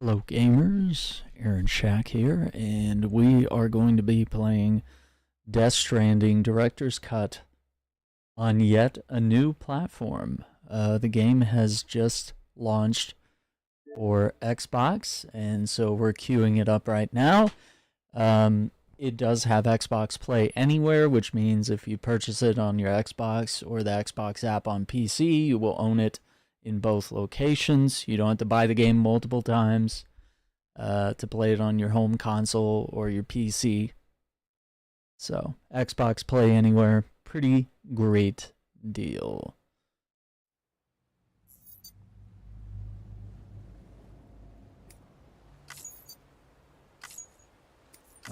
Hello gamers, Aaron Shack here, and we are going to be playing Death Stranding Director's Cut on yet a new platform. The game has just launched for Xbox, and so we're queuing it up right now. It does have Xbox Play Anywhere, which means if you purchase it on your Xbox or the Xbox app on PC, you will own it in both locations. You don't have to buy the game multiple times to play it on your home console or your PC. So, Xbox Play Anywhere, pretty great deal.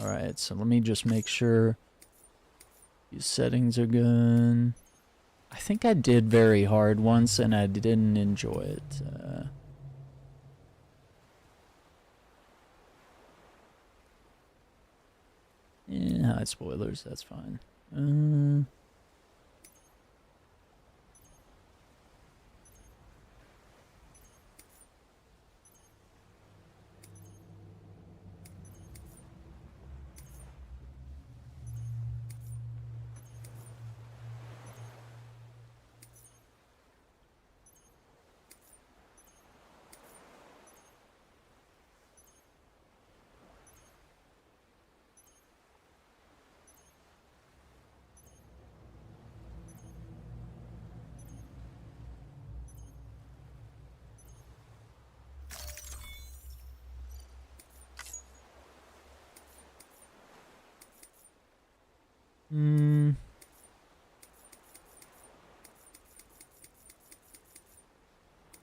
Alright, so let me just make sure these settings are good. I think I did very hard once and I didn't enjoy it. Hide spoilers, that's fine.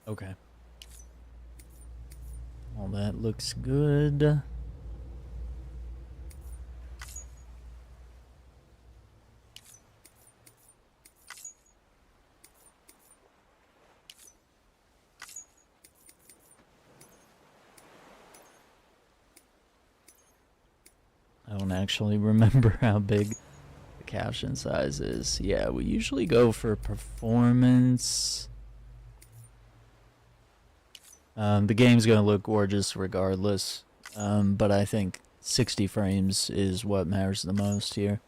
Okay. All that looks good. I don't actually remember how big the caption size is. Yeah, we usually go for performance. The game's gonna look gorgeous regardless, but I think 60 frames is what matters the most here.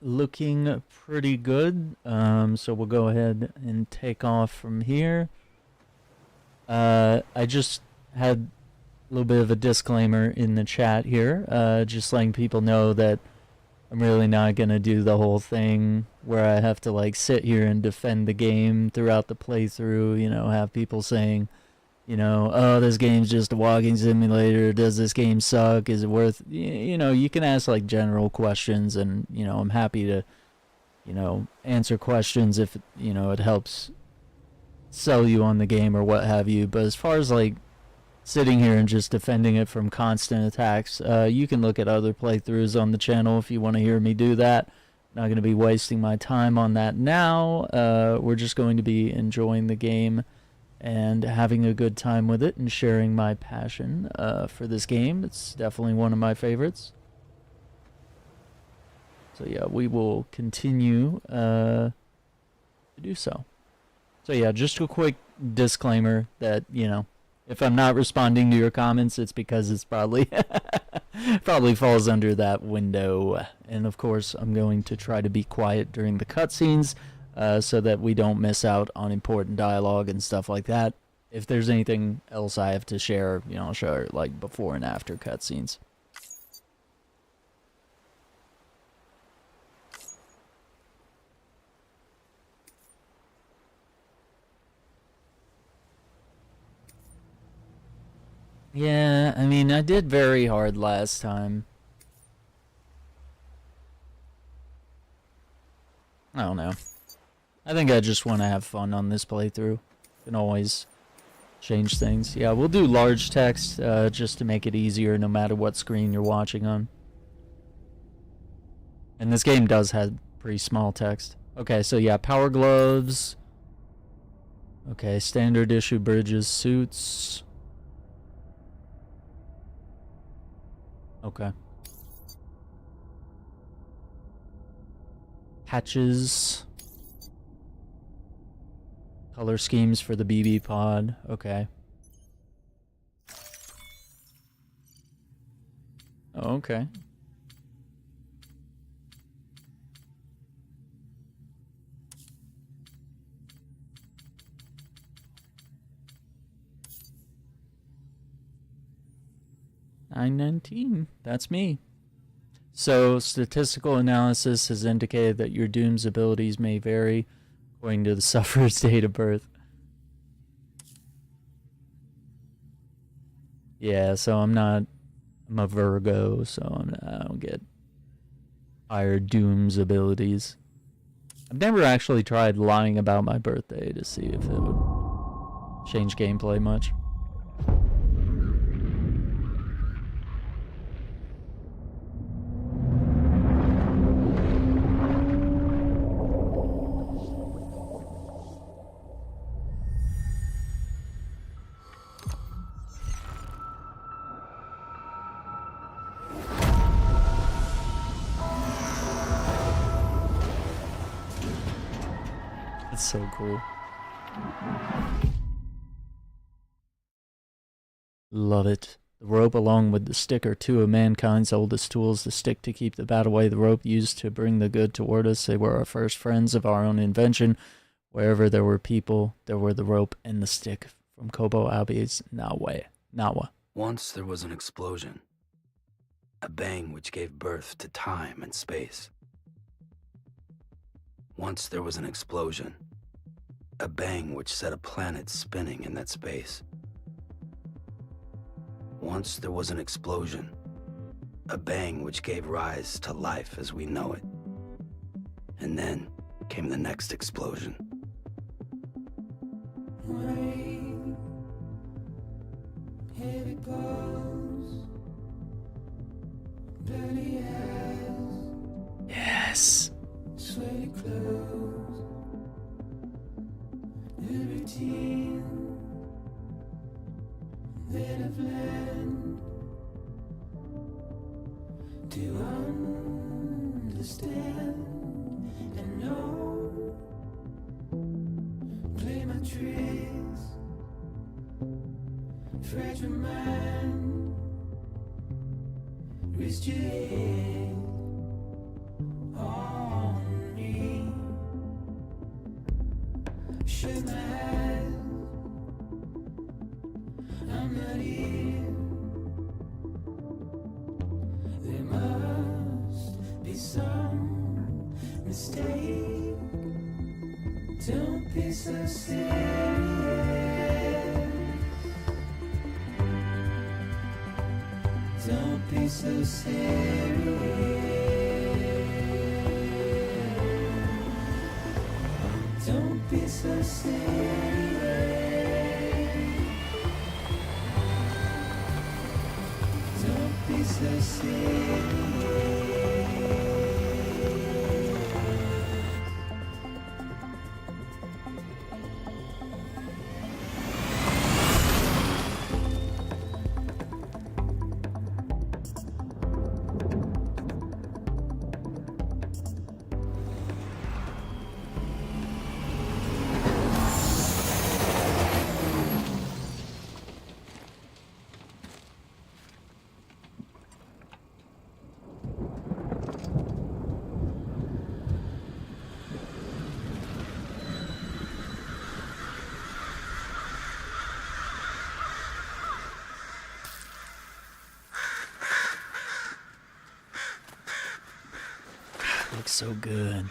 Looking pretty good, so we'll go ahead and take off from here. I just had a little bit of a disclaimer in the chat here, just letting people know that I'm really not gonna do the whole thing where I have to like sit here and defend the game throughout the playthrough, you know, have people saying, you know, oh, this game's just a walking simulator. Does this game suck? Is it worth, you know, you can ask like general questions and, you know, I'm happy to, you know, answer questions if, you know, it helps sell you on the game or what have you. But as far as like sitting here and just defending it from constant attacks, you can look at other playthroughs on the channel if you want to hear me do that. Not going to be wasting my time on that now. We're just going to be enjoying the game and having a good time with it and sharing my passion for this game. It's definitely one of my favorites. So yeah, we will continue to do so. So yeah, just a quick disclaimer that, you know, if I'm not responding to your comments, it's because it's probably probably falls under that window. And of course, I'm going to try to be quiet during the cutscenes, so that we don't miss out on important dialogue and stuff like that. If there's anything else I have to share, you know, I'll share it like before and after cutscenes. Yeah, I mean, I did very hard last time. I don't know. I think I just want to have fun on this playthrough. Can always change things. Yeah, we'll do large text just to make it easier no matter what screen you're watching on. And this game does have pretty small text. Okay, so yeah, power gloves. Okay, standard issue bridges, suits. Okay. Patches. Color schemes for the BB pod. Okay. Okay. $9.19. That's me. So, statistical analysis has indicated that your Doom's abilities may vary according to the sufferer's date of birth. Yeah, so I'm a Virgo, so I don't get higher Doom's abilities. I've never actually tried lying about my birthday to see if it would change gameplay much. It's so cool. Love it. The rope, along with the stick, are two of mankind's oldest tools. The stick to keep the bad away, the rope used to bring the good toward us. They were our first friends of our own invention. Wherever there were people, there were the rope and the stick. From Kobo Abi's Nawa. Once there was an explosion. A bang which gave birth to time and space. Once there was an explosion. A bang which set a planet spinning in that space. Once there was an explosion. A bang which gave rise to life as we know it. And then came the next explosion. Rain, here it goes. Dirty eyes. Yes. Sweaty clothes. The routine that I've learned to understand and know. Play my tricks, fragile mind, rest your head on me. Shut my eyes, I'm not here. There must be some mistake. Don't be so serious. Don't be so serious. Don't be so serious. Don't be so serious. Looks so good.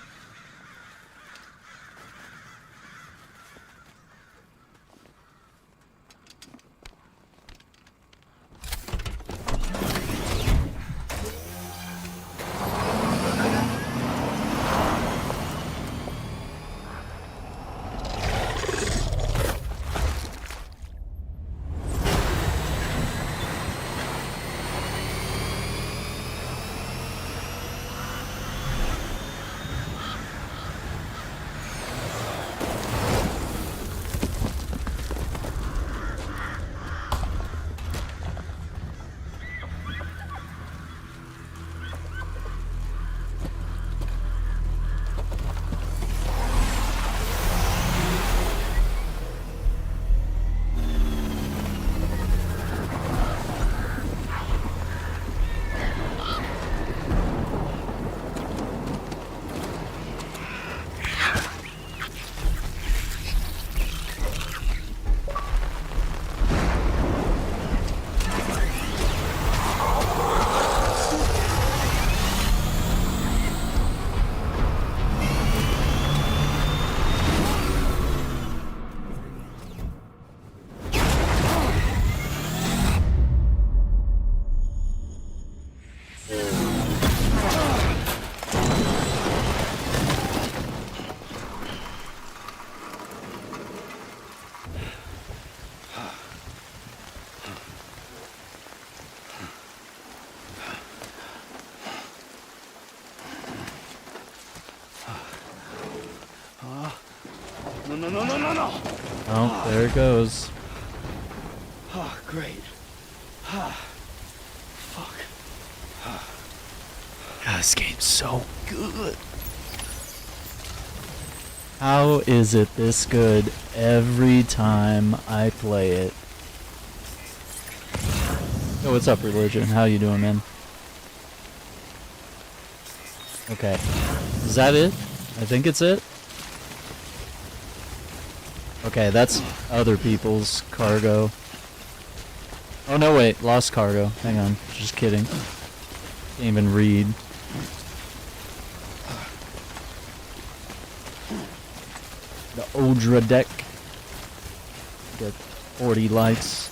No. Oh, there it goes. Oh, great. Fuck. God, this game's so good. How is it this good every time I play it? Yo, what's up, Religion? How you doing, man? Okay. Is that it? I think it's it. Okay, that's other people's cargo. Oh, no, wait. Lost cargo. Hang on. Just kidding. Can't even read. The Odra deck. Get 40 likes.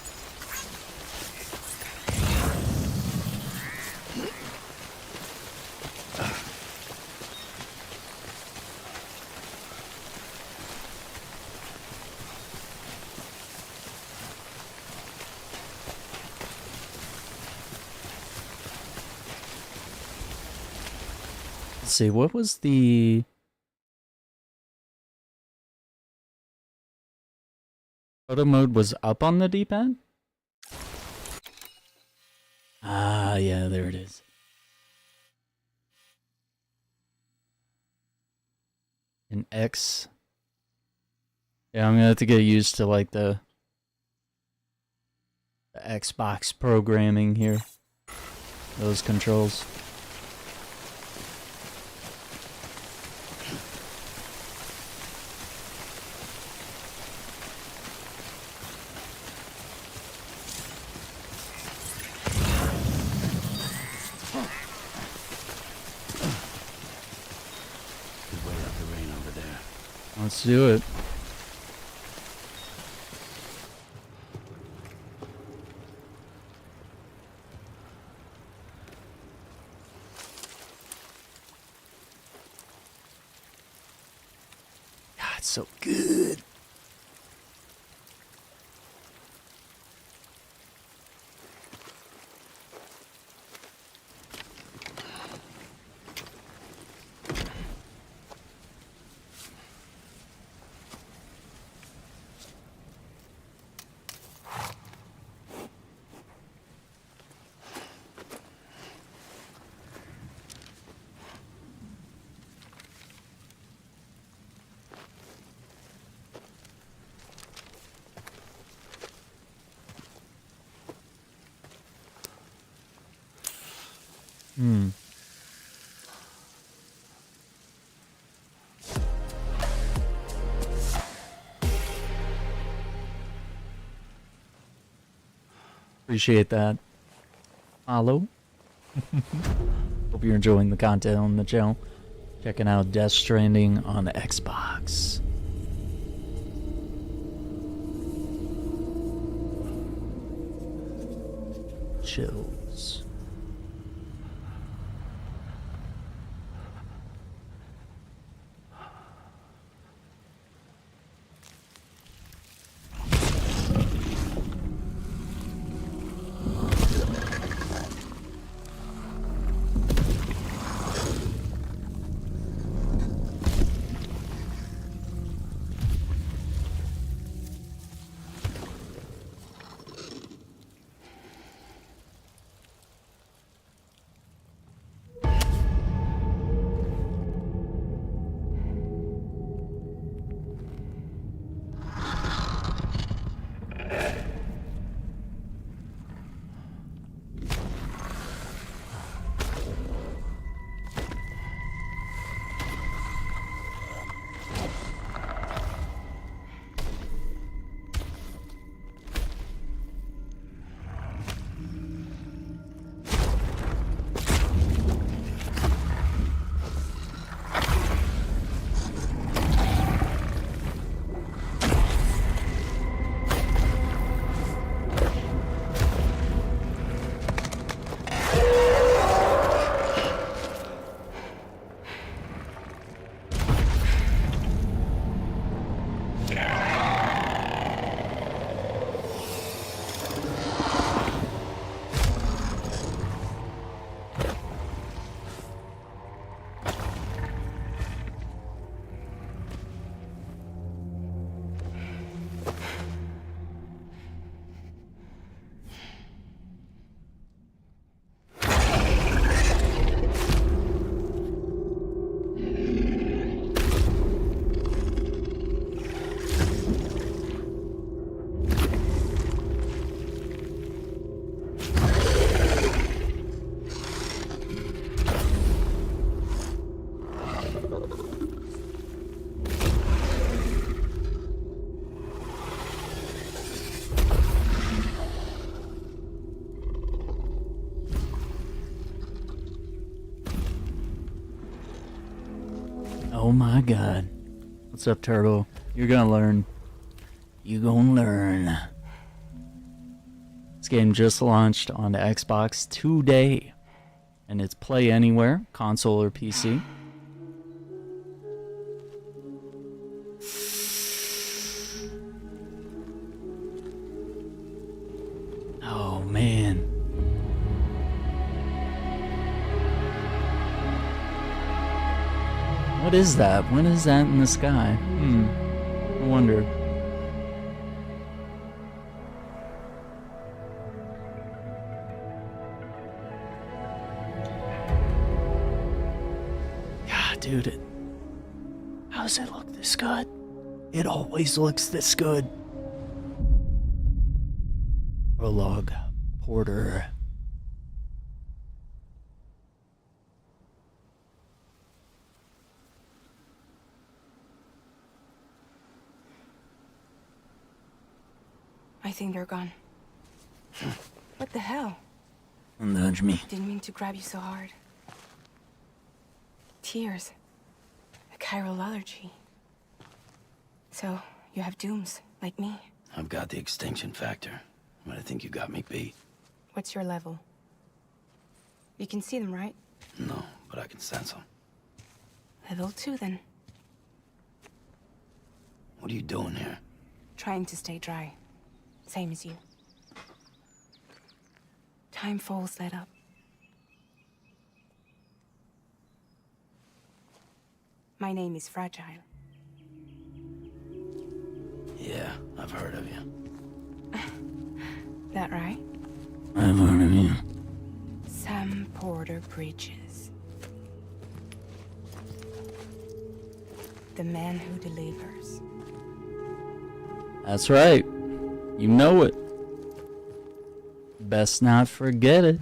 Let's see, what was the... Photo mode was up on the D-pad? Ah, yeah, there it is. An X. Yeah, I'm gonna have to get used to, like, the Xbox programming here. Those controls. Let's do it. God, it's so good. Appreciate that. Follow. Hope you're enjoying the content on the channel. Checking out Death Stranding on the Xbox. Chills. Oh my god. What's up, Turbo? You're gonna learn. You gonna learn. This game just launched on the Xbox today. And it's play anywhere, console or PC. Oh man. What is that? What is that in the sky? I wonder. God, dude. How does it look this good? It always looks this good. Prologue. Porter. I think they're gone. What the hell? Don't nudge me. Didn't mean to grab you so hard. Tears. A chiral allergy. So, you have dooms, like me. I've got the extinction factor, but I think you got me beat. What's your level? You can see them, right? No, but I can sense them. Level 2, then. What are you doing here? Trying to stay dry. Same as you. Time falls let up. My name is Fragile. Yeah, I've heard of you. That right? I've heard of you. Sam Porter Bridges. The man who delivers. That's right. You know it. Best not forget it.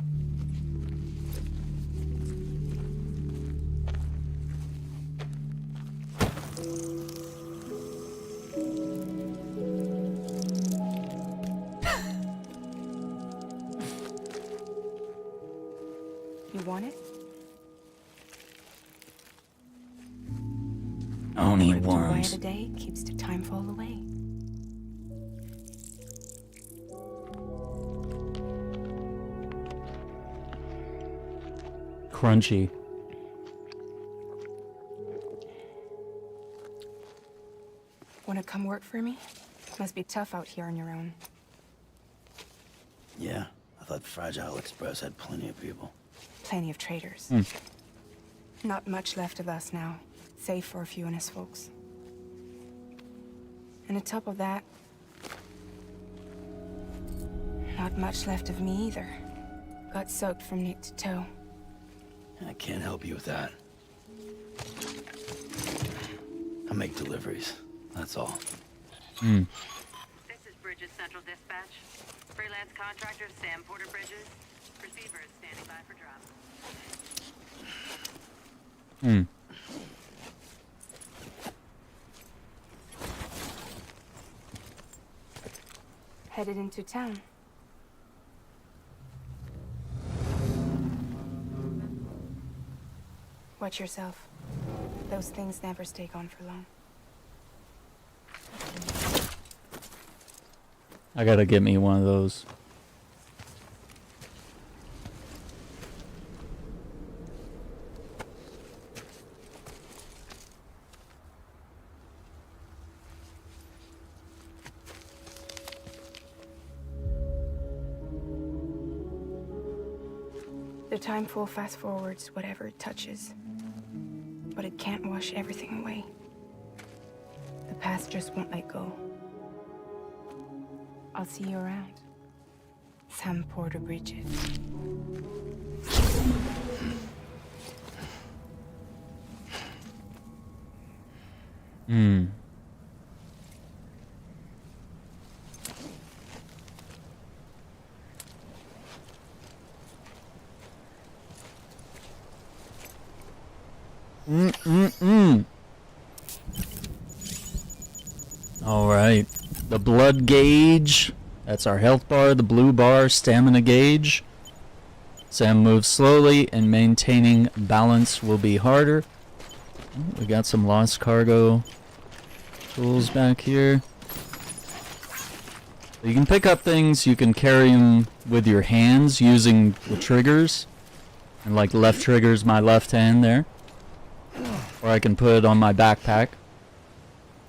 You want it? Only Why worms. the day keeps the time fall away. Crunchy. Wanna come work for me? Must be tough out here on your own. Yeah, I thought Fragile Express had plenty of people. Plenty of traitors. Not much left of us now, save for a few honest folks. And on top of that, not much left of me either. Got soaked from neck to toe. I can't help you with that. I make deliveries, that's all. This is Bridges Central Dispatch. Freelance contractor Sam Porter Bridges. Receiver is standing by for drop. Headed into town. Watch yourself. Those things never stay gone for long. I gotta get me one of those. The time full fast forwards whatever it touches. But it can't wash everything away. The past just won't let go. I'll see you around. Sam Porter Bridges. All right. The blood gauge. That's our health bar. The blue bar, stamina gauge. Sam moves slowly and maintaining balance will be harder. We got some lost cargo tools back here. You can pick up things, you can carry them with your hands using the triggers. And like left trigger's my left hand there. Or I can put it on my backpack.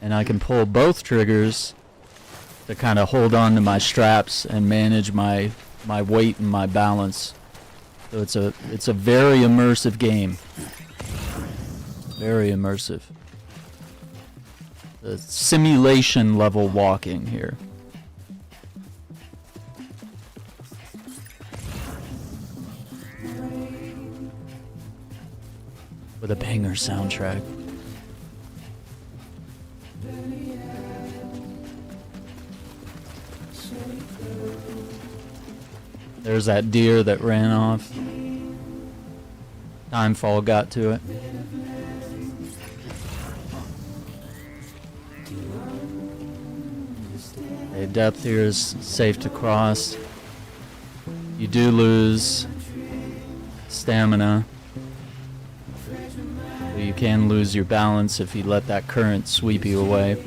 And I can pull both triggers to kind of hold on to my straps and manage my weight and my balance. So it's a very immersive game. Very immersive. The simulation level walking here. With a banger soundtrack. There's that deer that ran off. Timefall got to it. Okay, depth here is safe to cross. You do lose stamina. But you can lose your balance if you let that current sweep you away.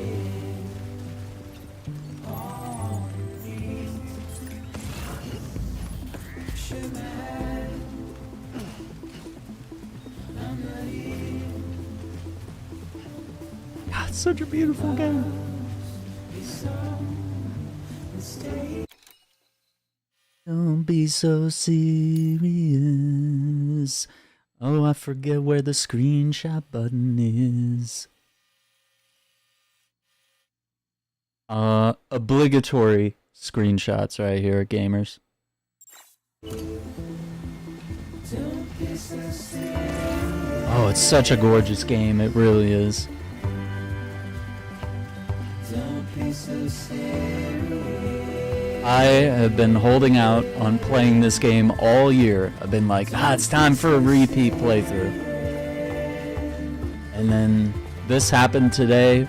God, it's such a beautiful game. Don't be so serious. Oh, I forget where the screenshot button is. Obligatory screenshots right here, gamers. Oh, it's such a gorgeous game. It really is. I have been holding out on playing this game all year. I've been like, it's time for a repeat playthrough. And then this happened today.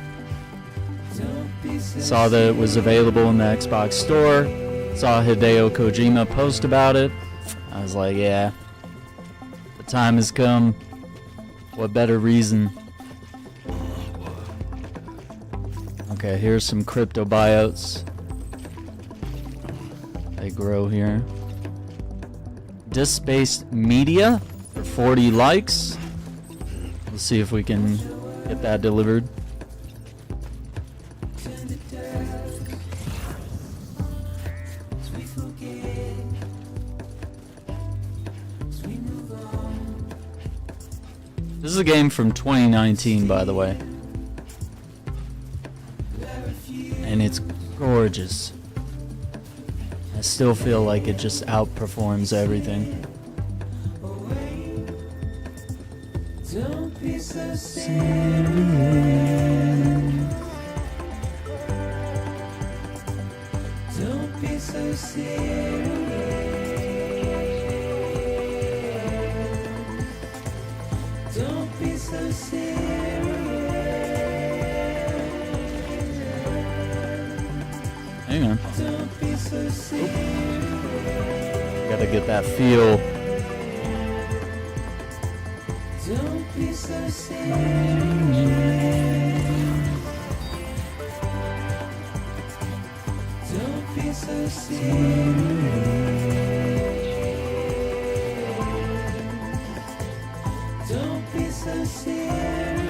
Saw that it was available in the Xbox store. Saw Hideo Kojima post about it. I was like, yeah, the time has come. What better reason? Okay, here's some cryptobiotes. They grow here. Disc-based media for 40 likes. Let's see if we can get that delivered. This is a game from 2019, by the way. And it's gorgeous. I still feel like it just outperforms everything. Don't be so serious. Don't be so serious. Don't be so serious. Hang on. Don't be so serious. Gotta get that feel. Don't be so serious. Don't be so serious. Don't be so serious.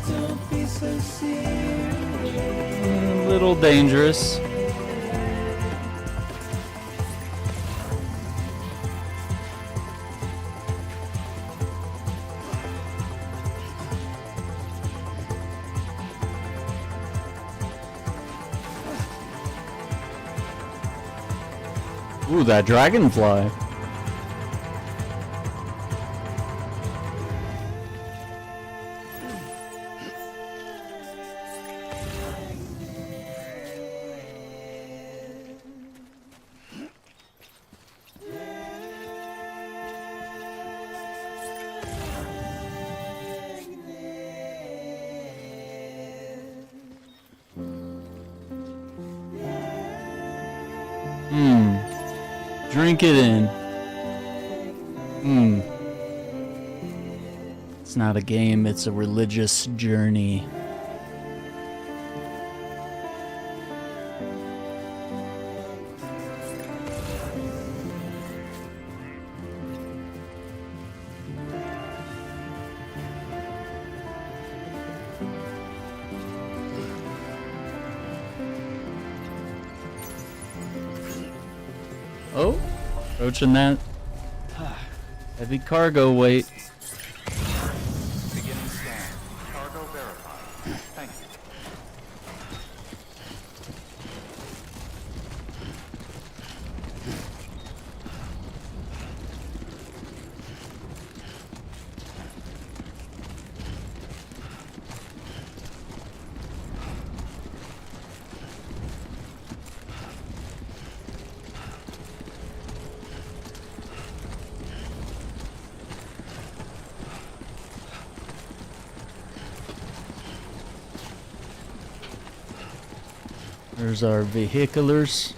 Don't be so serious. A little dangerous. Ooh, that dragonfly. Drink it in. It's not a game, it's a religious journey. Oh, approaching that heavy cargo weight. Beginning scan. Cargo verified. Thank you. There's our vehiculars.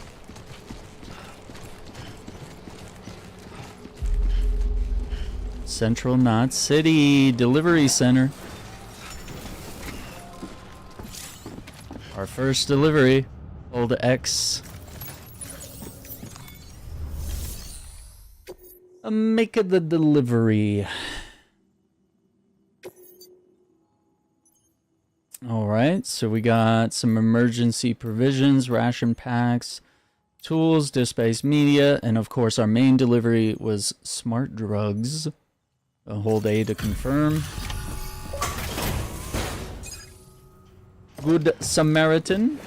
Central Knot City Delivery Center. Our first delivery. Hold X. Make the delivery. Alright, so we got some emergency provisions, ration packs, tools, disk-based media, and of course our main delivery was smart drugs. Hold A to confirm. Good Samaritan.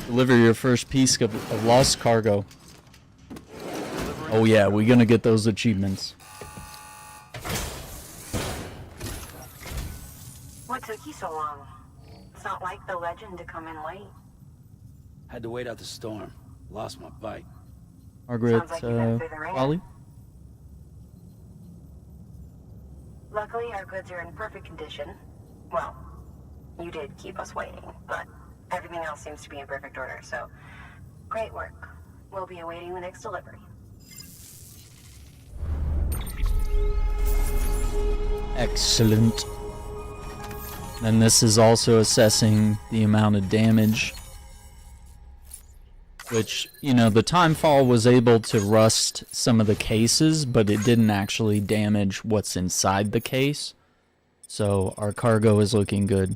Deliver your first piece of lost cargo. Oh yeah, we're gonna get those achievements. What took you so long? It's not like the legend to come in late. Had to wait out the storm. Lost my bike. Margaret, Sounds like you went through the rain. Wally? Luckily, our goods are in perfect condition. Well, you did keep us waiting, but everything else seems to be in perfect order, so great work. We'll be awaiting the next delivery. Excellent. And this is also assessing the amount of damage. Which, you know, the timefall was able to rust some of the cases, but it didn't actually damage what's inside the case. So our cargo is looking good.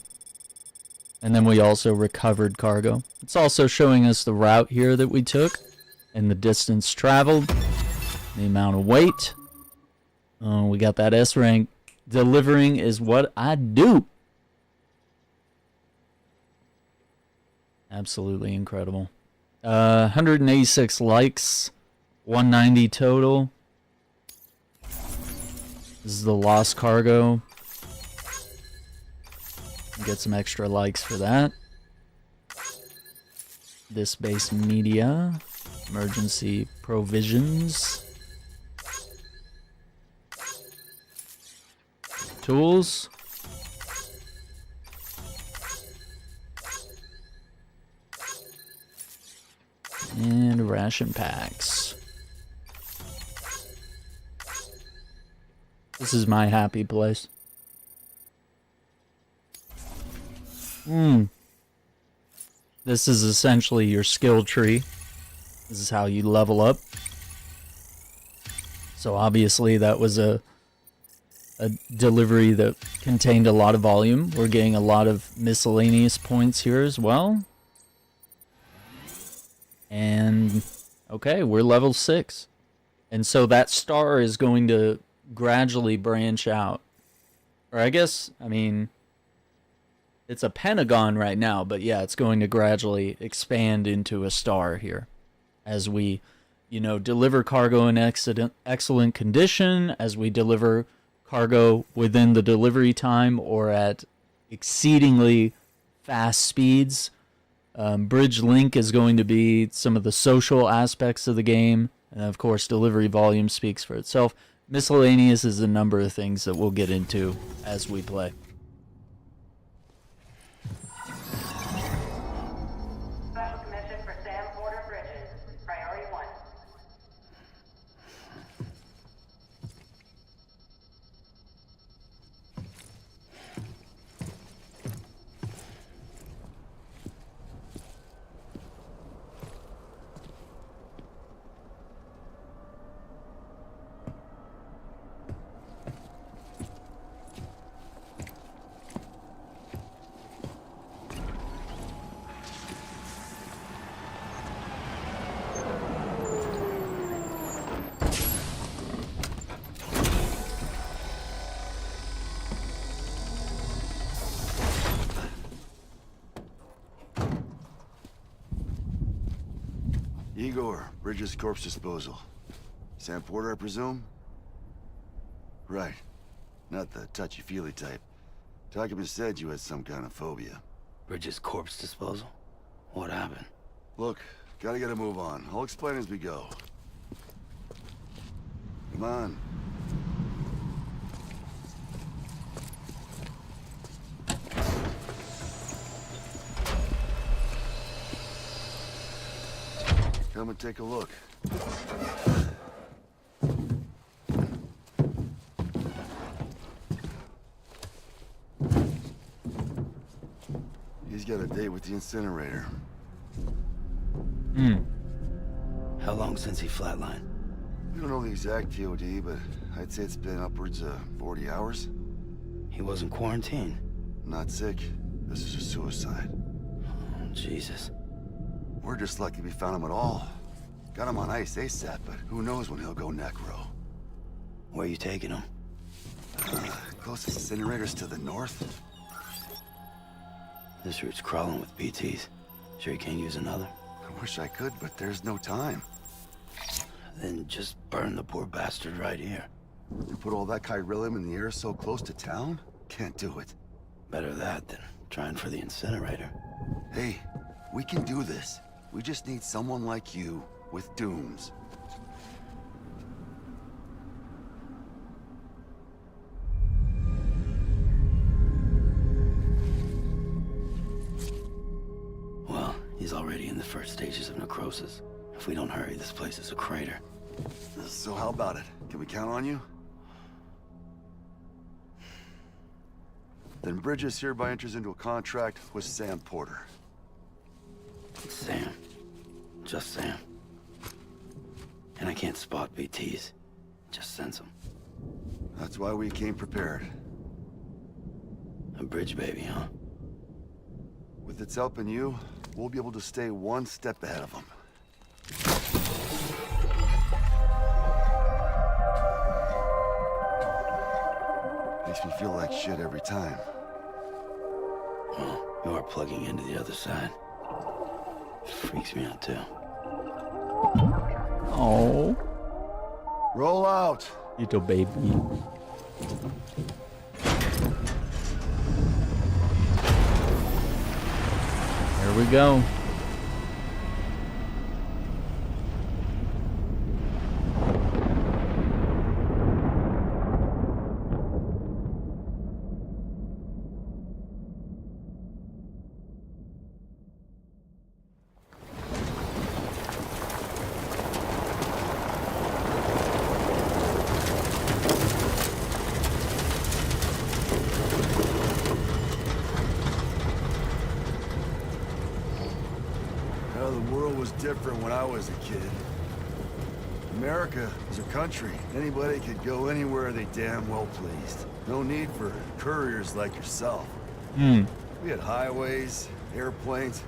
And then we also recovered cargo. It's also showing us the route here that we took, and the distance traveled, the amount of weight. Oh, we got that S rank. Delivering is what I do. Absolutely incredible. 186 likes, 190 total. This is the lost cargo. Get some extra likes for that. This base media, emergency provisions, tools. And ration packs. This is my happy place. This is essentially your skill tree. This is how you level up. So obviously that was a delivery that contained a lot of volume. We're getting a lot of miscellaneous points here as well. And okay, we're level 6. And so that star is going to gradually branch out. Or I guess, I mean, it's a pentagon right now, but yeah, it's going to gradually expand into a star here as we, you know, deliver cargo in excellent condition, as we deliver cargo within the delivery time or at exceedingly fast speeds. Bridge link is going to be some of the social aspects of the game, and of course delivery volume speaks for itself. Miscellaneous is a number of things that we'll get into as we play. Special commission for Sam Porter Bridges. Priority 1. Igor, Bridges Corpse Disposal. Sam Porter, I presume? Right. Not the touchy-feely type. Takuma said you had some kind of phobia. Bridges corpse disposal? What happened? Look, gotta get a move on. I'll explain as we go. Come on. Come and take a look. He's got a date with the incinerator. How long since he flatlined? We don't know the exact TOD, but I'd say it's been upwards of 40 hours. He wasn't quarantined. Not sick. This is a suicide. Oh, Jesus. We're just lucky we found him at all. Got him on ice ASAP, but who knows when he'll go necro. Where you taking him? Closest incinerator's to the north. This route's crawling with BTs. Sure you can't use another? I wish I could, but there's no time. Then just burn the poor bastard right here. You put all that chiralium in the air so close to town? Can't do it. Better that than trying for the incinerator. Hey, we can do this. We just need someone like you with dooms. Well, he's already in the first stages of necrosis. If we don't hurry, this place is a crater. So how about it? Can we count on you? Then Bridges hereby enters into a contract with Sam Porter. Sam. Just Sam. And I can't spot BTs. Just sense them. That's why we came prepared. A bridge baby, huh? With its help and you, we'll be able to stay one step ahead of them. Makes me feel like shit every time. Well, you are plugging into the other side. Freaks me out too. Oh, Roll out! little baby. Here we go. The world was different when I was a kid. America was a country. Anybody could go anywhere they damn well pleased. No need for couriers like yourself. We had highways, airplanes.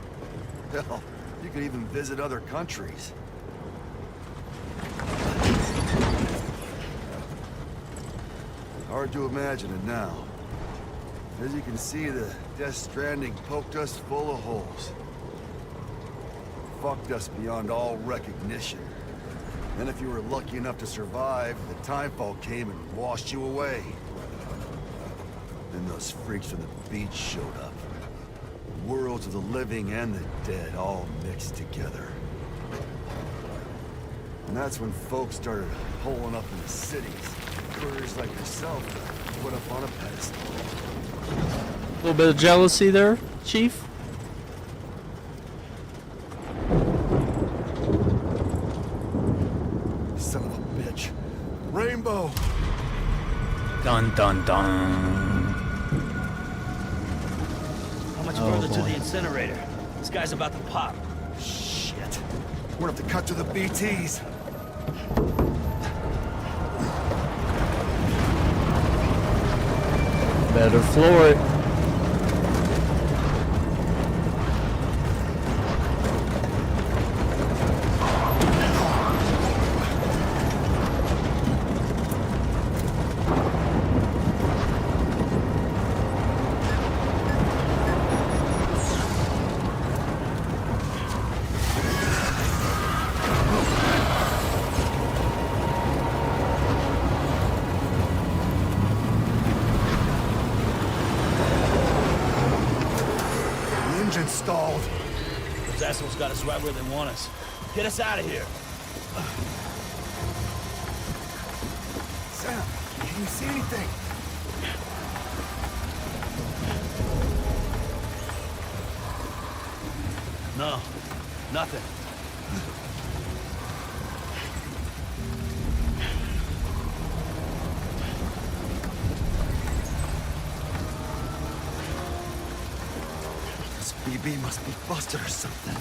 Hell, you could even visit other countries. Hard to imagine it now. As you can see, the Death Stranding poked us full of holes. Fucked us beyond all recognition. Then if you were lucky enough to survive, the timefall came and washed you away. Then those freaks from the beach showed up. Worlds of the living and the dead all mixed together. And that's when folks started holing up in the cities. Couriers like yourself put up on a pedestal. A little bit of jealousy there, Chief. Son of a bitch. Rainbow! Dun dun dun. How much Oh, further to boy. the incinerator? This guy's about to pop. Shit. We're gonna have to cut to the BTs. Better floor it. engine stalled. Those assholes got us right where they want us. Get us out of here. Sam, can you see anything? No, nothing. This BB must be busted or something.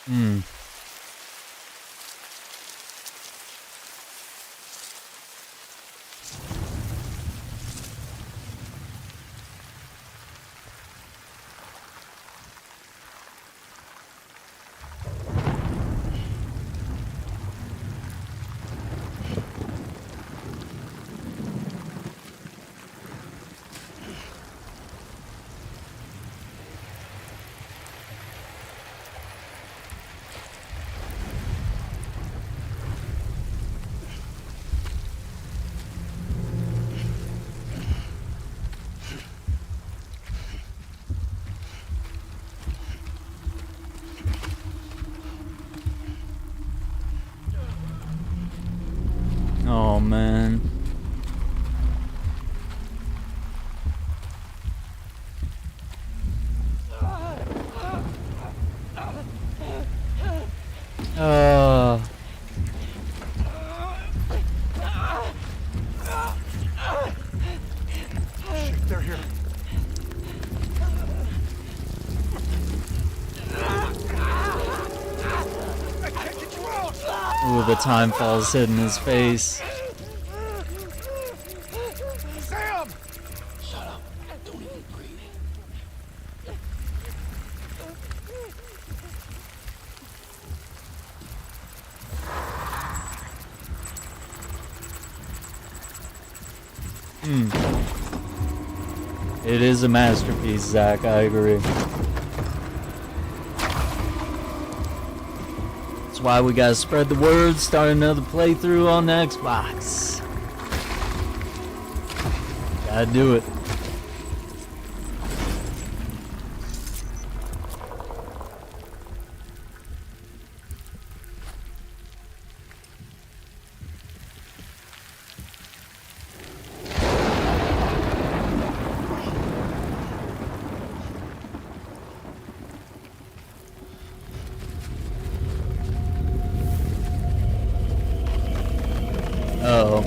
Hmm. Oh man. They're here. I can't get you out! Ooh, the time falls hit in his face. Sam! Shut up. Don't even breathe. It is a masterpiece, Zach, I agree. That's why we gotta spread the word, start another playthrough on the Xbox. Gotta do it. Uh-oh.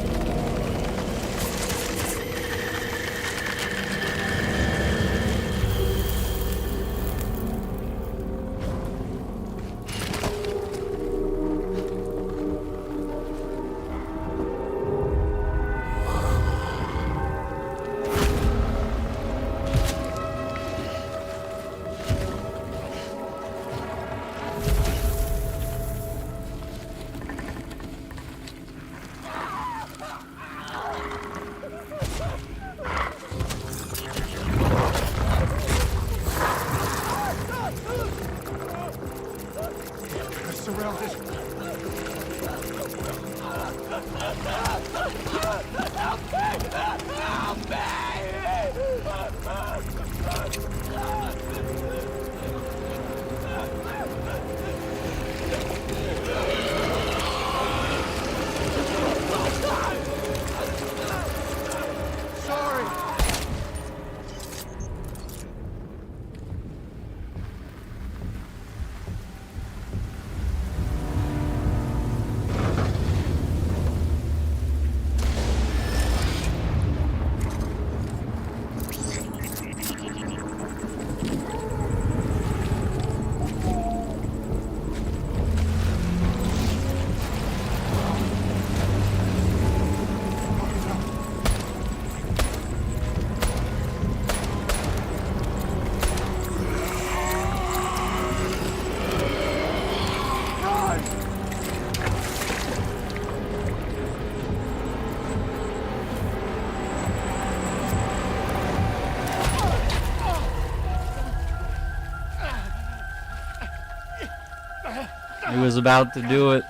was about to do it.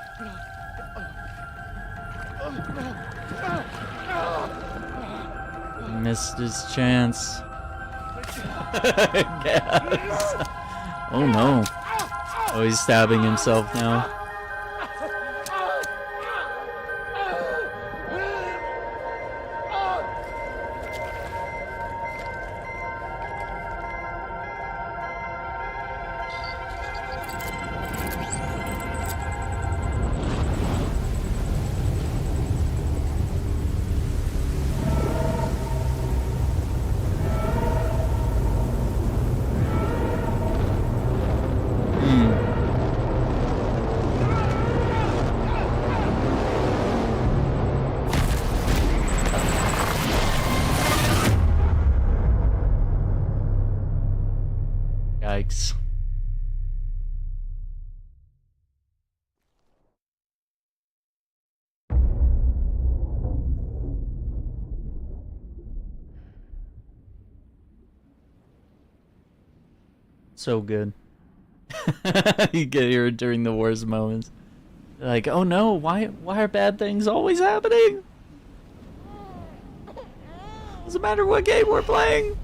He missed his chance. Gas. Oh no. Oh, he's stabbing himself now. Yikes. So good. You get here during the worst moments. Like, oh no, why are bad things always happening? Doesn't matter what game we're playing.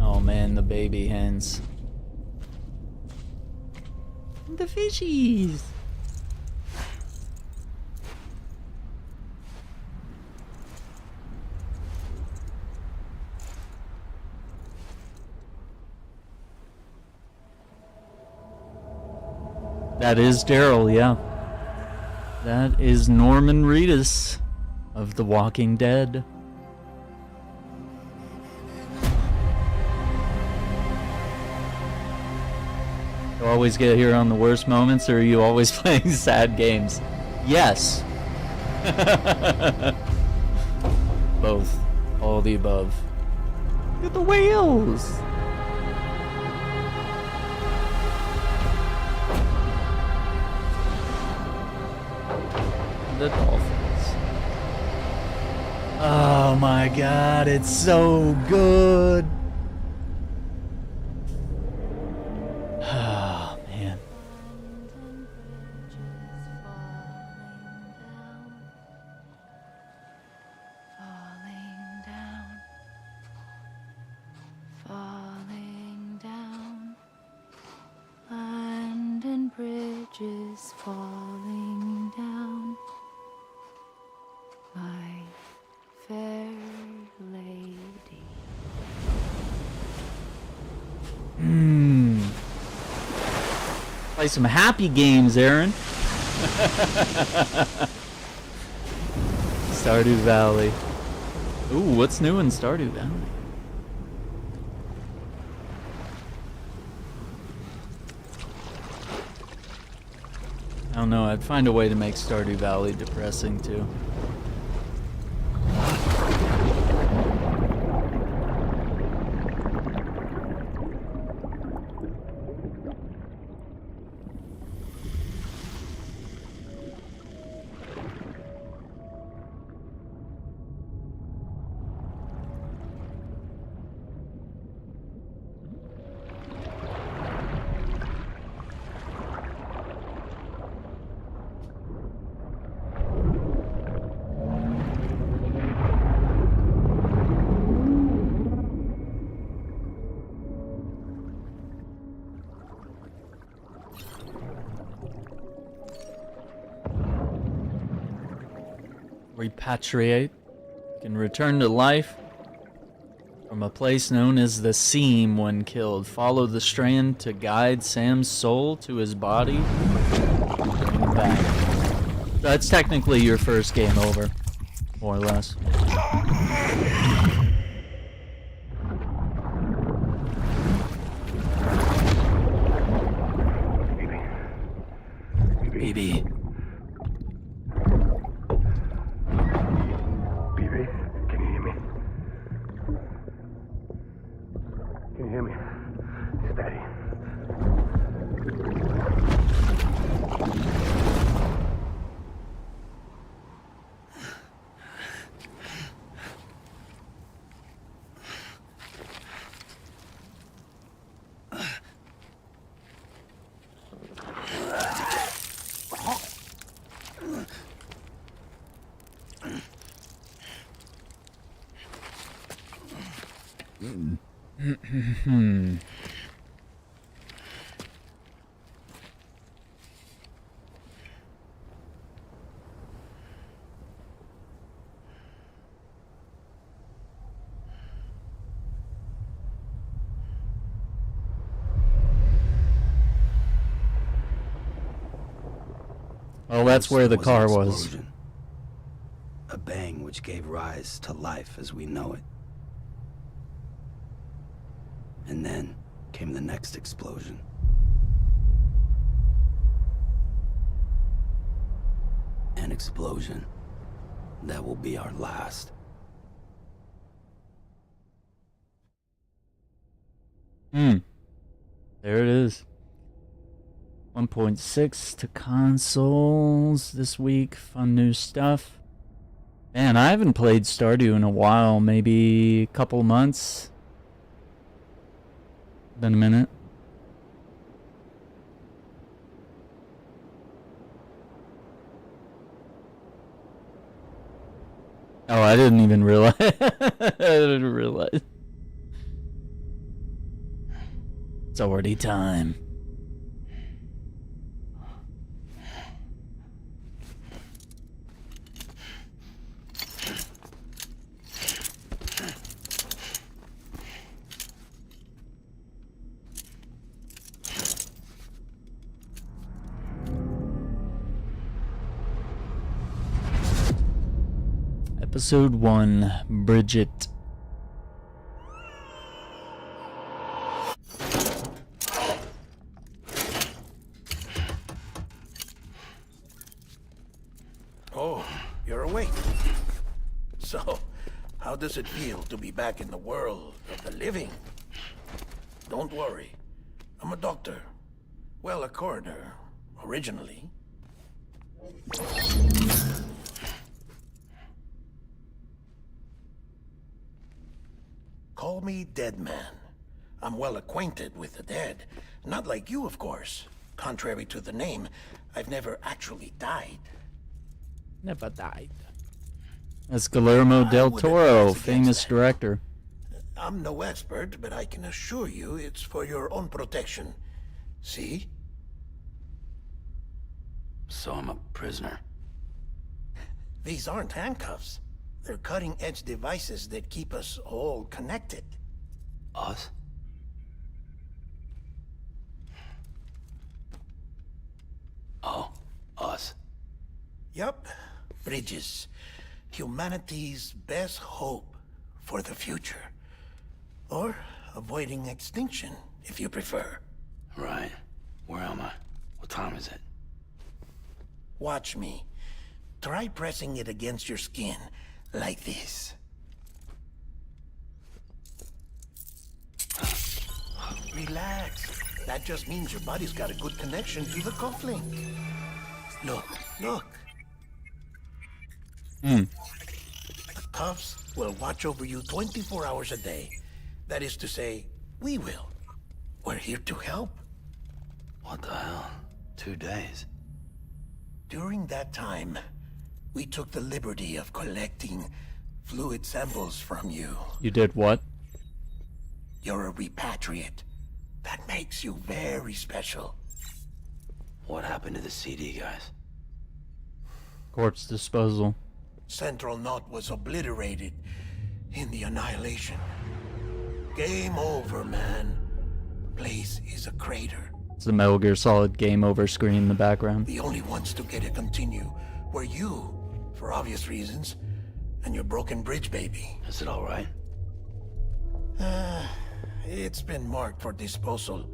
Oh man, the baby hens. The fishies. That is Daryl, yeah. That is Norman Reedus of The Walking Dead. You always get here on the worst moments, or are you always playing sad games? Yes. Both. All the above. Look at the whales! The dolphins. Oh my god, it's so good! Oh man. Falling down, land and bridges falling down, my fair lady. Play some happy games, Aaron. Stardew Valley. Ooh, what's new in Stardew Valley? I don't know, I'd find a way to make Stardew Valley depressing too. Repatriate. You can return to life from a place known as the Seam when killed. Follow the strand to guide Sam's soul to his body. Bring it back. So that's technically your first game over. more or less. BB. BB, can you hear me? Can you hear me? Steady. Oh, that's where the This car an was. explosion. A bang which gave rise to life as we know it. And then came the next explosion. An explosion that will be our last. There it is. 1.6 to consoles this week. Fun new stuff. Man, I haven't played Stardew in a while. Maybe a couple months. Been a minute. Oh, I didn't even realize. I didn't realize. It's already time. Episode 1, Bridget. Oh, you're awake. So, how does it feel to be back in the world of the living? Don't worry. I'm a doctor. Well, a coroner, originally. Call me Dead Man. I'm well acquainted with the dead. Not like you, of course. Contrary to the name, I've never actually died. Never died. That's Guillermo del Toro, famous director. I'm no expert, but I can assure you it's for your own protection. See? So I'm a prisoner. These aren't handcuffs. They're cutting-edge devices that keep us all connected. Us? Oh, us. Yup. Bridges. Humanity's best hope for the future. Or avoiding extinction, if you prefer. Right. Where am I? What time is it? Watch me. Try pressing it against your skin, like this. Relax. That just means your body's got a good connection to the cufflink. Look, look. The cuffs will watch over you 24 hours a day. That is to say, we will. We're here to help. What the hell? 2 days? During that time, we took the liberty of collecting fluid samples from you. You did what? You're a repatriate. That makes you very special. What happened to the CD guys? Corpse disposal. Central Knot was obliterated in the annihilation. Game over, man. Place is a crater. It's the Metal Gear Solid Game Over screen in the background. The only ones to get to continue were you, for obvious reasons, And your broken bridge, baby. Is it all right? It's been marked for disposal.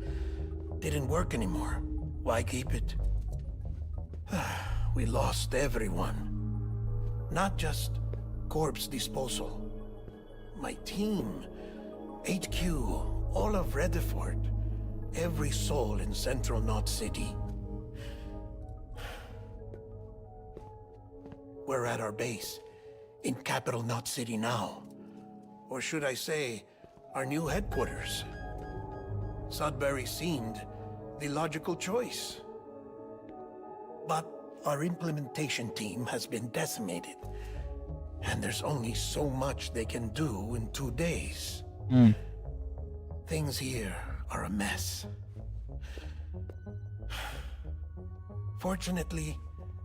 Didn't work anymore. Why keep it? We lost everyone. Not just corpse disposal. My team, HQ, all of Redefort, every soul in Central Knot City. We're at our base, in capital Knot City now. Or should I say, our new headquarters. Sudbury seemed the logical choice. But our implementation team has been decimated. And there's only so much they can do in 2 days. Things here are a mess. Fortunately,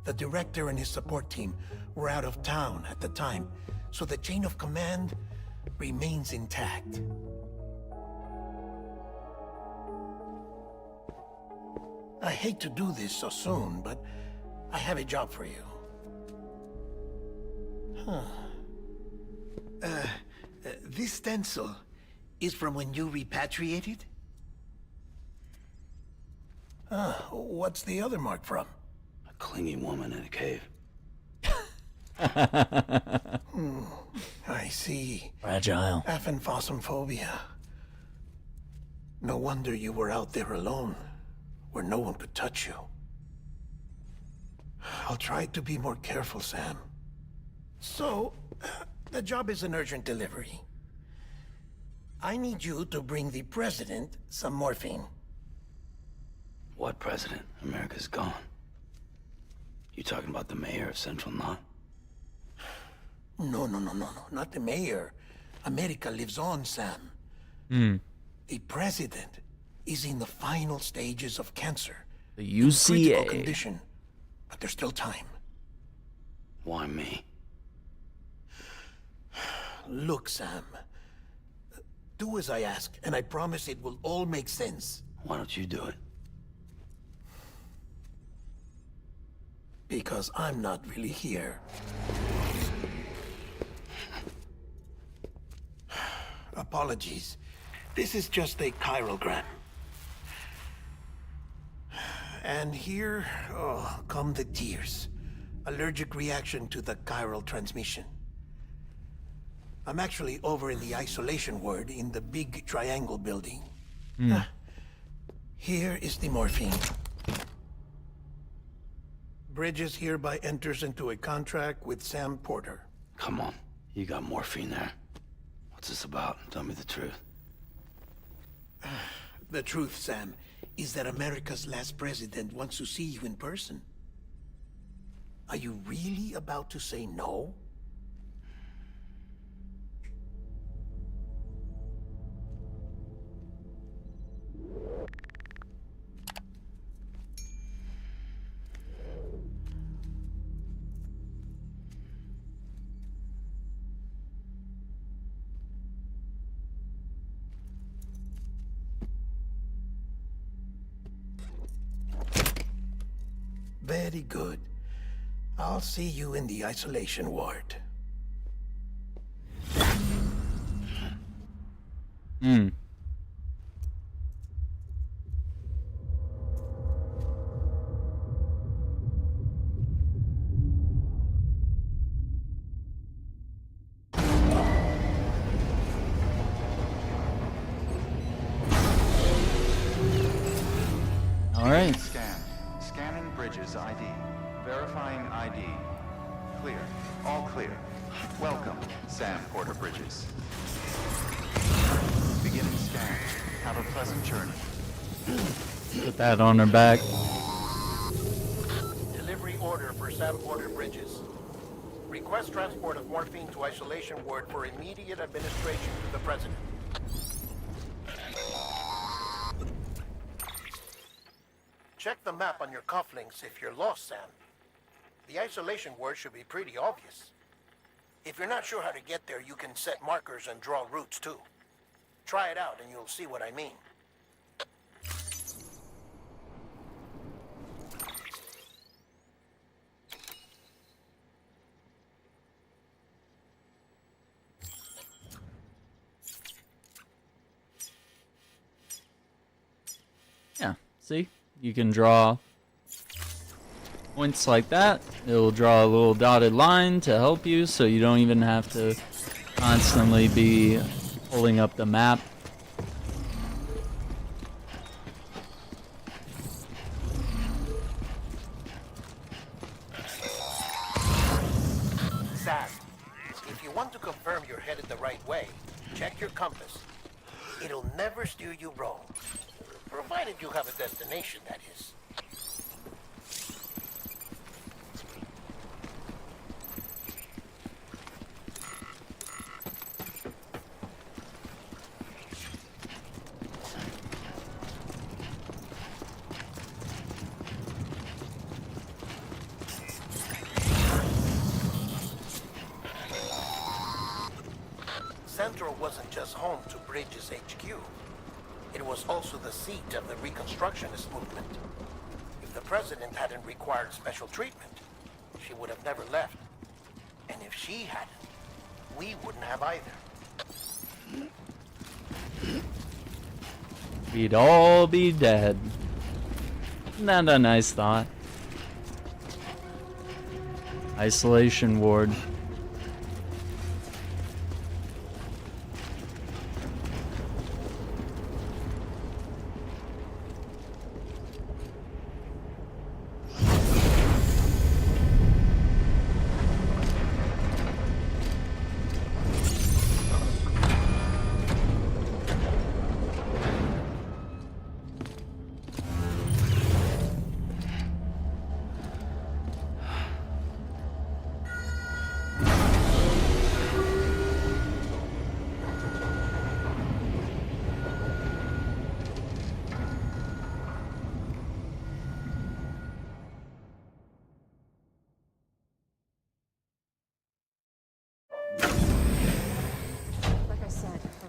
the director and his support team were out of town at the time, so the chain of command remains intact. I hate to do this so soon, but I have a job for you. This stencil is from when you repatriated? What's the other mark from? A clingy woman in a cave. I see. Fragile. Aphenphosmphobia. No wonder you were out there alone, where no one could touch you. I'll try to be more careful, Sam. So, the job is an urgent delivery. I need you to bring the president some morphine. What president? America's gone. You talking about the mayor of Central Knot? No, not the mayor. America lives on, Sam. The president is in the final stages of cancer. The Critical UCA. condition, but there's still time. Why me? Look, Sam. Do as I ask, and I promise it will all make sense. Why don't you do it? Because I'm not really here. Apologies. This is just a chirogram. And here, come the tears. Allergic reaction to the chiral transmission. I'm actually over in the isolation ward in the big triangle building. Here is the morphine. Bridges hereby enters into a contract with Sam Porter. Come on. You got morphine there. What's this about? Tell me the truth. The truth, Sam, is that America's last president wants to see you in person. Are you really about to say no? Very good. I'll see you in the isolation ward. All right. Scan. Scanning Bridges ID. Verifying ID. Clear. All clear. Welcome, Sam Porter Bridges. Beginning scan. Have a pleasant journey. Put that on her back. Delivery order for Sam Porter Bridges. Request transport of morphine to isolation ward for immediate administration to the president. Check the map on your cufflinks if you're lost, Sam. The isolation word should be pretty obvious. If you're not sure how to get there, you can set markers and draw routes too. Try it out and you'll see what I mean. See? You can draw points like that. It'll draw a little dotted line to help you, so you don't even have to constantly be pulling up the map. Sam, if you want to confirm you're headed the right way, check your compass. It'll never steer you wrong. Provided you have a destination, that is. Central wasn't just home to Bridges HQ. It was also the seat of the Reconstructionist movement. If the president hadn't required special treatment, she would have never left. And if she hadn't, we wouldn't have either. We'd all be dead. Not a nice thought. Isolation ward.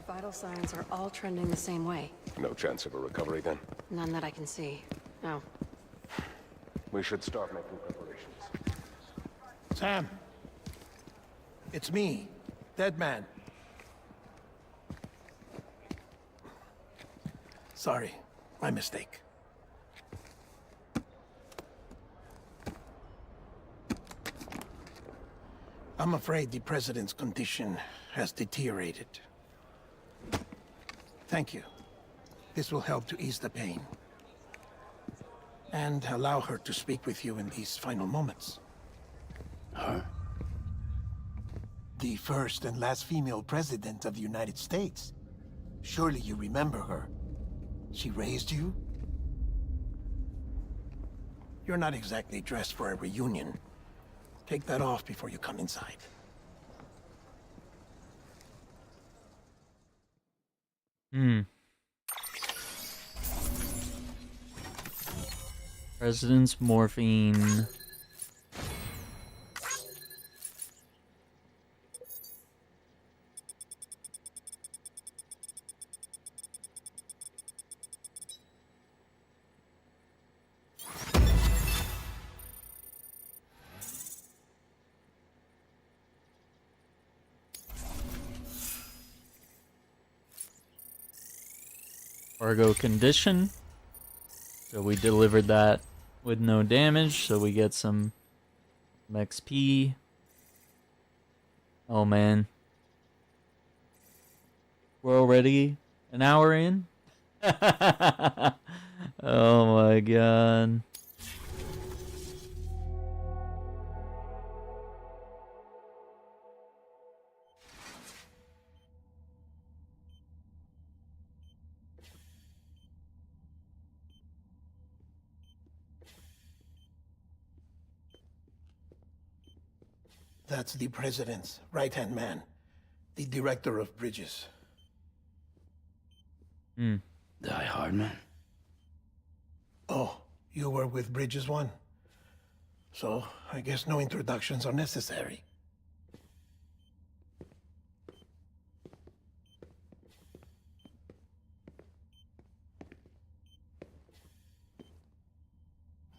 Vital signs are all trending the same way. No chance of a recovery then? None that I can see. No. We should start making preparations. Sam, it's me, Dead Man. Sorry, my mistake. I'm afraid the president's condition has deteriorated. Thank you. This will help to ease the pain. And allow her to speak with you in these final moments. Her? The first and last female president of the United States. Surely you remember her. She raised you? You're not exactly dressed for a reunion. Take that off before you come inside. President's morphine. Cargo condition. So we delivered that with no damage, so we get some XP. Oh man. We're already an hour in? Oh my god. That's the president's right-hand man, the director of bridges. Die Hardman? Oh, you were with Bridges 1? So, I guess no introductions are necessary.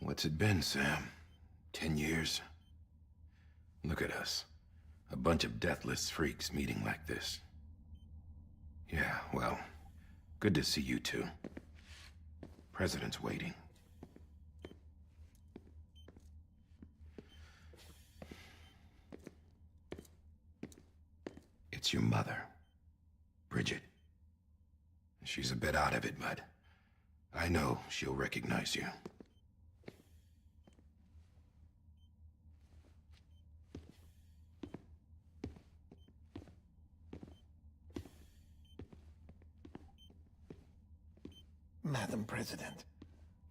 What's it been, Sam? 10 years? Look at us. A bunch of deathless freaks meeting like this. Yeah, well, good to see you two. President's waiting. It's your mother, Bridget. She's a bit out of it, but I know she'll recognize you. Madam President,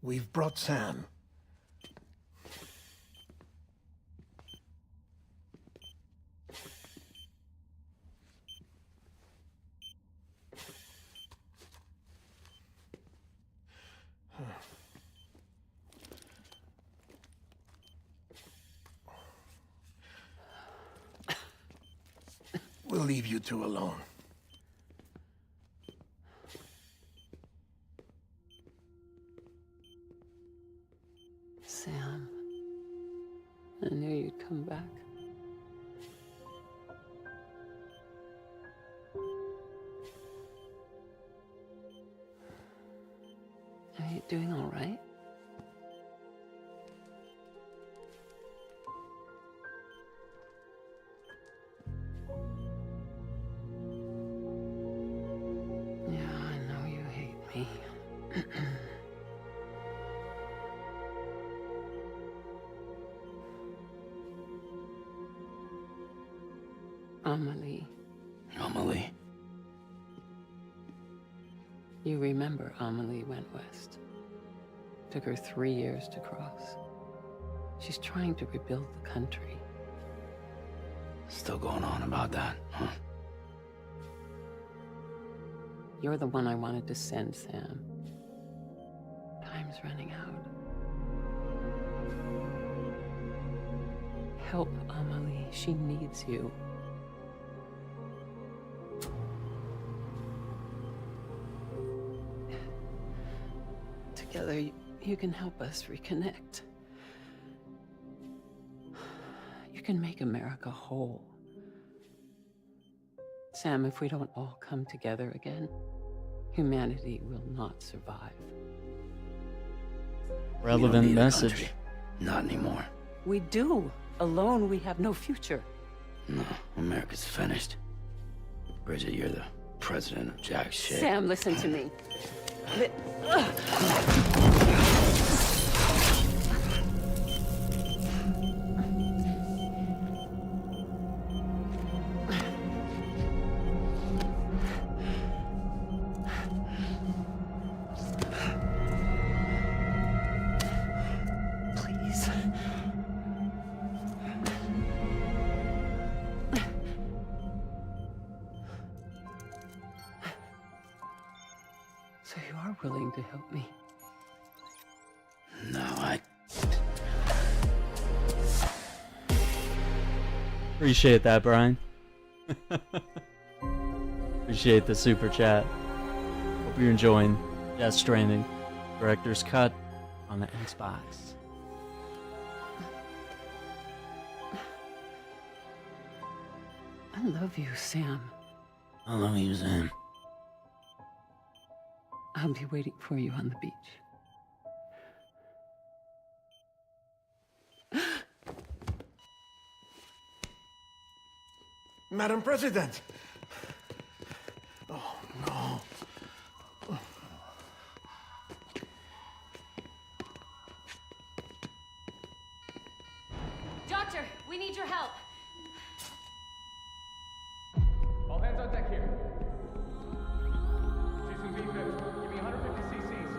we've brought Sam. We'll leave you two alone. Sam, I knew you'd come back. Are you doing all right? Yeah, I know you hate me. Amelie. Amelie? You remember Amelie went west. Took her 3 years to cross. She's trying to rebuild the country. Still going on about that, huh? You're the one I wanted to send, Sam. Time's running out. Help Amelie. She needs you. Together, you can help us reconnect. You can make America whole. Sam, if we don't all come together again, humanity will not survive. Relevant message. Country. Not anymore. We do. Alone, we have no future. No, America's finished. Bridget, you're the president of jack shit. Sam, listen to me. Please. So you are willing to help me? No, I... Appreciate that, Brian. Appreciate the super chat. Hope you're enjoying Death Stranding, Director's Cut on the Xbox. I love you, Sam. I love you, Sam. I'll be waiting for you on the beach. Madam President! Oh, no. Doctor, we need your help. All hands on deck here. Season B-5, give me 150 cc's.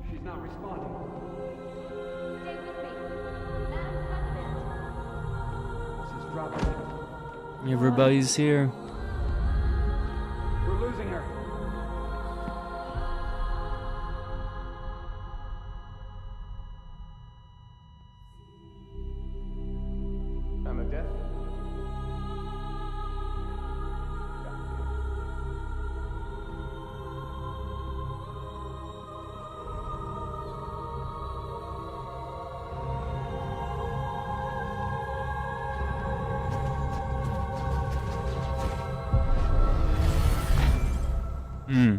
She's not responding. Stay with me. Madam President. This is dropping. Everybody's here. We're losing her. I'm a death. Hmm.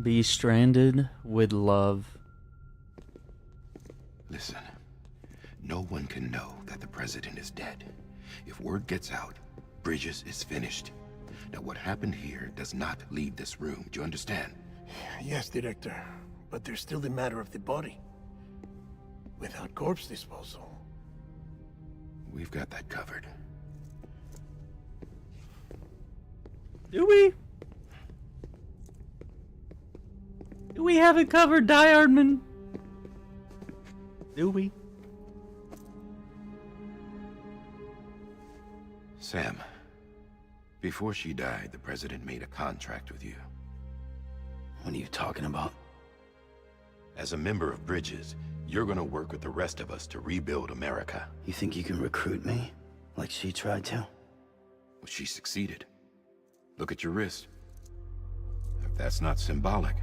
Be stranded with love. Listen, no one can know that the president is dead. If word gets out, Bridges is finished. Now, what happened here does not leave this room. Do you understand? Yes, Director. But there's still the matter of the body. Without corpse disposal. We've got that covered. Do we? Do we have it covered, Die Hardman? Do we? Sam, before she died, the president made a contract with you. What are you talking about? As a member of Bridges, you're gonna work with the rest of us to rebuild America. You think you can recruit me? Like she tried to? Well, she succeeded. Look at your wrist. If that's not symbolic,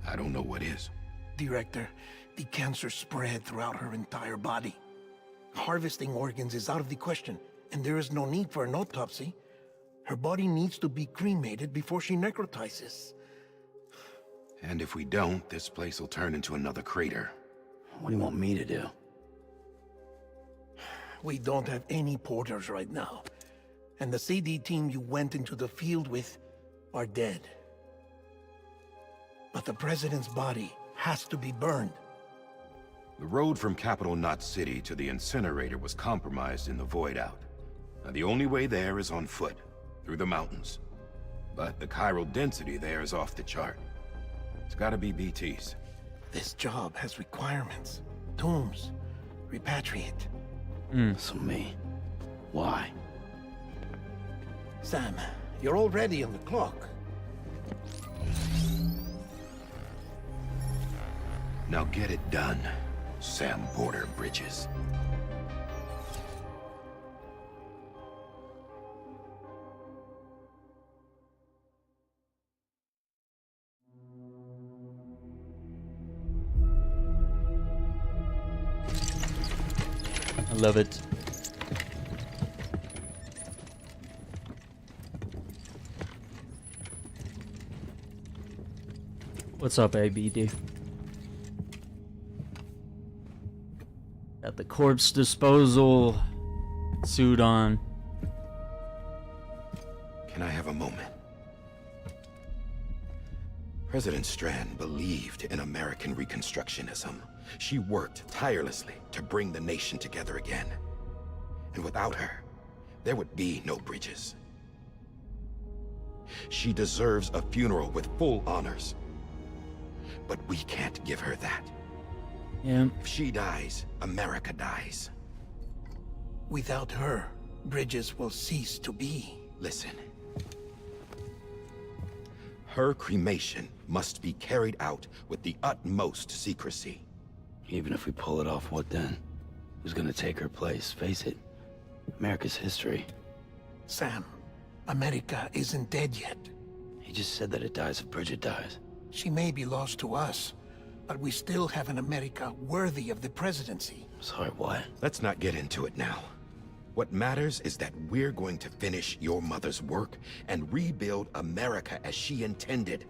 I don't know what is. Director, the cancer spread throughout her entire body. Harvesting organs is out of the question, and there is no need for an autopsy. Her body needs to be cremated before she necrotizes. And if we don't, this place will turn into another crater. What do you want me to do? We don't have any porters right now. And the CD team you went into the field with are dead. But the president's body has to be burned. The road from Capital Knot City to the incinerator was compromised in the void out. Now, the only way there is on foot, through the mountains. But the chiral density there is off the chart. It's gotta be BT's. This job has requirements. Tombs. Repatriate. So me. Why? Sam, you're already on the clock. Now get it done, Sam Porter Bridges. I love it. What's up, ABD? Got the corpse disposal suit on. Can I have a moment? President Strand believed in American Reconstructionism. She worked tirelessly to bring the nation together again. And without her, there would be no Bridges. She deserves a funeral with full honors. But we can't give her that. Yeah. If she dies, America dies. Without her, Bridges will cease to be. Listen. Her cremation must be carried out with the utmost secrecy. Even if we pull it off, what then? Who's gonna take her place? Face it, America's history. Sam, America isn't dead yet. He just said that it dies if Bridget dies. She may be lost to us, but we still have an America worthy of the presidency. Sorry, what? Let's not get into it now. What matters is that we're going to finish your mother's work and rebuild America as she intended.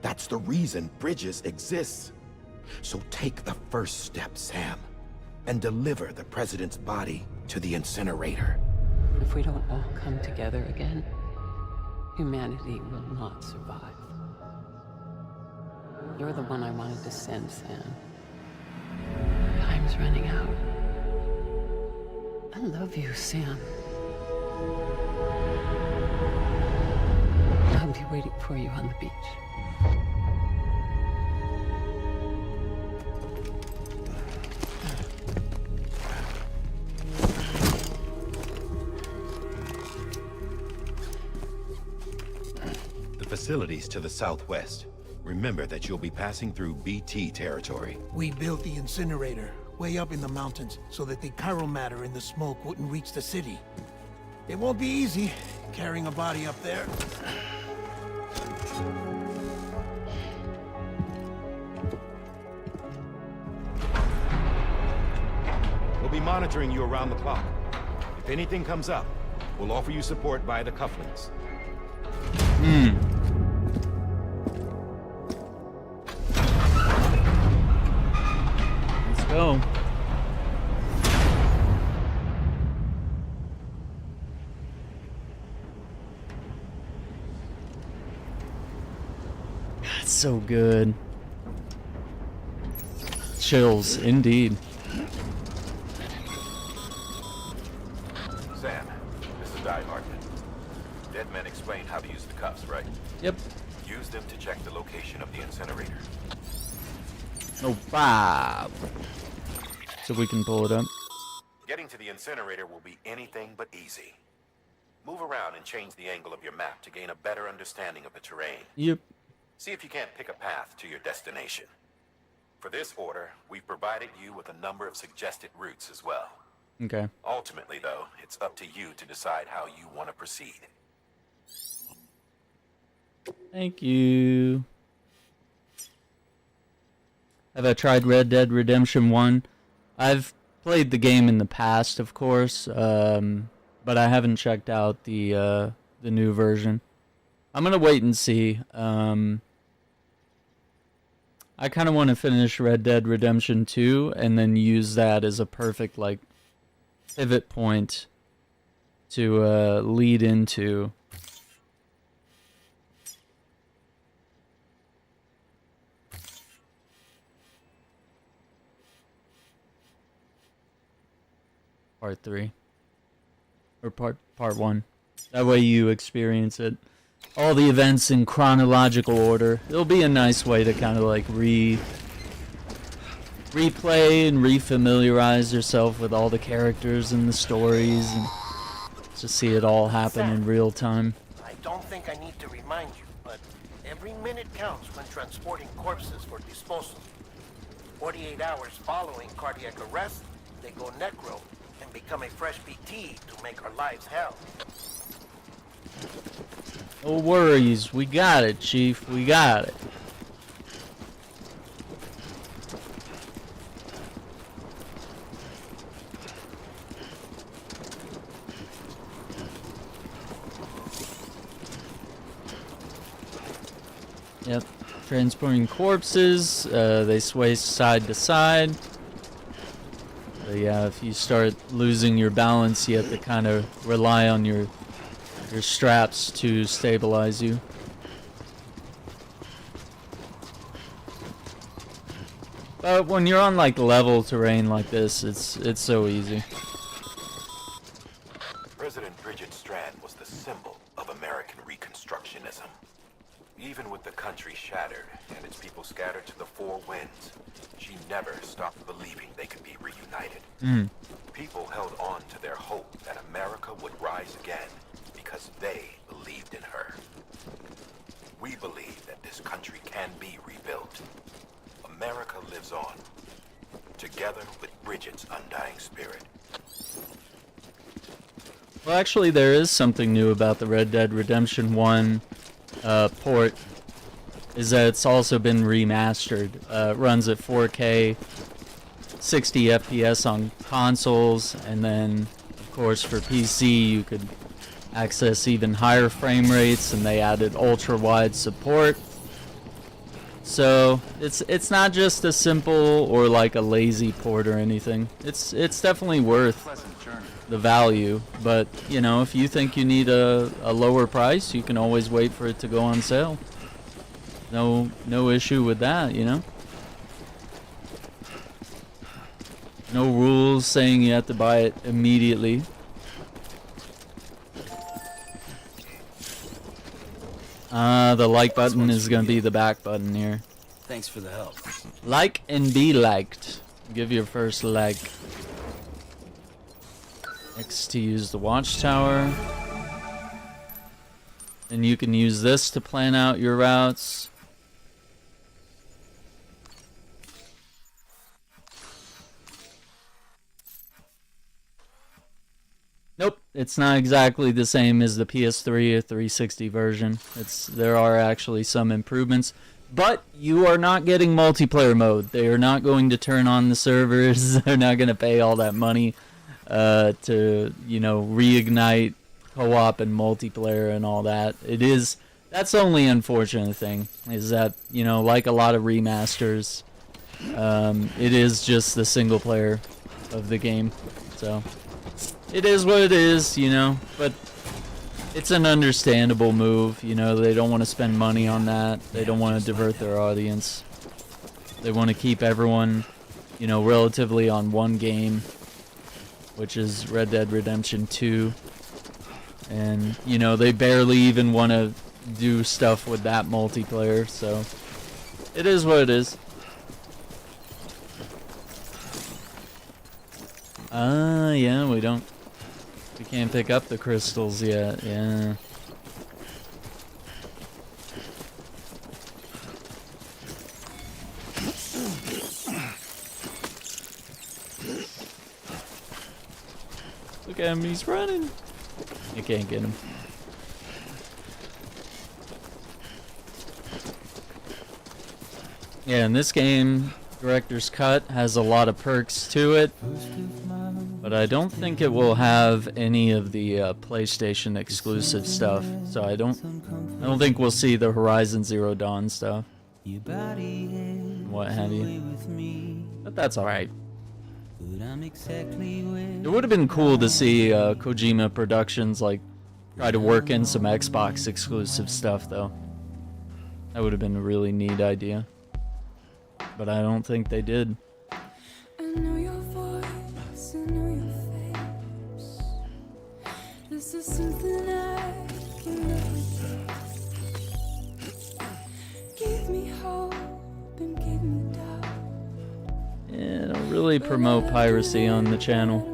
That's the reason Bridges exists. So take the first step, Sam, and deliver the president's body to the incinerator. If we don't all come together again, humanity will not survive. You're the one I wanted to send, Sam. Time's running out. I love you, Sam. I'll be waiting for you on the beach. The facilities to the southwest. Remember that you'll be passing through BT territory. We built the incinerator way up in the mountains so that the chiral matter in the smoke wouldn't reach the city. It won't be easy carrying a body up there. We'll be monitoring you around the clock. If anything comes up, we'll offer you support via the cufflinks. go. It's so good. Chills, indeed. Sam, this is Die Hartman. Dead men explained how to use the cuffs, right? Yep. Use them to check the location of the incinerator. Oh, Bob. So we can pull it up. Getting to the incinerator will be anything but easy. Move around and change the angle of your map to gain a better understanding of the terrain. Yep. See if you can't pick a path to your destination. For this order, we've provided you with a number of suggested routes as well. Okay. Ultimately, though, it's up to you to decide how you want to proceed. Thank you. Have I tried Red Dead Redemption 1? I've played the game in the past, of course, but I haven't checked out the new version. I'm gonna wait and see. I kind of want to finish Red Dead Redemption 2 and then use that as a perfect, like, pivot point to lead into Part 3 or part 1. That way you experience it, all the events in chronological order. It'll be a nice way to kind of like replay and refamiliarize yourself with all the characters and the stories, and just see it all happen in real time. I don't think I need to remind you, but every minute counts when transporting corpses for disposal. 48 hours following cardiac arrest, they go necro and become a fresh PT to make our lives hell. No worries, we got it, Chief, we got it. Yep, transporting corpses, they sway side to side. But yeah, if you start losing your balance, you have to kind of rely on your straps to stabilize you. But when you're on like level terrain like this, it's so easy. President Bridget Strand was the symbol of American Reconstructionism. Even with the country shattered and its people scattered to the four winds, she never stopped believing they could be reunited. People held on to their hope that America would rise again because they believed in her. We believe that this country can be rebuilt. America lives on, together with Bridget's undying spirit. Well, actually, there is something new about the Red Dead Redemption 1 port, is that it's also been remastered. It runs at 4K, 60 FPS on consoles, and then, of course, for PC, you could access even higher frame rates, and they added ultra-wide support. So it's not just a simple or like a lazy port or anything. It's definitely worth the value, but you know, if you think you need a lower price, you can always wait for it to go on sale. No issue with that, you know. No rules saying you have to buy it immediately. The like button is gonna be the back button here. Thanks for the help. Like and be liked. Give your first like. X to use the watchtower. And you can use this to plan out your routes. Nope, it's not exactly the same as the PS3 or 360 version. There are actually some improvements, but you are not getting multiplayer mode. They are not going to turn on the servers. They're not going to pay all that money to, you know, reignite co-op and multiplayer and all that. That's the only unfortunate thing, is that, you know, like a lot of remasters, It is just the single player of the game, so it is what it is, you know, but it's an understandable move, you know. They don't want to spend money on that. They don't want to divert their audience. They want to keep everyone, you know, relatively on one game, which is Red Dead Redemption 2. And, you know, they barely even want to do stuff with that multiplayer, so it is what it is. Yeah, we can't pick up the crystals yet, yeah. Look at him, he's running. You can't get him. Yeah, in this game, Director's Cut has a lot of perks to it, but I don't think it will have any of the PlayStation exclusive stuff. So I don't think we'll see the Horizon Zero Dawn stuff, what have you. But that's all right. It would have been cool to see Kojima Productions like try to work in some Xbox exclusive stuff, though. That would have been a really neat idea. But I don't think they did. I know your voice, I know your face. This is something I can replicate. Give me hope and give me doubt. Yeah, don't really promote piracy on the channel.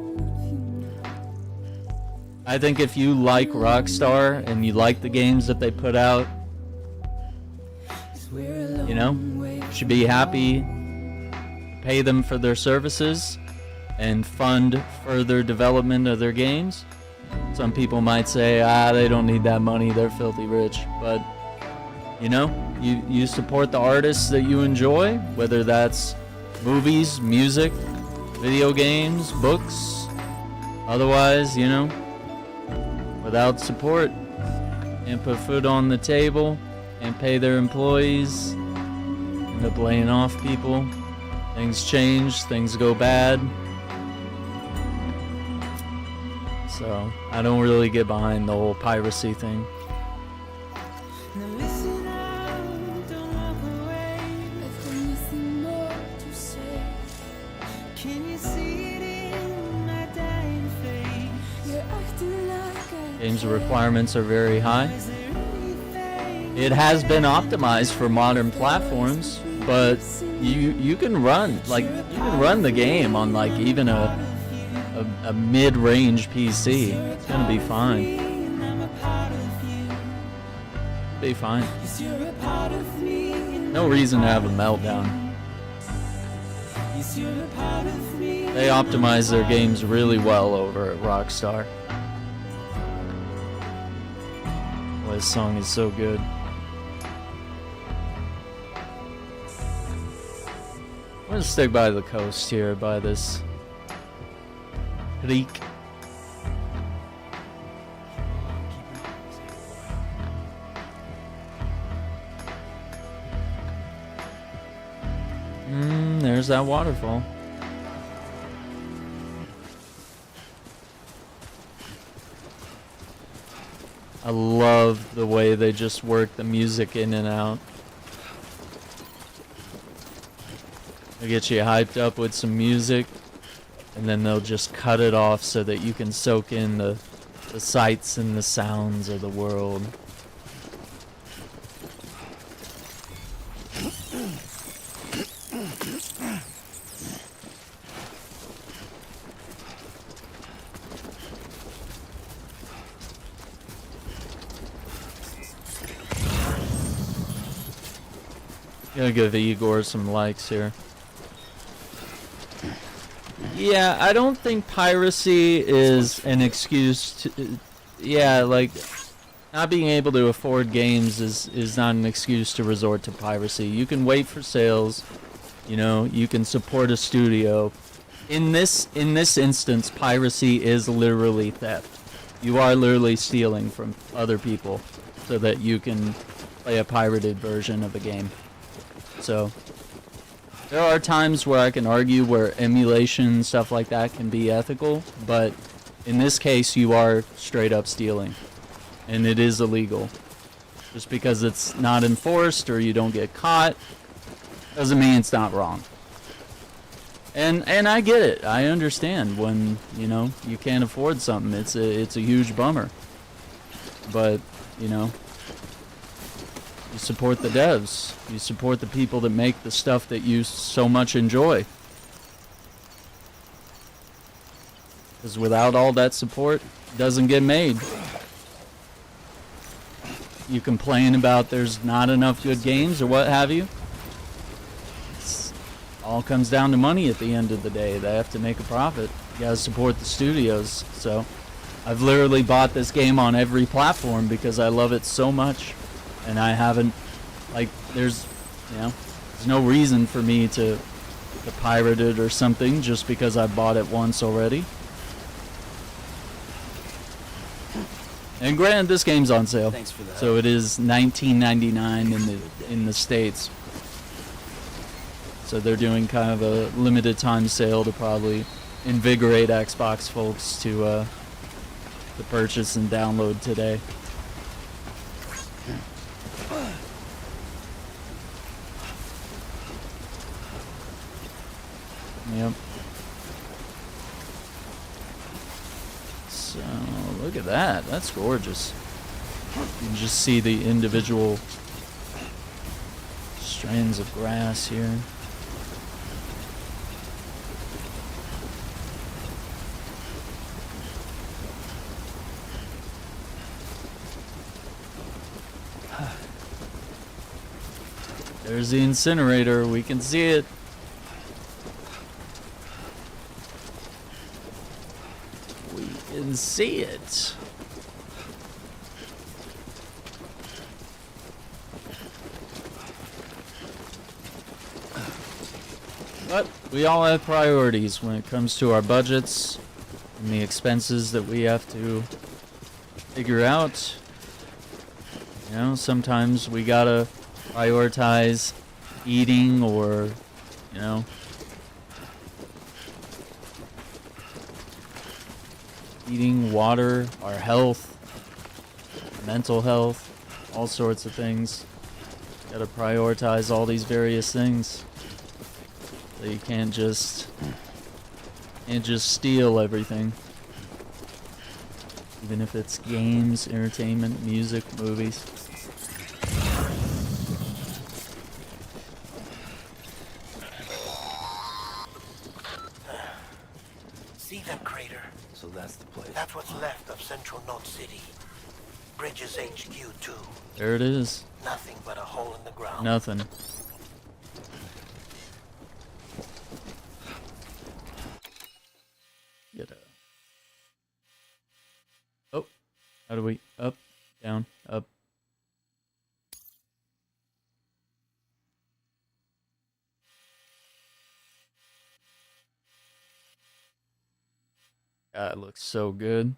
I think if you like Rockstar and you like the games that they put out, you know, you should be happy, pay them for their services, and fund further development of their games. Some people might say, they don't need that money, they're filthy rich. But, you know, you support the artists that you enjoy, whether that's movies, music, video games, books. Otherwise, you know, without support, can't put food on the table, can't pay their employees, end up laying off people. Things change, things go bad. So, I don't really get behind the whole piracy thing. Now listen out, don't walk away. I've got nothing more to say. Can you see it in my dying face? You're acting like I Games requirements are very high. It has been optimized for modern platforms, but you can run the game on like even a mid-range PC. It's gonna be fine. Be fine. No reason to have a meltdown. They optimize their games really well over at Rockstar. Well, this song is so good. I'm gonna stick by the coast here, by this creek. There's that waterfall. I love the way they just work the music in and out. They get you hyped up with some music, and then they'll just cut it off so that you can soak in the sights and the sounds of the world. Gonna give Igor some likes here. Yeah, I don't think piracy is an excuse to... Yeah, like, not being able to afford games is not an excuse to resort to piracy. You can wait for sales, you know, you can support a studio. In this instance, piracy is literally theft. You are literally stealing from other people so that you can play a pirated version of a game. So, There are times where I can argue where emulation, stuff like that can be ethical, but in this case you are straight up stealing. And it is illegal. Just because it's not enforced or you don't get caught doesn't mean it's not wrong. And I get it. I understand when, you know, you can't afford something. It's a huge bummer. But, you know, you support the devs. You support the people that make the stuff that you so much enjoy. Because without all that support, it doesn't get made. You complain about there's not enough good games or what have you. It all comes down to money at the end of the day. They have to make a profit. You gotta support the studios. So I've literally bought this game on every platform because I love it so much. And I haven't, like, there's no reason for me to pirate it or something just because I bought it once already. And granted, this game's on sale, so it is $19.99 in the States. So they're doing kind of a limited time sale to probably invigorate Xbox folks to purchase and download today. Yep. So, look at that. That's gorgeous. You can just see the individual strands of grass here. There's the incinerator. We can see it. See it. But we all have priorities when it comes to our budgets and the expenses that we have to figure out. You know, sometimes we gotta prioritize eating or, you know, eating, water, our health, mental health, all sorts of things. Gotta prioritize all these various things. So you can't just steal everything. Even if it's games, entertainment, music, movies. See that crater? So that's the place. That's what's left of Central Note City. Bridges HQ, too. There it is. Nothing but a hole in the ground. Nothing. Get a... Oh. How do we... Up, down, up. God, it looks so good.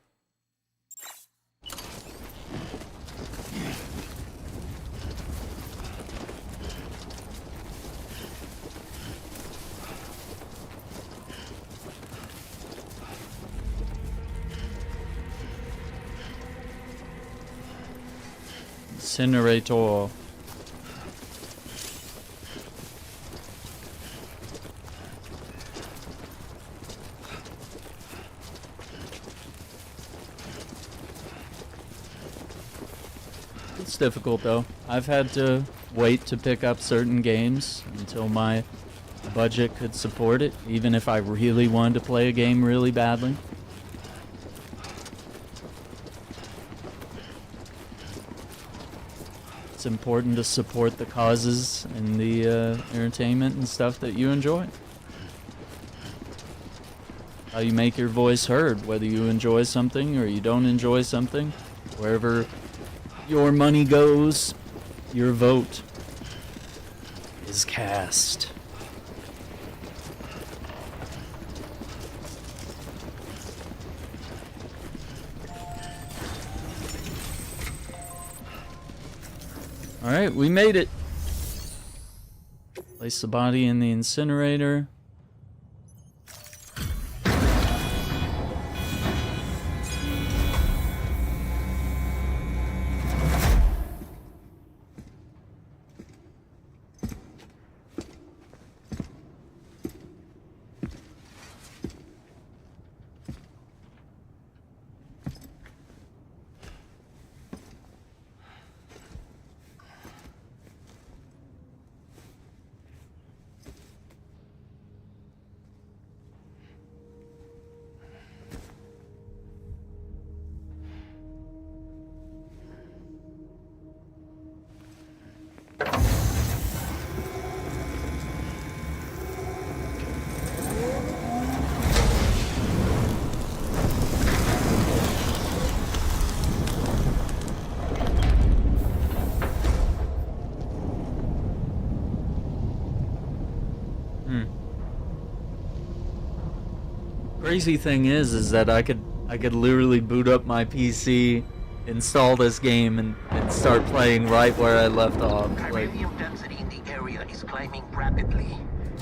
Incinerator. It's difficult though. I've had to wait to pick up certain games until my budget could support it, even if I really wanted to play a game really badly. It's important to support the causes and the entertainment and stuff that you enjoy. How you make your voice heard, whether you enjoy something or you don't enjoy something. Wherever your money goes, your vote is cast. Alright, we made it. Place the body in the incinerator. Crazy thing is that I could literally boot up my PC, install this game, and start playing right where I left off. Like, density in the area is climbing rapidly.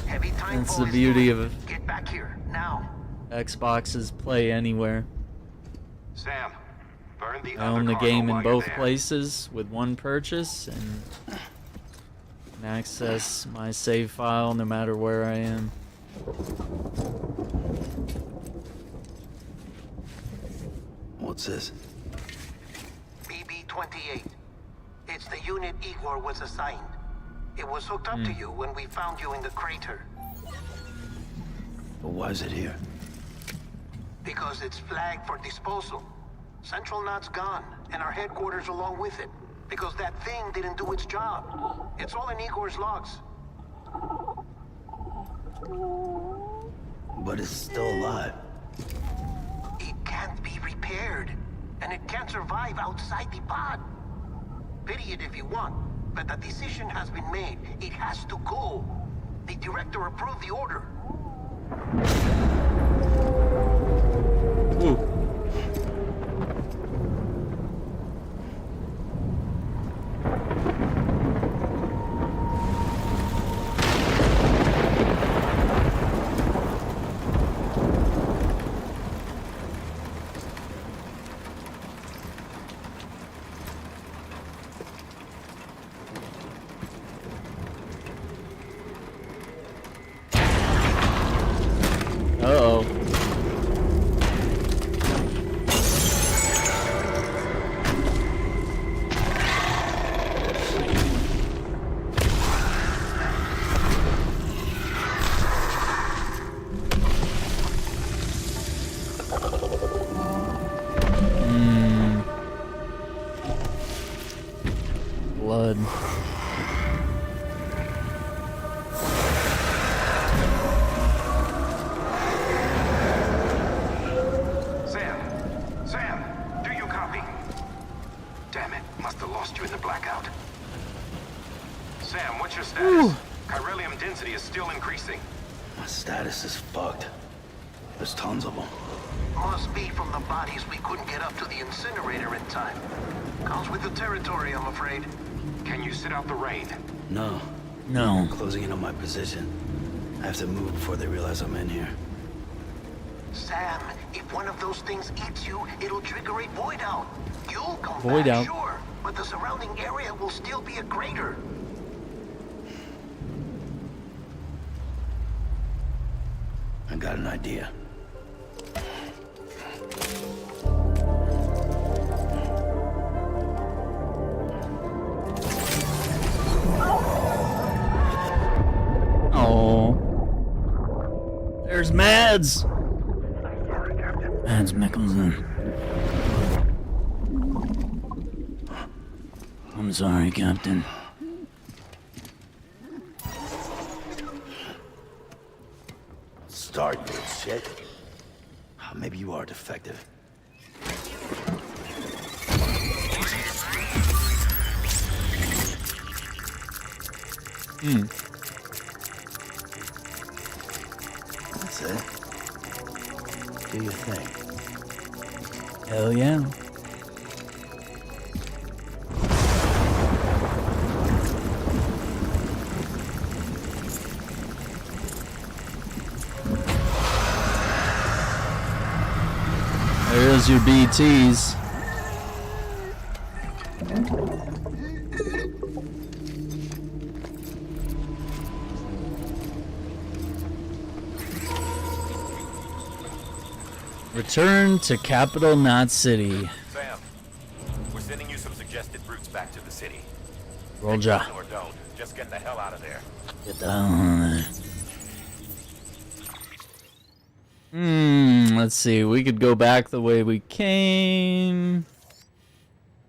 Heavy time that's the beauty of Get back here now. Xbox's Play Anywhere. Sam, burn the I own the game in both places with one purchase, and can access my save file no matter where I am. What's this? BB-28. It's the unit Igor was assigned. It was hooked up to you when we found you in the crater. But why is it here? Because it's flagged for disposal. Central Knot's gone, and our headquarters along with it. Because that thing didn't do its job. It's all in Igor's logs. But it's still alive. It can't be repaired, and it can't survive outside the pod. Pity it if you want, but the decision has been made. It has to go. The director approved the order. Ooh. Uh-oh. Blood. Chiralium density is still increasing. My status is fucked. There's tons of them. Must be from the bodies we couldn't get up to the incinerator in time. Comes with the territory, I'm afraid. Can you sit out the rain? No. No. I'm closing in on my position. I have to move before they realize I'm in here. Sam, if one of those things eats you, it'll trigger a void out. You'll come Void back, out. sure, but the surrounding area will still be a crater. I got an idea. Oh. There's Mads. Mads Mikkelsen. I'm sorry, Captain. Start, you shit. Maybe you are defective. That's it. Do your thing. Hell yeah. goes your BTs. Return to capital Knot City. Sam, we're sending you some suggested routes back to the city. Roger. Or don't. Just get the hell out of there. Get down. Let's see. We could go back the way we came.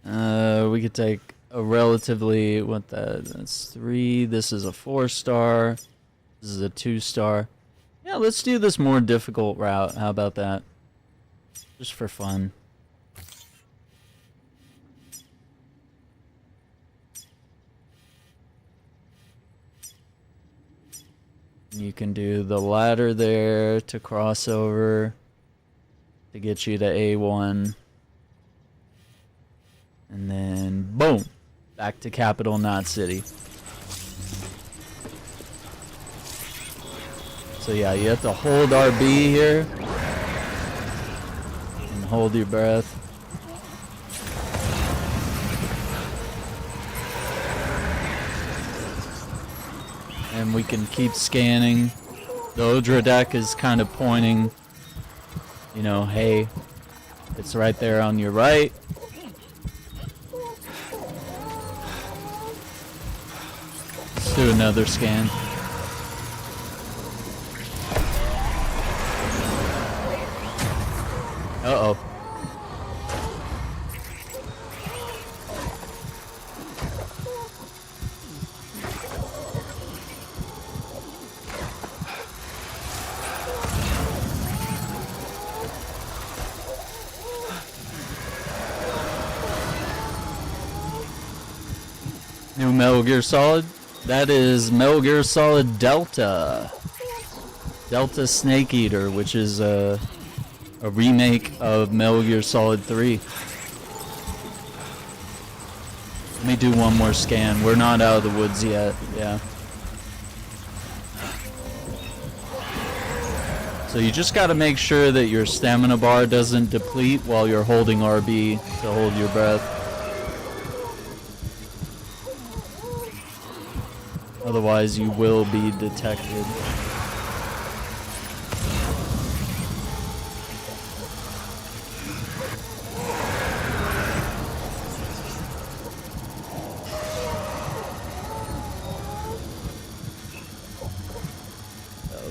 We could take a relatively, that's 3. This is a 4-star. This is a 2-star. Yeah, let's do this more difficult route. How about that? Just for fun. You can do the ladder there to cross over to get you to A1. And then, boom! Back to capital Knot City. So yeah, you have to hold RB here. And hold your breath. And we can keep scanning. The Odra deck is kind of pointing, you know, hey, it's right there on your right. Let's do another scan. Uh-oh. New Metal Gear Solid? That is Metal Gear Solid Delta. Delta Snake Eater, which is a remake of Metal Gear Solid 3. Let me do one more scan. We're not out of the woods yet. Yeah. So you just got to make sure that your stamina bar doesn't deplete while you're holding RB to hold your breath. Otherwise, you will be detected.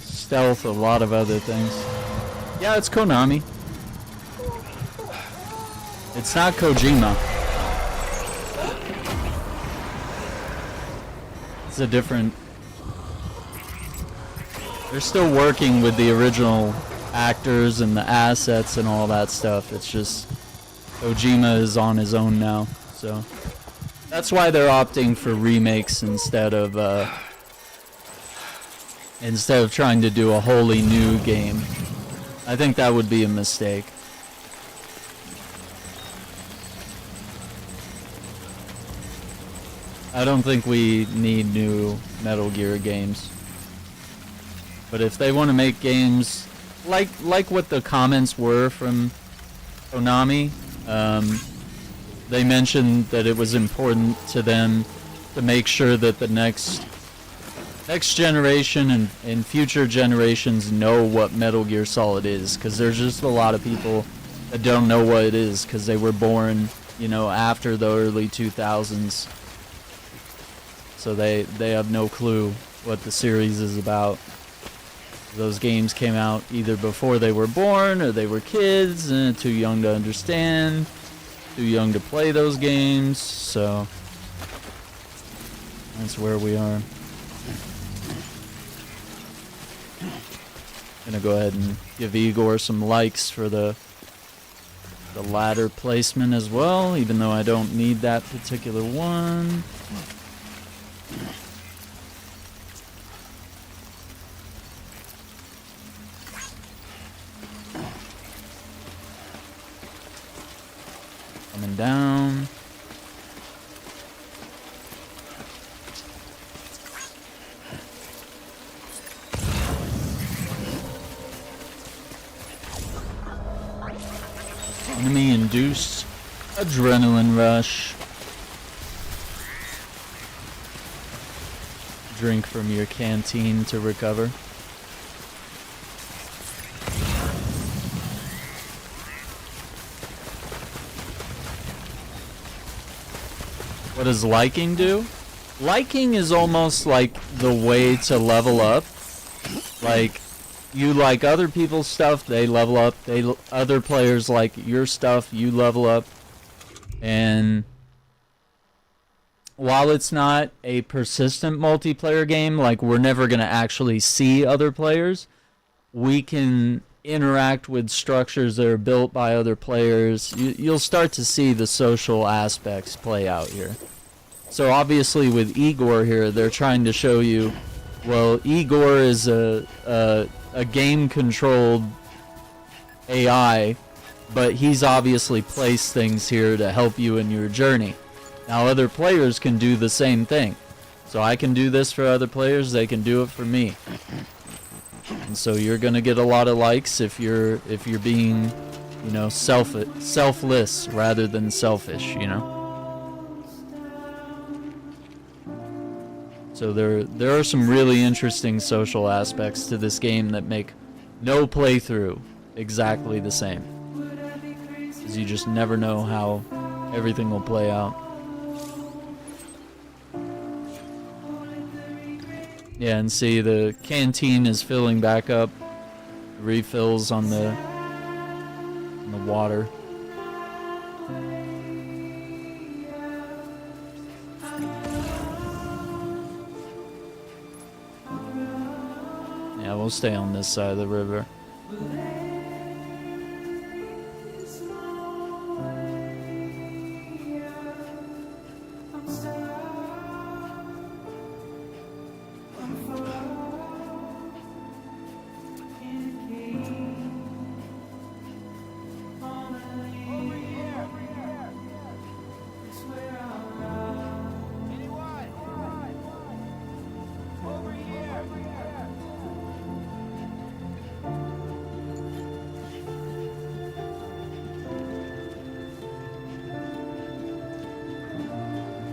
Stealth, a lot of other things. Yeah, it's Konami. It's not Kojima. It's a different... They're still working with the original actors and the assets and all that stuff. It's just Kojima is on his own now, so that's why they're opting for remakes instead of trying to do a wholly new game. I think that would be a mistake. I don't think we need new Metal Gear games. But if they want to make games like what the comments were from Konami, they mentioned that it was important to them to make sure that the next generation and future generations know what Metal Gear Solid is, because there's just a lot of people that don't know what it is because they were born, you know, after the early 2000s. So they have no clue what the series is about. Those games came out either before they were born or they were kids and too young to understand, too young to play those games, so that's where we are. Gonna go ahead and give Igor some likes for the ladder placement as well, even though I don't need that particular one. Coming down. Enemy-induced adrenaline rush. Drink from your canteen to recover. What does liking do? Liking is almost like the way to level up. Like, you like other people's stuff, they level up. Other players like your stuff, you level up. And while it's not a persistent multiplayer game, like we're never going to actually see other players, we can interact with structures that are built by other players. You'll start to see the social aspects play out here. So obviously with Igor here, they're trying to show you, well, Igor is a game-controlled AI, but he's obviously placed things here to help you in your journey. Now other players can do the same thing. So I can do this for other players, they can do it for me. And so you're gonna get a lot of likes if you're being, you know, selfless rather than selfish, you know. So there are some really interesting social aspects to this game that make no playthrough exactly the same. Because you just never know how everything will play out. Yeah, and see, the canteen is filling back up. Refills on the water. Yeah, we'll stay on this side of the river.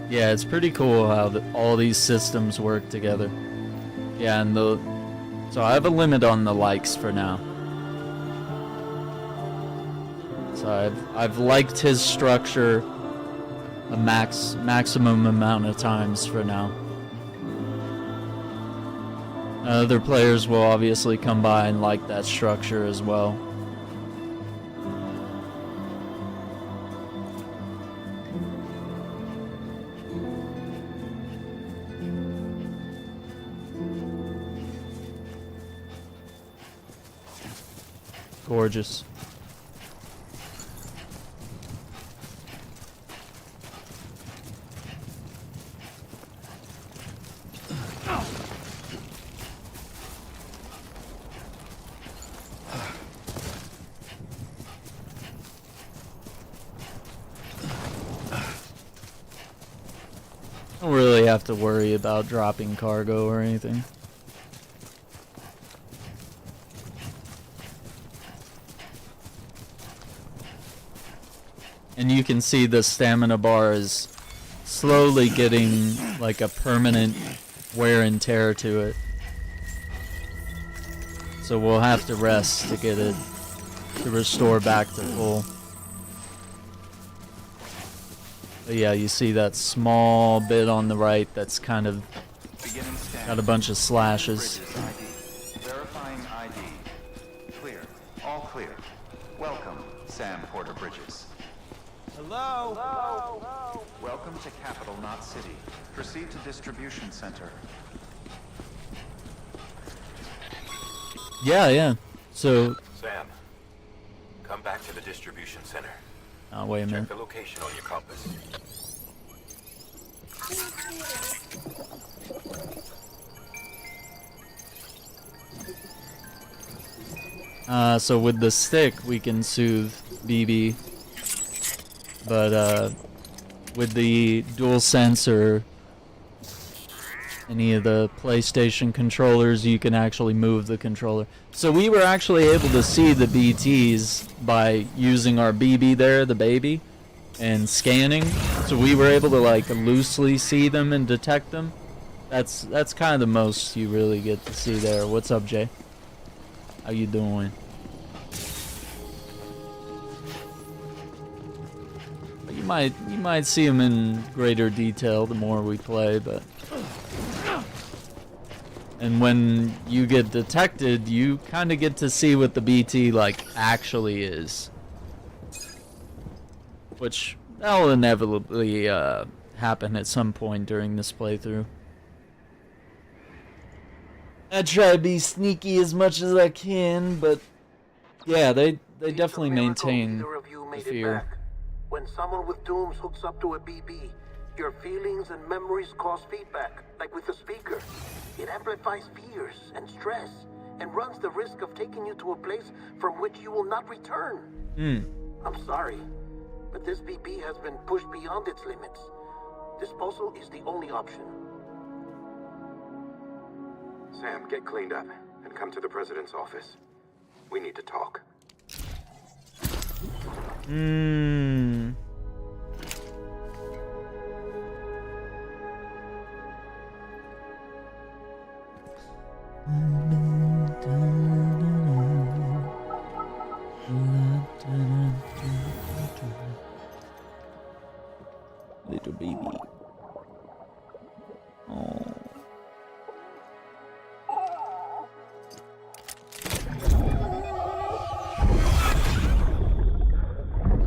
Yeah, it's pretty cool how all these systems work together. Yeah, and so I have a limit on the likes for now. So I've liked his structure a maximum amount of times for now. Other players will obviously come by and like that structure as well. Gorgeous. Don't really have to worry about dropping cargo or anything. And you can see the stamina bar is slowly getting like a permanent wear and tear to it. So we'll have to rest to get it to restore back to full. But yeah, you see that small bit on the right that's kind of got a bunch of slashes. Verifying ID. Clear. All clear. Welcome, Sam Porter Bridges. Hello? Hello? Welcome to Capital Knot City. Proceed to distribution center. Yeah. So Sam, come back to the distribution center. oh, wait a minute. Check the location on your compass. So with the stick we can soothe BB, but with the dual sensor any of the PlayStation controllers, you can actually move the controller. So we were actually able to see the BTs by using our BB there, the baby, and scanning. So we were able to like loosely see them and detect them. That's kind of the most you really get to see there. What's up, Jay? How you doing? You might see them in greater detail the more we play, but and when you get detected, you kind of get to see what the BT like actually is, which that'll inevitably happen at some point during this playthrough. I try to be sneaky as much as I can, but yeah, they definitely maintain the fear. When someone with dooms hooks up to a BB, your feelings and memories cause feedback, like with the speaker. It amplifies fears and stress, and runs the risk of taking you to a place from which you will not return. I'm sorry, but this BB has been pushed beyond its limits. Disposal is the only option. Sam, get cleaned up and come to the president's office. We need to talk. Little baby. Oh.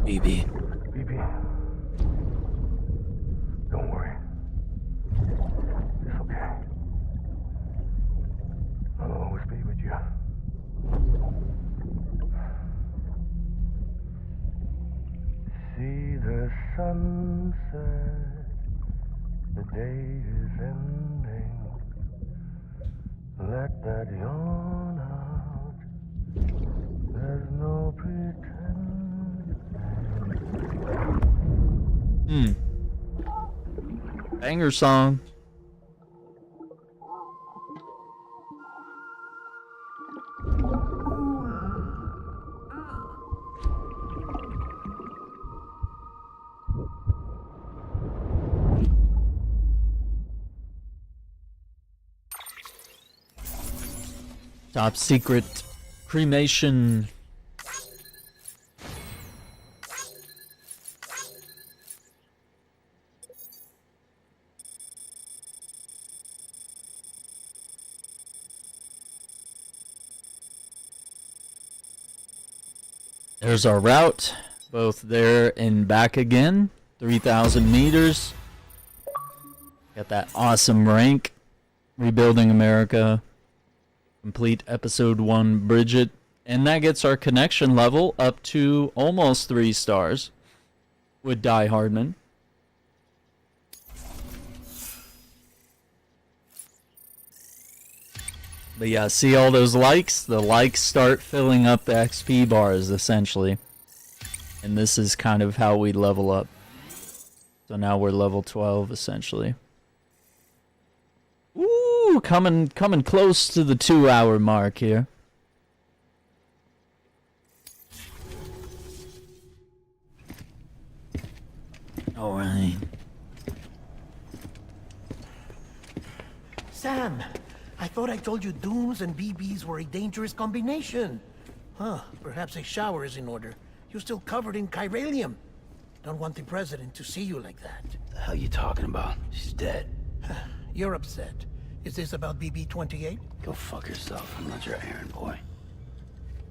BB. Don't worry. It's okay. I'll always be with you. See the sunset. The day is ending. Let that yawn out. There's no pretending. Banger song. Top secret cremation. There's our route, both there and back again, 3,000 meters. Got that awesome rank, Rebuilding America, complete episode 1 Bridget, and that gets our connection level up to almost 3 stars with Die Hardman. But yeah, see all those likes? The likes start filling up the XP bars, essentially. And this is kind of how we level up. So now we're level 12, essentially. Ooh, coming close to the 2-hour mark here. Alright. Sam! I thought I told you dooms and BBs were a dangerous combination. Huh, perhaps a shower is in order. You're still covered in chiralium. Don't want the president to see you like that. The hell you talking about? She's dead. You're upset. Is this about BB-28? Go fuck yourself. I'm not your errand boy.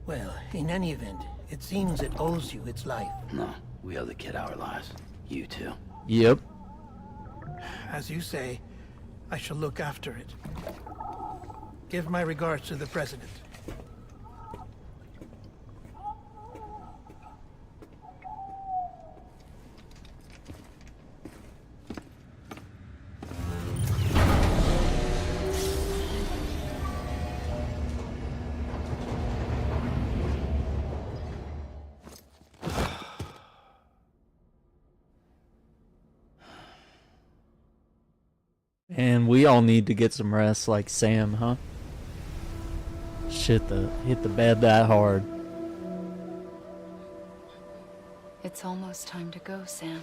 Well, in any event, it seems it owes you its life. No, we owe the kid our lives. You too. Yep. As you say, I shall look after it. Give my regards to the president. And we all need to get some rest like Sam, huh? Shit, hit the bed that hard. It's almost time to go, Sam.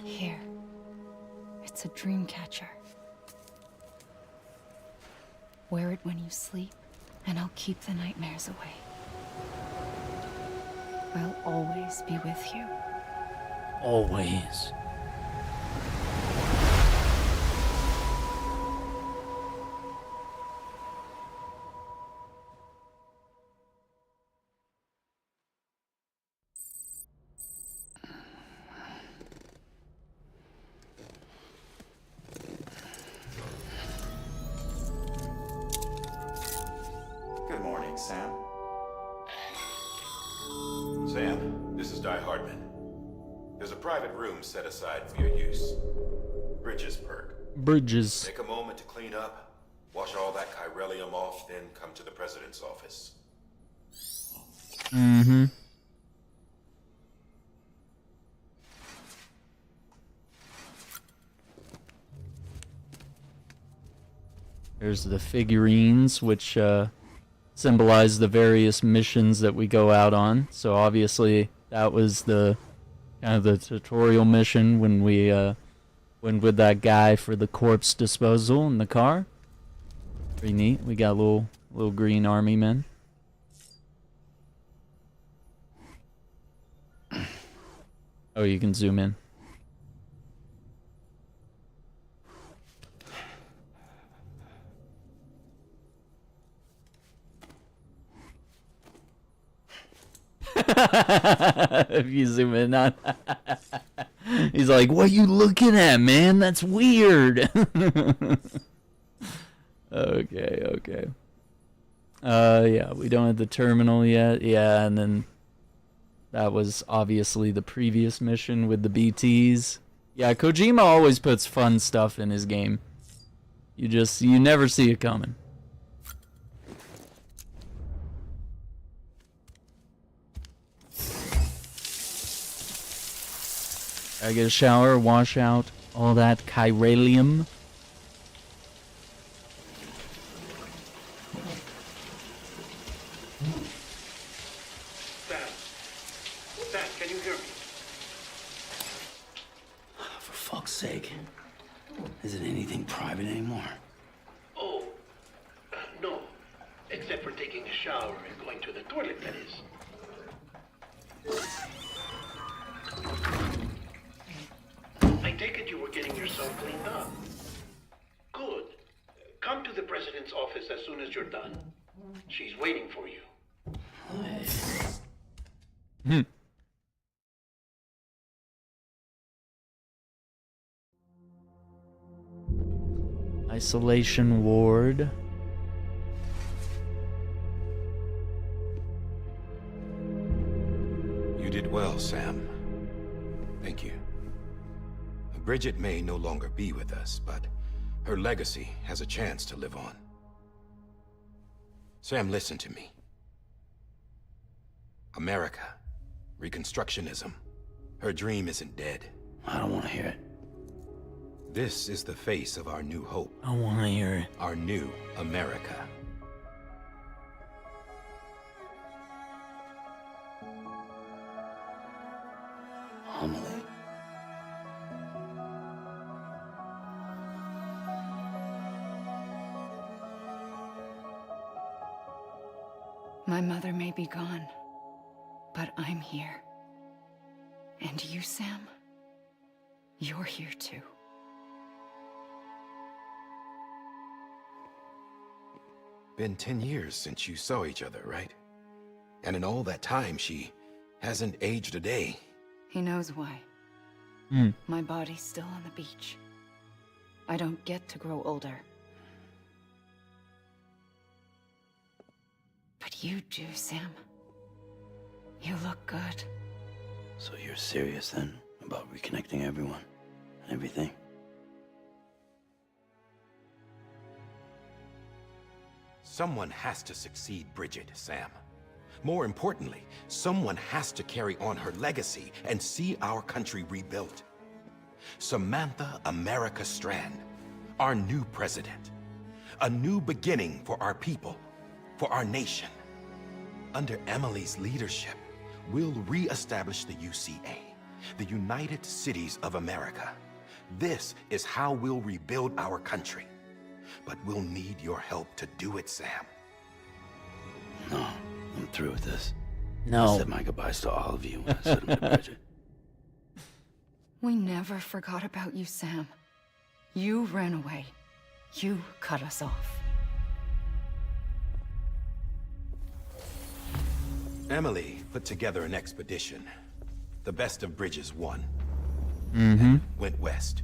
Here. It's a dream catcher. Wear it when you sleep, and I'll keep the nightmares away. I'll always be with you. Always. Good morning, Sam. Sam, this is Di Hardman. There's a private room set aside for your use. Bridges perk. Bridges. Take a moment to clean up, wash all that chiralium off, then come to the president's office. Mm-hmm. There's the figurines, which symbolize the various missions that we go out on. So obviously that was the kind of the tutorial mission when we went with that guy for the corpse disposal in the car. Pretty neat. We got little green army men. Oh, you can zoom in. If you zoom in on he's like, what you looking at, man? That's weird. Okay. Yeah, we don't have the terminal yet. Yeah, and then that was obviously the previous mission with the BTs. Yeah, Kojima always puts fun stuff in his game. You never see it coming. I get a shower, wash out all that chiralium. Sam, can you hear me? For fuck's sake. Isn't anything private anymore? Oh, no. Except for taking a shower and going to the toilet, that is. I take it you were getting yourself cleaned up. Good. Come to the president's office as soon as you're done. She's waiting for you. Isolation ward. You did well, Sam. Thank you. Bridget may no longer be with us, but her legacy has a chance to live on. Sam, listen to me. America. Reconstructionism. Her dream isn't dead. I don't want to hear it. This is the face of our new hope. I want to hear it. Our new America. Homily. My mother may be gone, but I'm here. And you, Sam, you're here too. Been 10 years since you saw each other, right? And in all that time, she hasn't aged a day. He knows why. My body's still on the beach. I don't get to grow older. But you do, Sam. You look good. So you're serious then about reconnecting everyone and everything? Someone has to succeed Bridget, Sam. More importantly, someone has to carry on her legacy and see our country rebuilt. Samantha America Strand, our new president. A new beginning for our people, for our nation. Under Emily's leadership, we'll re-establish the UCA, the United Cities of America. This is how we'll rebuild our country. But we'll need your help to do it, Sam. No, I'm through with this. No. I said my goodbyes to all of you when I said them to Bridget. We never forgot about you, Sam. You ran away. You cut us off. Emily put together an expedition. The best of Bridges won. Mm-hmm. Went west.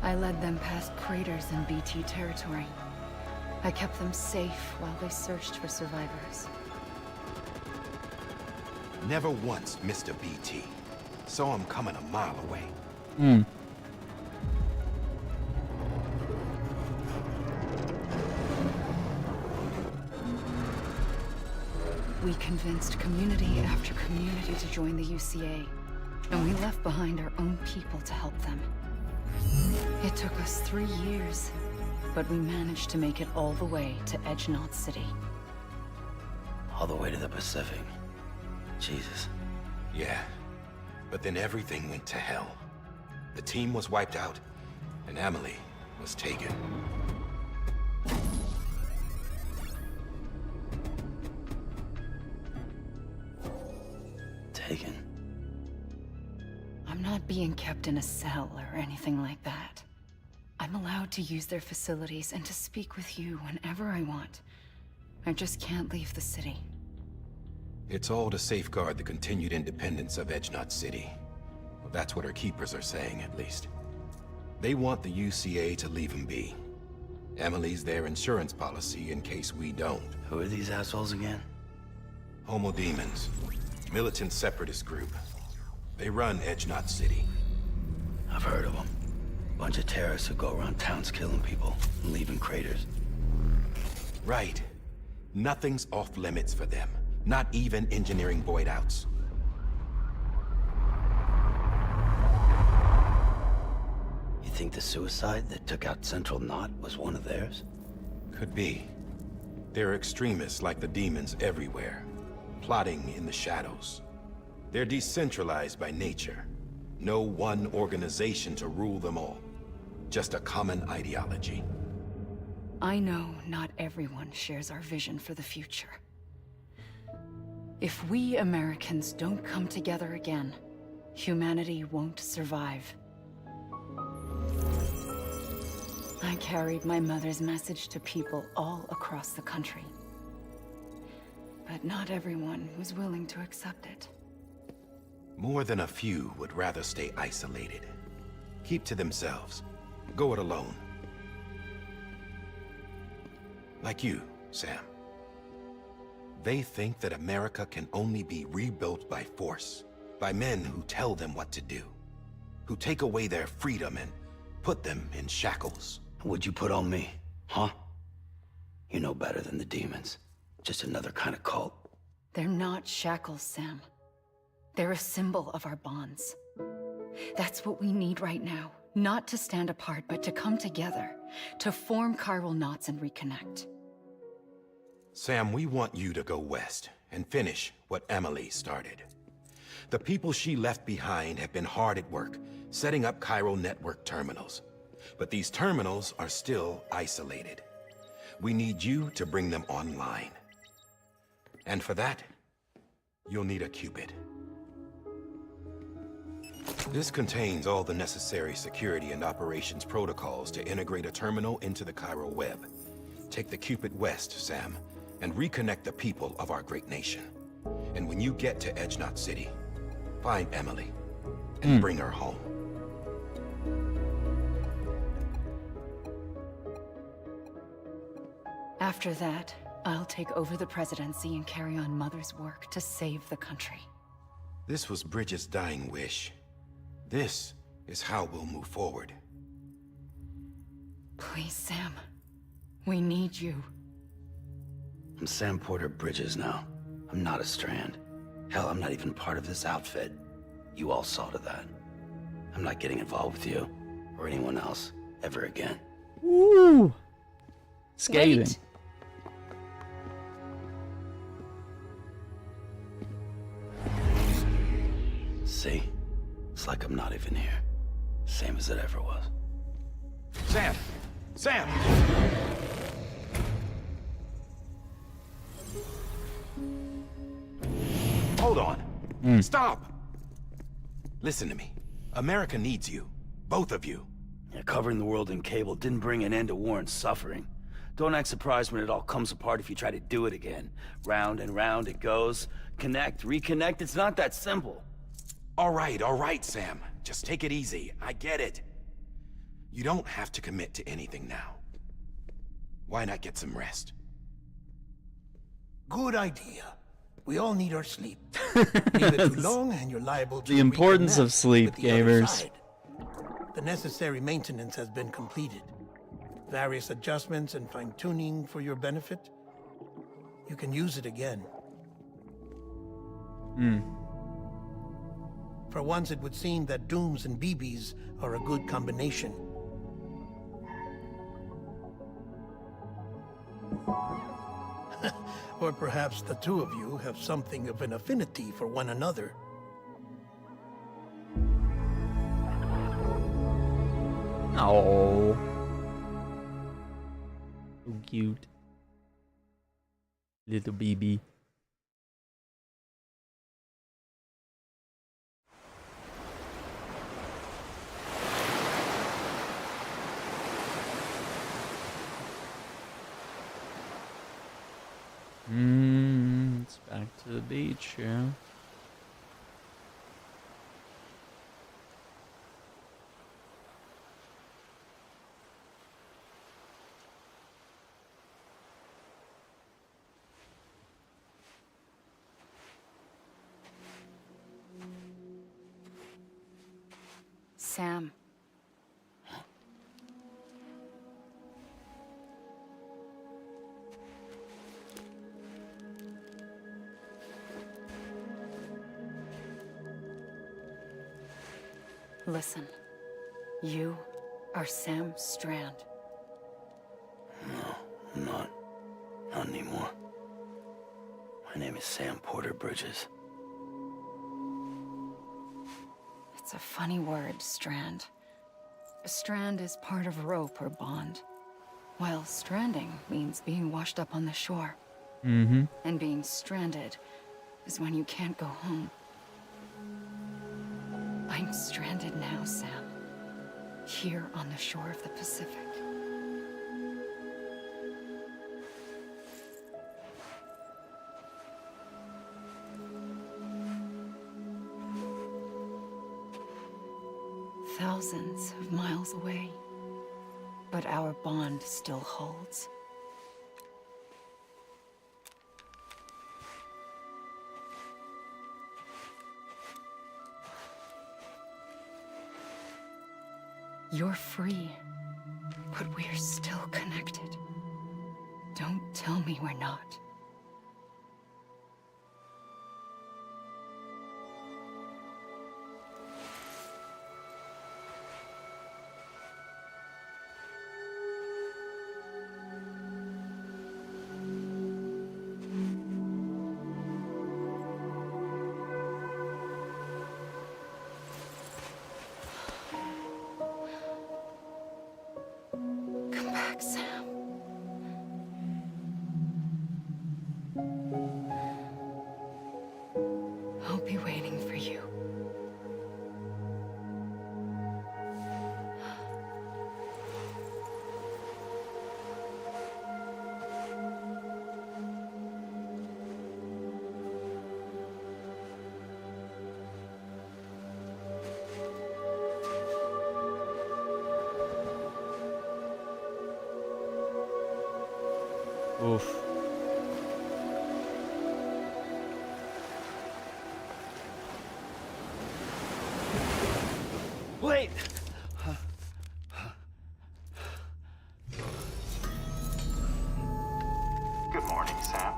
I led them past craters in BT territory. I kept them safe while they searched for survivors. Never once missed a BT. Saw him coming a mile away. Hmm. We convinced community after community to join the UCA, and we left behind our own people to help them. It took us 3 years, but we managed to make it all the way to Edge-Knot City. All the way to the Pacific. Jesus. Yeah, but then everything went to hell. The team was wiped out, and Emily was taken. Taken? I'm not being kept in a cell or anything like that. I'm allowed to use their facilities and to speak with you whenever I want. I just can't leave the city. It's all to safeguard the continued independence of Edge-Knot City. Well, that's what her keepers are saying, at least. They want the UCA to leave him be. Emily's their insurance policy in case we don't. Who are these assholes again? Homo Demons. Militant separatist group. They run Edge-Knot City. I've heard of them. Bunch of terrorists who go around towns killing people and leaving craters. Right. Nothing's off limits for them. Not even engineering void outs. You think the suicide that took out Central Knot was one of theirs? Could be. There are extremists like the demons everywhere, plotting in the shadows. They're decentralized by nature. No one organization to rule them all. Just a common ideology. I know not everyone shares our vision for the future. If we Americans don't come together again, humanity won't survive. I carried my mother's message to people all across the country. But not everyone was willing to accept it. More than a few would rather stay isolated. Keep to themselves. Go it alone. Like you, Sam. They think that America can only be rebuilt by force, by men who tell them what to do, who take away their freedom and put them in shackles. What'd you put on me, huh? You know better than the demons. Just another kind of cult. They're not shackles, Sam. They're a symbol of our bonds. That's what we need right now. Not to stand apart, but to come together, to form chiral knots and reconnect. Sam, we want you to go west and finish what Emily started. The people she left behind have been hard at work, setting up chiral network terminals. But these terminals are still isolated. We need you to bring them online. And for that, you'll need a Cupid. This contains all the necessary security and operations protocols to integrate a terminal into the chiral web. Take the Cupid west, Sam, and reconnect the people of our great nation. And when you get to Edge-Knot City, find Emily and bring her home. After that, I'll take over the presidency and carry on Mother's work to save the country. This was Bridges' dying wish. This is how we'll move forward. Please, Sam. We need you. I'm Sam Porter Bridges now. I'm not a Strand. Hell, I'm not even part of this outfit. You all saw to that. I'm not getting involved with you or anyone else ever again. Woo! Scathing. Wait. See? It's like I'm not even here. Same as it ever was. Sam! Sam! Hold on. Stop! Listen to me. America needs you. Both of you. Yeah, covering the world in cable didn't bring an end to war and suffering. Don't act surprised when it all comes apart if you try to do it again. Round and round it goes. Connect, reconnect, it's not that simple. All right, Sam. Just take it easy. I get it. You don't have to commit to anything now. Why not get some rest? Good idea. We all need our sleep. Leave it too long and you're liable to The importance of reconnect sleep, with the other gamers. side. The necessary maintenance has been completed. Various adjustments and fine-tuning for your benefit. You can use it again. For once, it would seem that Dooms and BBs are a good combination. Or perhaps the two of you have something of an affinity for one another. Oh. So cute. Little BB. It's back to the beach, yeah. Sam. Listen, you are Sam Strand. No, I'm not. Not anymore. My name is Sam Porter Bridges. It's a funny word, strand. A strand is part of rope or bond, while stranding means being washed up on the shore. And being stranded is when you can't go home. I'm stranded now, Sam. Here on the shore of the Pacific. Thousands of miles away, but our bond still holds. You're free, but we're still connected. Don't tell me we're not. Come back, Sam. I'll be waiting for you. Oof. Wait! Good morning, Sam.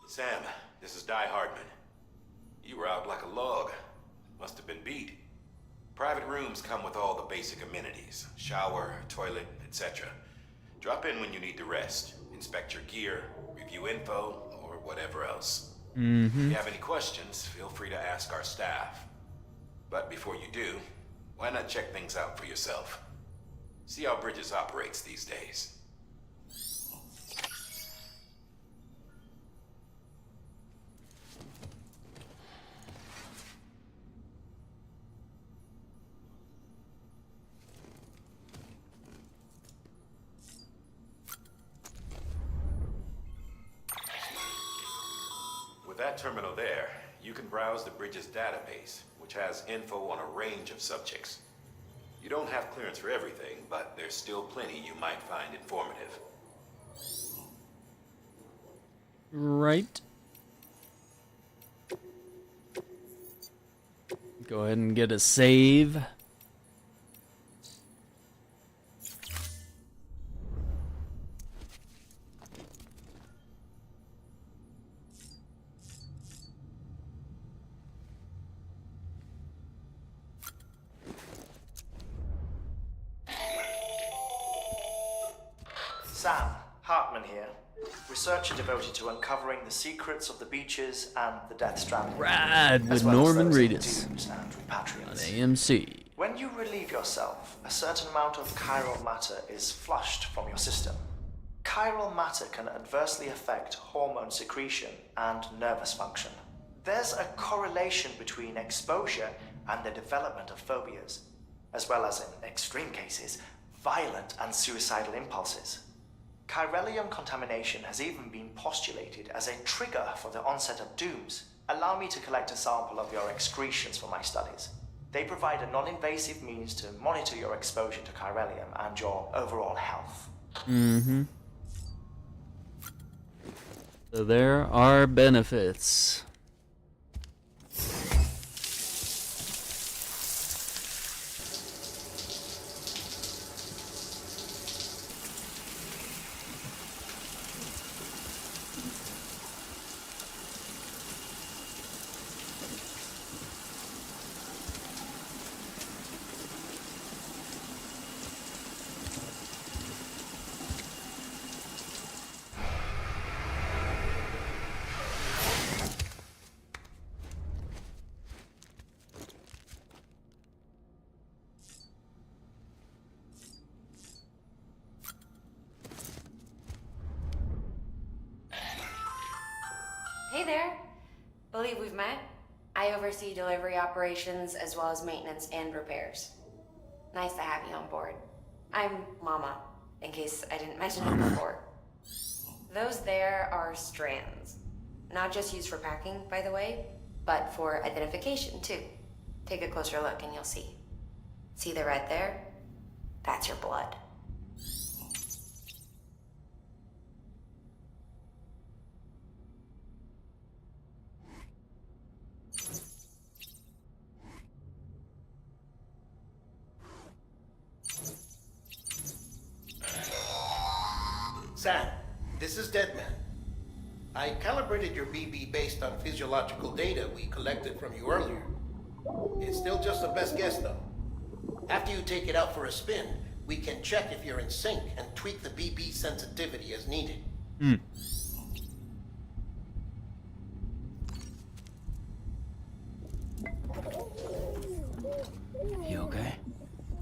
Sam, this is Di Hardman. You were out like a log. Must have been beat. Private rooms come with all the basic amenities. Shower, toilet, etc. Drop in when you need to rest. Inspect your gear, review info, or whatever else. If you have any questions, feel free to ask our staff. But before you do, why not check things out for yourself? See how Bridges operates these days. With that terminal there, you can browse the Bridges database, which has info on a range of subjects. You don't have clearance for everything, but there's still plenty you might find informative. Right. Go ahead and get a save. Sam, Hartman here, researcher devoted to uncovering the secrets of the beaches and the Death Stranding. Rad with as well Norman as those Reedus dudes and repatriates. on AMC. When you relieve yourself, a certain amount of chiral matter is flushed from your system. Chiral matter can adversely affect hormone secretion and nervous function. There's a correlation between exposure and the development of phobias, as well as, in extreme cases, violent and suicidal impulses. Chiralium contamination has even been postulated as a trigger for the onset of dooms. Allow me to collect a sample of your excretions for my studies. They provide a non-invasive means to monitor your exposure to chiralium and your overall health. So there are benefits. Hey there. Believe we've met. I oversee delivery operations as well as maintenance and repairs. Nice to have you on board. I'm Mama, in case I didn't mention it before. Those there are strands. Not just used for packing, by the way, but for identification too. Take a closer look and you'll see. See the red there? That's your blood. Sam, this is Deadman. I calibrated your BB based on physiological data we collected from you earlier. It's still just a best guess, though. After you take it out for a spin, we can check if you're in sync and tweak the BB sensitivity as needed. You okay?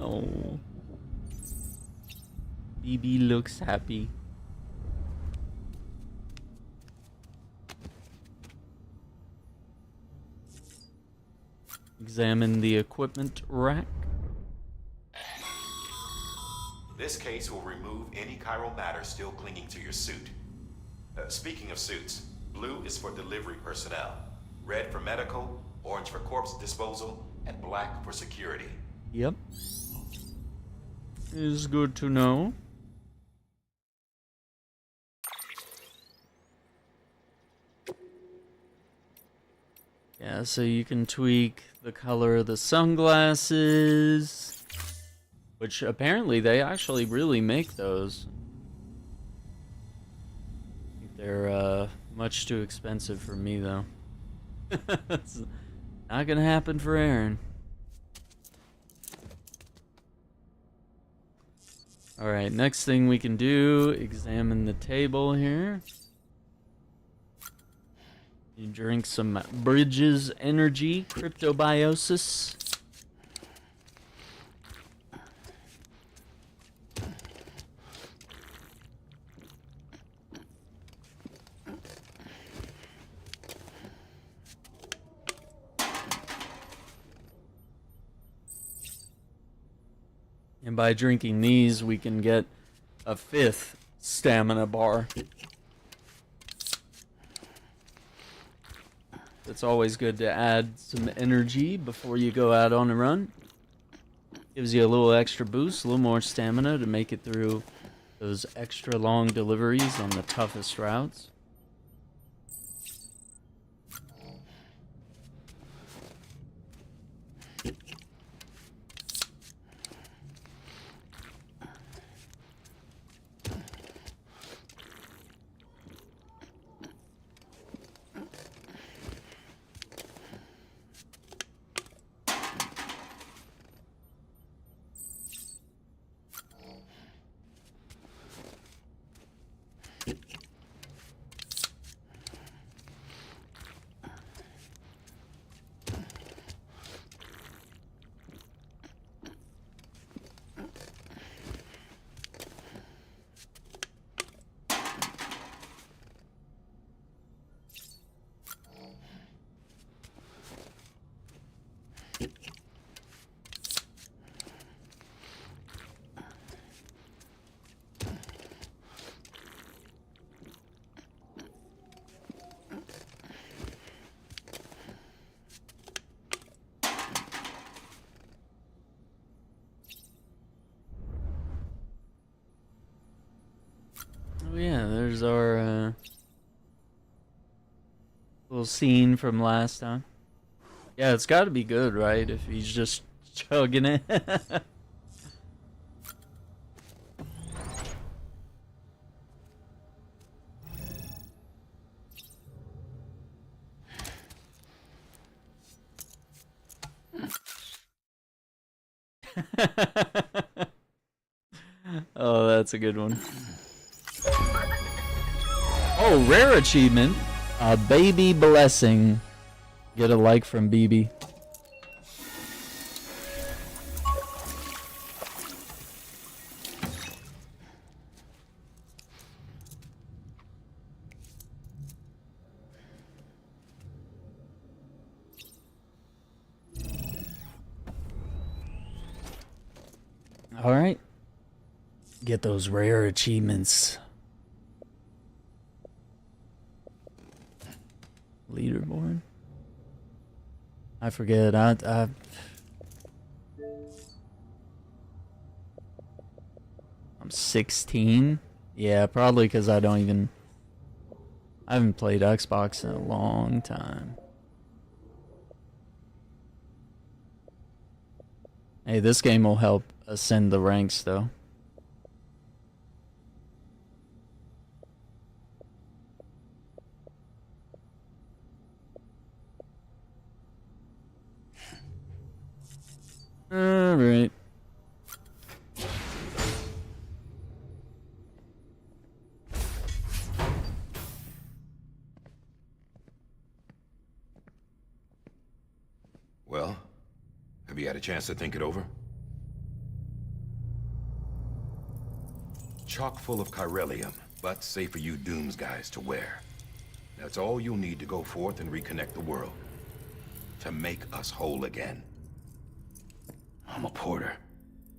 Oh. BB looks happy. Examine the equipment rack. This case will remove any chiral matter still clinging to your suit. Speaking of suits, blue is for delivery personnel, red for medical, orange for corpse disposal, and black for security. Yep. Is good to know. Yeah, so you can tweak the color of the sunglasses, which apparently they actually really make those. I think they're much too expensive for me though. It's not gonna happen for Aaron. Alright, next thing we can do, examine the table here. You drink some Bridges Energy, Cryptobiosis. And by drinking these, we can get a 5th stamina bar. It's always good to add some energy before you go out on a run. Gives you a little extra boost, a little more stamina to make it through those extra long deliveries on the toughest routes. Oh yeah, there's our little scene from last time. Yeah, it's got to be good, right? If he's just chugging it. Oh, that's a good one. Oh, rare achievement. A baby blessing. Get a like from BB. All right. Get those rare achievements. Leaderboard. I forget. I'm 16. Yeah, probably because I haven't played Xbox in a long time. Hey, this game will help ascend the ranks, though. All right. Well, have you had a chance to think it over? Chock full of chiralium, but safe for you Dooms guys to wear. That's all you'll need to go forth and reconnect the world. To make us whole again. I'm a porter.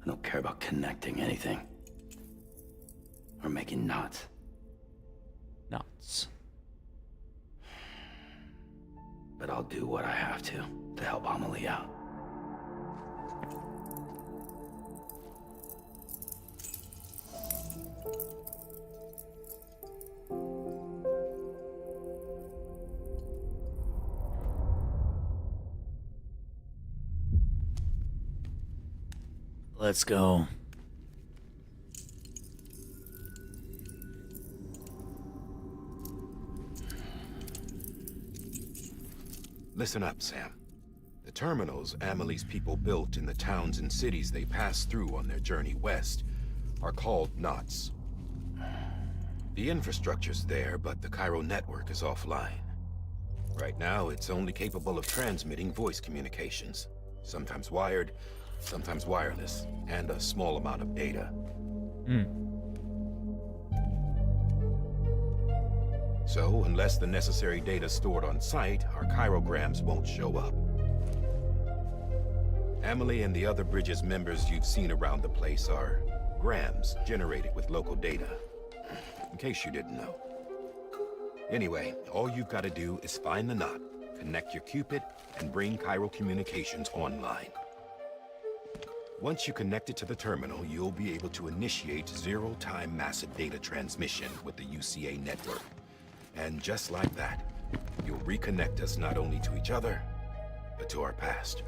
I don't care about connecting anything. or making knots. Knots. But I'll do what I have to help Amelie out. Let's go. Listen up, Sam. The terminals Amelie's people built in the towns and cities they passed through on their journey west are called knots. The infrastructure's there, but the Cairo network is offline. Right now, it's only capable of transmitting voice communications, sometimes wired, sometimes wireless, and a small amount of data. So, unless the necessary data stored on site, our chirograms won't show up. Amelie and the other Bridges members you've seen around the place are grams generated with local data, in case you didn't know. Anyway, all you've got to do is find the knot, connect your Cupid, and bring Cairo communications online. Once you connect it to the terminal, you'll be able to initiate zero-time massive data transmission with the UCA network. And just like that, you'll reconnect us not only to each other, but to our past.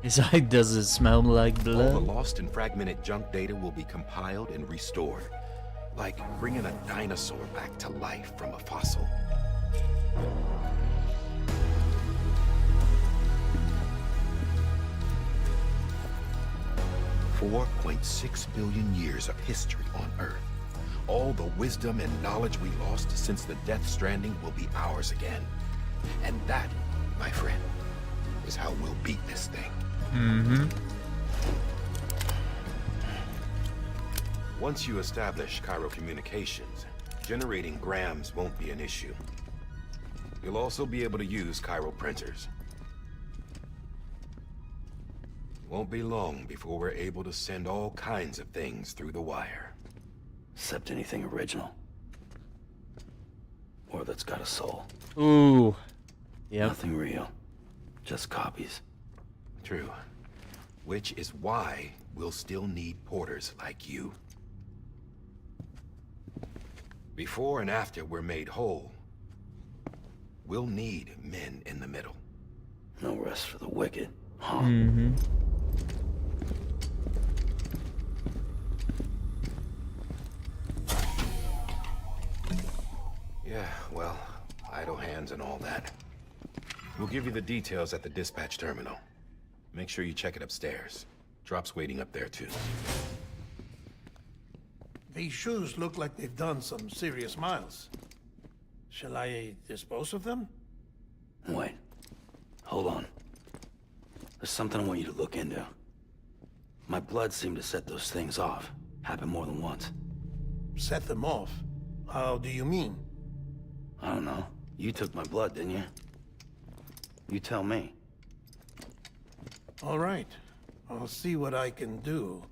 His eye doesn't smell like blood. All the lost and fragmented junk data will be compiled and restored, like bringing a dinosaur back to life from a fossil. $4.6 billion years of history on Earth. All the wisdom and knowledge we lost since the Death Stranding will be ours again. And that, my friend, is how we'll beat this thing. Once you establish Cairo communications, generating grams won't be an issue. You'll also be able to use Cairo printers. Won't be long before we're able to send all kinds of things through the wire. Except anything original. Or that's got a soul. Ooh. Yep. Nothing real. Just copies. True. Which is why we'll still need porters like you. Before and after we're made whole, we'll need men in the middle. No rest for the wicked, huh? Yeah, well, idle hands and all that. We'll give you the details at the dispatch terminal. Make sure you check it upstairs. Drop's waiting up there, too. These shoes look like they've done some serious miles. Shall I dispose of them? Wait. Hold on. There's something I want you to look into. My blood seemed to set those things off. Happened more than once. Set them off? How do you mean? I don't know. You took my blood, didn't you? You tell me. All right. I'll see what I can do.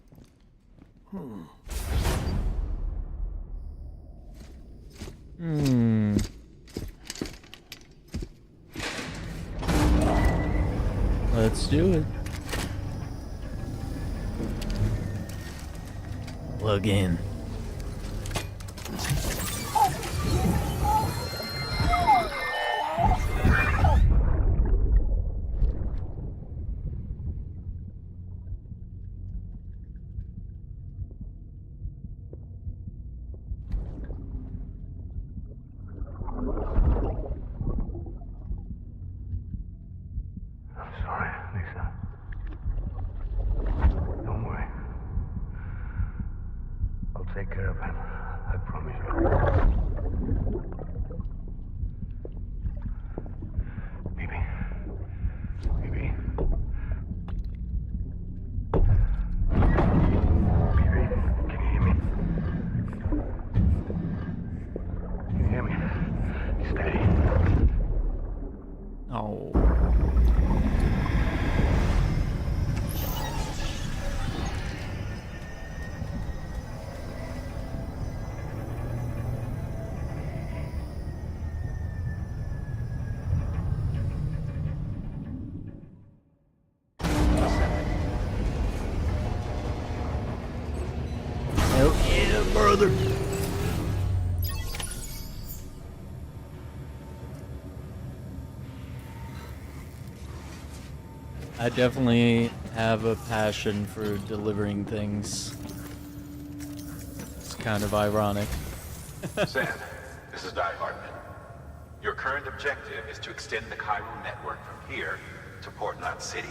Let's do it. Plug in. Take care of him. I promise you. Baby. Baby. Baby, can you hear me? Can you hear me? Steady. Oh. I definitely have a passion for delivering things. It's kind of ironic. Sam, this is Die Hartman. Your current objective is to extend the chiral network from here to Port Knot City.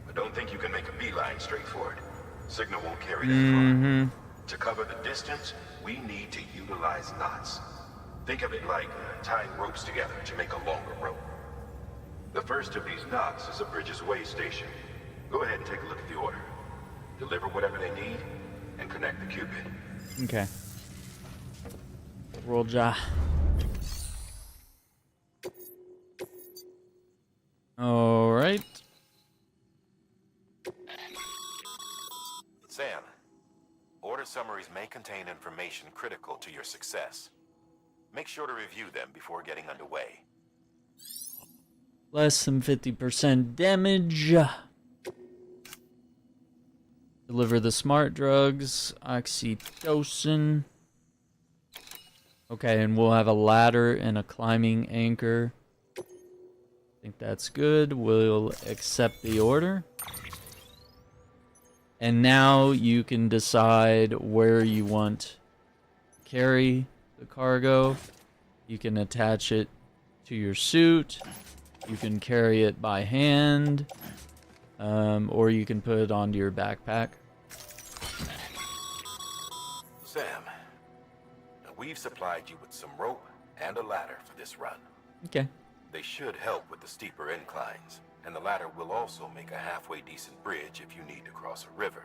But don't think you can make a beeline straight for it. Signal won't carry that far. To cover the distance, we need to utilize knots. Think of it like tying ropes together to make a longer rope. The first of these knots is a Bridges way station. Go ahead and take a look at the order. Deliver whatever they need, and connect the Cupid. Okay. Roger. Alright. Sam, order summaries may contain information critical to your success. Make sure to review them before getting underway. Less than 50% damage. Deliver the smart drugs. Oxytocin. Okay, and we'll have a ladder and a climbing anchor. I think that's good. We'll accept the order. And now you can decide where you want to carry the cargo. You can attach it to your suit. You can carry it by hand. Or you can put it onto your backpack. Sam, we've supplied you with some rope and a ladder for this run. Okay. They should help with the steeper inclines, and the ladder will also make a halfway decent bridge if you need to cross a river.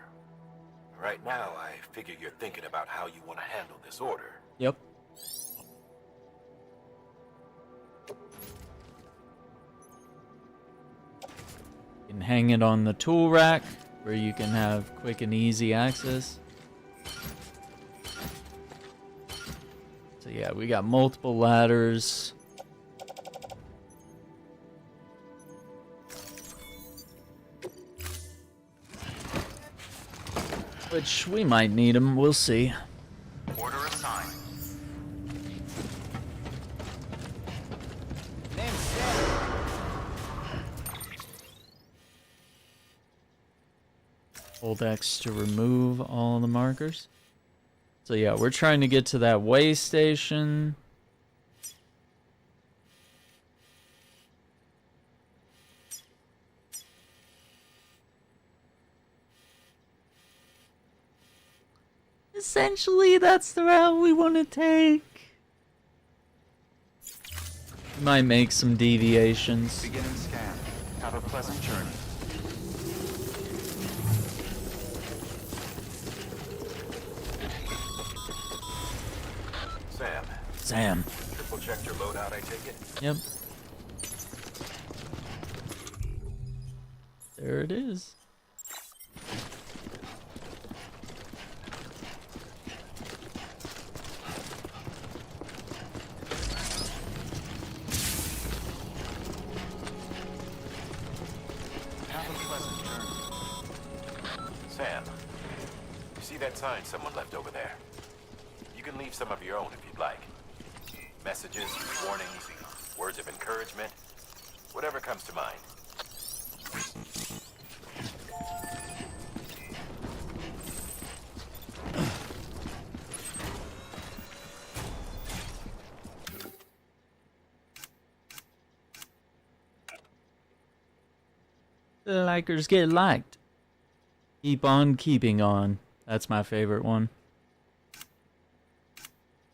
Right now, I figure you're thinking about how you want to handle this order. Yep. You can hang it on the tool rack where you can have quick and easy access. So yeah, we got multiple ladders. Which we might need them, we'll see. Order assigned. Hold X to remove all the markers. So yeah, we're trying to get to that way station. Essentially, that's the route we want to take. We might make some deviations. Beginning scan. Have a pleasant journey. Sam. Triple checked your loadout, I take it? Yep. There it is. Have a pleasant journey. Sam, you see that sign someone left over there? You can leave some of your own if you'd like. Messages, warnings, words of encouragement, whatever comes to mind. The likers get liked. Keep on keeping on. That's my favorite one.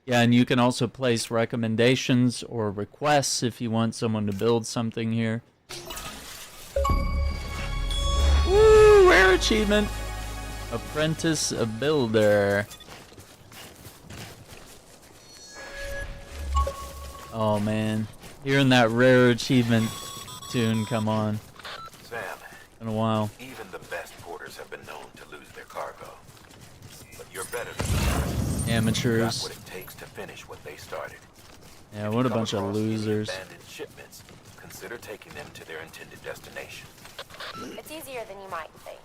Yeah, and you can also place recommendations or requests if you want someone to build something here. Woo! Rare achievement. Apprentice a builder. Oh man, hearing that rare achievement tune come on. Sam, in a while. Even the best porters have been known to lose their cargo. But you're better than the Amateurs. what it takes to finish what they started. Yeah, what a bunch of losers. Abandoned shipments. Consider taking them to their intended destination. It's easier than you might think.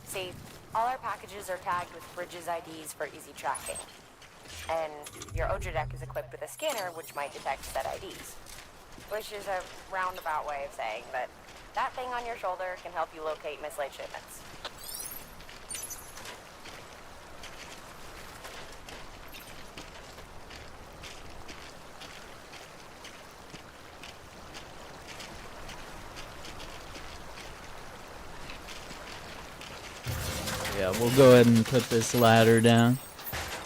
See, all our packages are tagged with Bridges IDs for easy tracking. And your Odra deck is equipped with a scanner which might detect said IDs. Which is a roundabout way of saying that That thing on your shoulder can help you locate mislaid shipments. Yeah, we'll go ahead and put this ladder down.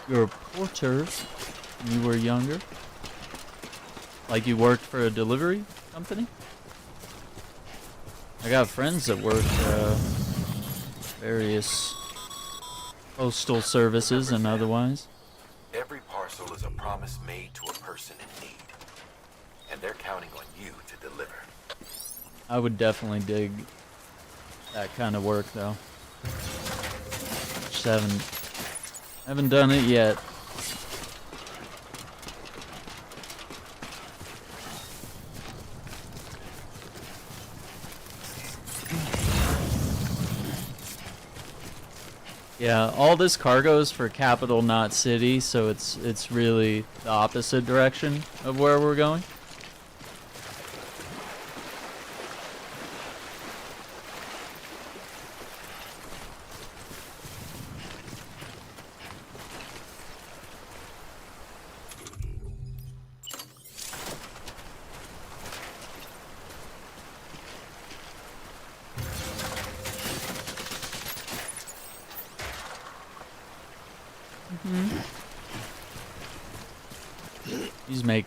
You're a porter when you were younger? Like you worked for a delivery company? I got friends that work various postal services and otherwise. Every parcel is a promise made to a person in need. And they're counting on you to deliver. I would definitely dig that kind of work though. Just haven't done it yet. Yeah, all this cargo is for capital, not city, so it's really the opposite direction of where we're going. These make...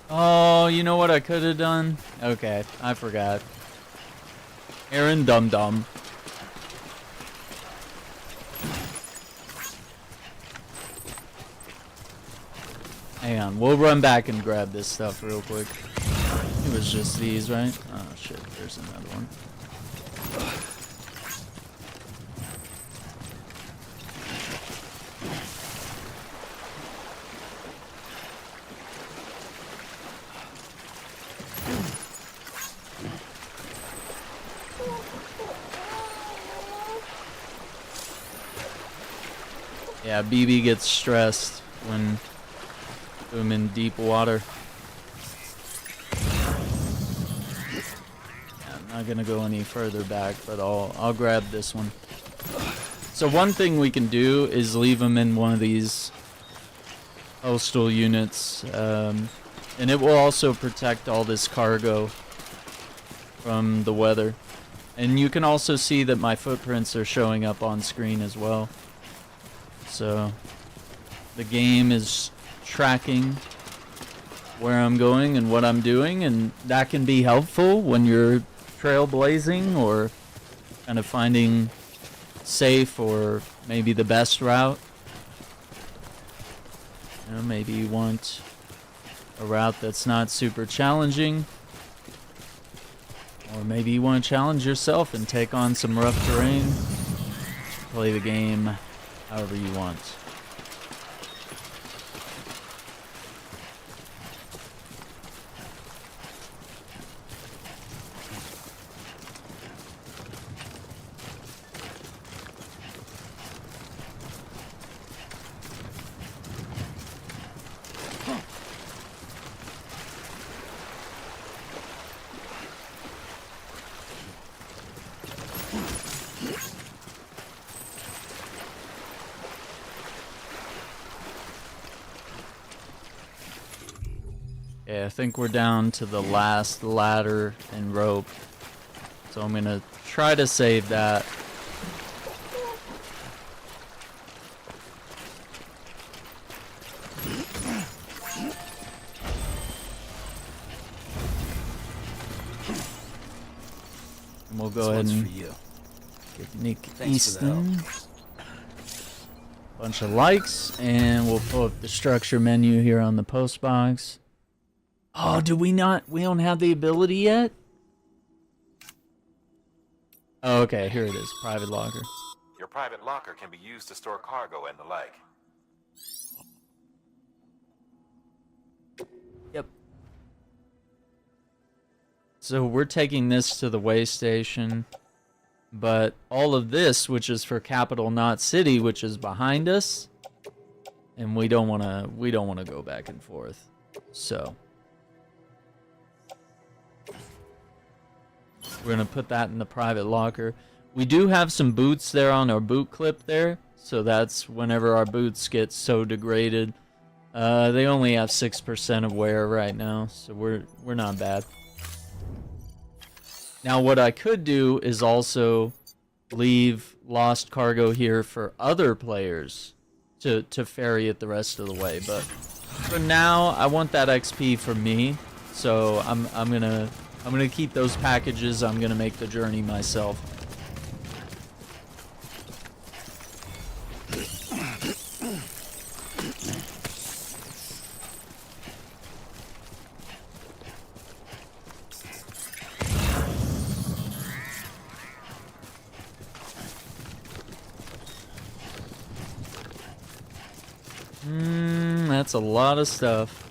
Oh, you know what I could have done? Okay, I forgot. Aaron Dum Dum. Hang on, we'll run back and grab this stuff real quick. It was just these, right? Oh shit, there's another one. Yeah, BB gets stressed when I'm in deep water. Yeah, I'm not gonna go any further back, but I'll grab this one. So one thing we can do is leave them in one of these postal units, and it will also protect all this cargo from the weather. And you can also see that my footprints are showing up on screen as well. So the game is tracking where I'm going and what I'm doing, and that can be helpful when you're trailblazing or kind of finding safe or maybe the best route. You know, maybe you want a route that's not super challenging, or maybe you want to challenge yourself and take on some rough terrain. Play the game however you want. Yeah, I think we're down to the last ladder and rope. So I'm gonna try to save that. And we'll go ahead and give Nick Easton a bunch of likes, and we'll pull up the structure menu here on the post box. Oh, do we not? We don't have the ability yet? Oh, okay, here it is. Private locker. Your private locker can be used to store cargo and the like. Yep. So we're taking this to the way station, but all of this, which is for capital, not city, which is behind us, and we don't want to go back and forth. So We're gonna put that in the private locker. We do have some boots there on our boot clip there, so that's whenever our boots get so degraded. They only have 6% of wear right now, so we're not bad. Now what I could do is also leave lost cargo here for other players to ferry it the rest of the way, but for now I want that XP for me, so I'm gonna keep those packages. I'm gonna make the journey myself. That's a lot of stuff.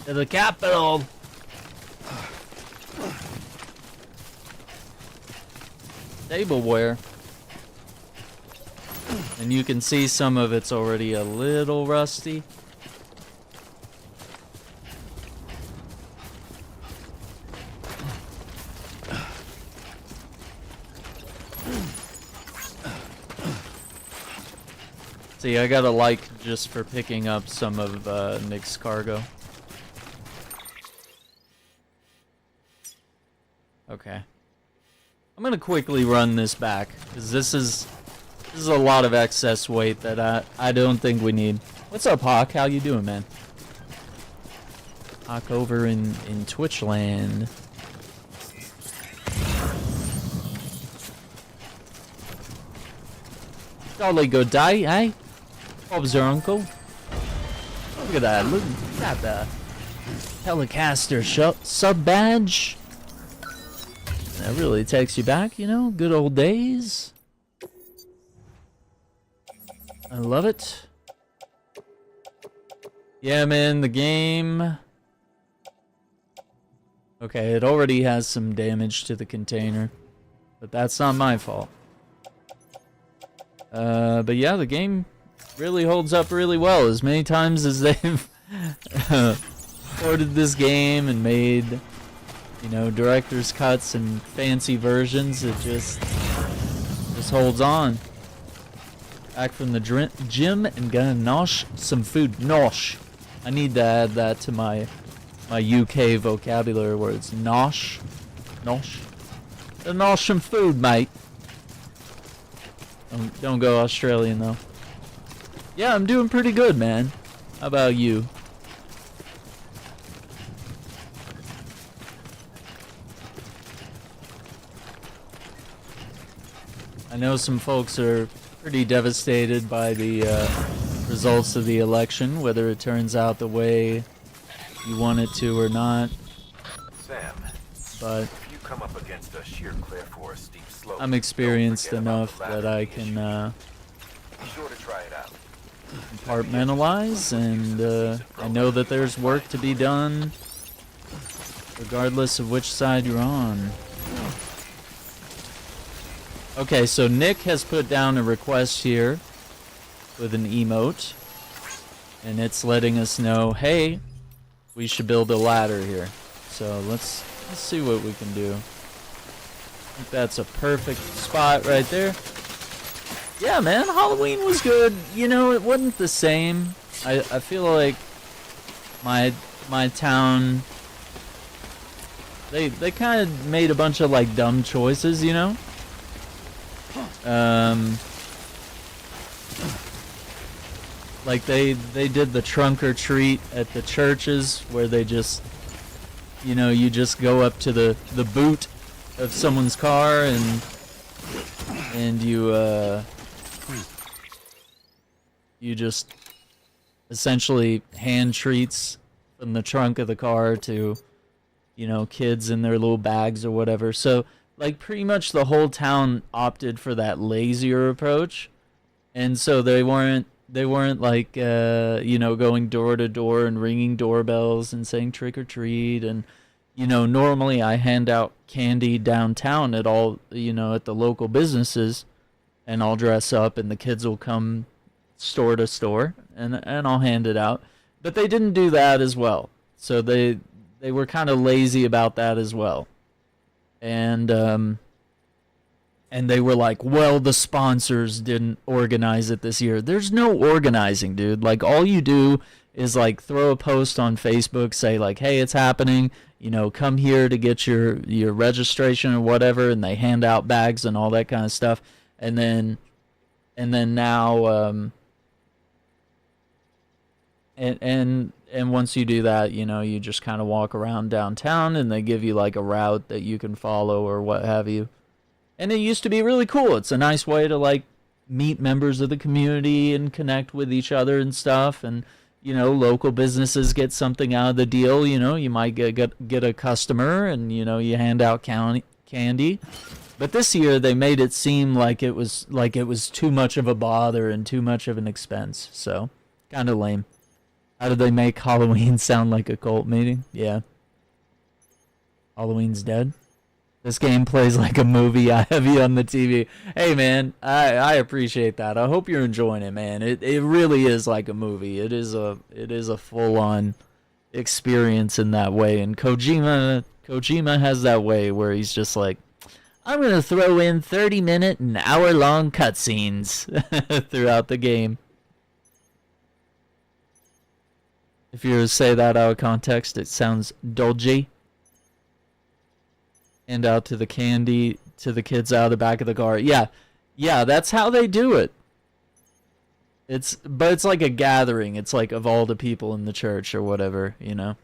To the capital. Tableware. And you can see some of it's already a little rusty. See, I got a like just for picking up some of Nick's cargo. Okay. I'm gonna quickly run this back, because this is a lot of excess weight that I don't think we need. What's up, Hawk? How you doing, man? Hawk over in Twitch land. Jolly good day, eh? Bob's your uncle. Look at that. Look at that. Telecaster sub badge. That really takes you back, you know? Good old days. I love it. Yeah, man, the game. Okay, it already has some damage to the container, but that's not my fault. But yeah, the game really holds up really well. As many times as they've ported this game and made, you know, director's cuts and fancy versions, it just holds on. Back from the gym and gonna nosh some food. Nosh. I need to add that to my UK vocabulary words. Nosh. Nosh. Nosh some food, mate. Don't go Australian though. Yeah, I'm doing pretty good, man. How about you? I know some folks are pretty devastated by the results of the election, whether it turns out the way you want it to or not. Sam, but if you come up against a sheer cliff or a steep slope, I'm experienced enough that I can be sure to try it out. compartmentalize, and I know that there's work to be done regardless of which side you're on. Okay, so Nick has put down a request here with an emote, and it's letting us know, hey, we should build a ladder here. So let's see what we can do. I think that's a perfect spot right there. Yeah, man, Halloween was good. You know, it wasn't the same. I feel like my town, they kind of made a bunch of like dumb choices, you know? Like they did the trunk or treat at the churches where they just, you know, you just go up to the boot of someone's car and you just essentially hand treats from the trunk of the car to, you know, kids in their little bags or whatever. So like pretty much the whole town opted for that lazier approach, and so they weren't like you know, going door to door and ringing doorbells and saying trick or treat. And you know, normally I hand out candy downtown at all, you know, at the local businesses, and I'll dress up and the kids will come store to store and I'll hand it out. But they didn't do that as well. So they were kind of lazy about that as well. And they were like, well, the sponsors didn't organize it this year. There's no organizing, dude. Like, all you do is, like, throw a post on Facebook, say, like, hey, it's happening. You know, come here to get your registration or whatever, and they hand out bags and all that kind of stuff. And then now, and once you do that, you know, you just kind of walk around downtown, and they give you, like, a route that you can follow or what have you. And it used to be really cool. It's a nice way to, like, meet members of the community and connect with each other and stuff. And, you know, local businesses get something out of the deal. You know, you might get a customer, and, you know, you hand out candy. But this year they made it seem like it was too much of a bother and too much of an expense. So, kind of lame. How did they make Halloween sound like a cult meeting? Yeah. Halloween's dead. This game plays like a movie. I have you on the TV. Hey, man, I appreciate that. I hope you're enjoying it, man. It really is like a movie. It is a full-on experience in that way. And Kojima has that way where he's just like, I'm going to throw in 30-minute and hour-long cutscenes throughout the game. If you were to say that out of context, it sounds dodgy. Hand out to the candy to the kids out of the back of the car. Yeah, that's how they do it. But it's like a gathering. It's like of all the people in the church or whatever, you know.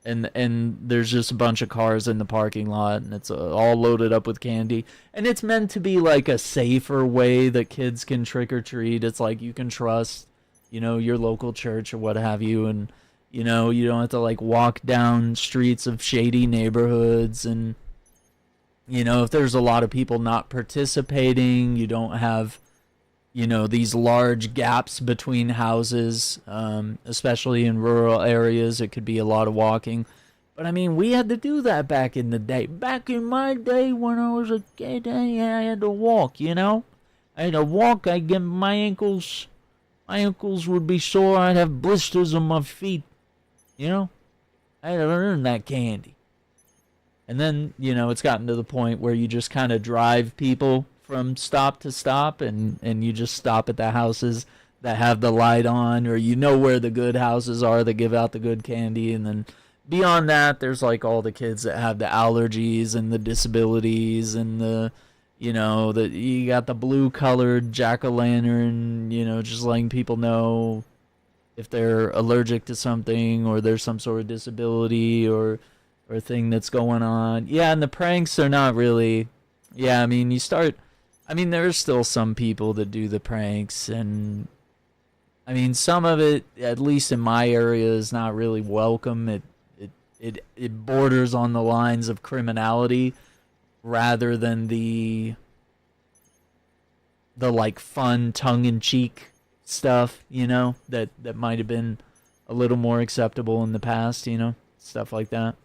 And there's just a bunch of cars in the parking lot, and it's all loaded up with candy. And it's meant to be like a safer way that kids can trick or treat. It's like you can trust, you know, your local church or what have you, and you know, you don't have to like walk down streets of shady neighborhoods. And you know, if there's a lot of people not participating, you don't have, you know, these large gaps between houses, especially in rural areas. It could be a lot of walking. But, I mean, we had to do that back in the day. Back in my day when I was a kid, I had to walk, you know? I had to walk. I'd get my ankles would be sore. I'd have blisters on my feet, you know? I had to earn that candy. And then, you know, it's gotten to the point where you just kind of drive people from stop to stop, and you just stop at the houses that have the light on, or you know where the good houses are that give out the good candy. And then beyond that, there's like all the kids that have the allergies and the disabilities and the, you know, you got the blue colored jack-o'-lantern, you know, just letting people know if they're allergic to something or there's some sort of disability or thing that's going on. Yeah, and the pranks are not really... Yeah, I mean, there's still some people that do the pranks, and... I mean, some of it, at least in my area, is not really welcome. It borders on the lines of criminality rather than the like, fun, tongue-in-cheek stuff, you know, that might have been a little more acceptable in the past, you know, stuff like that.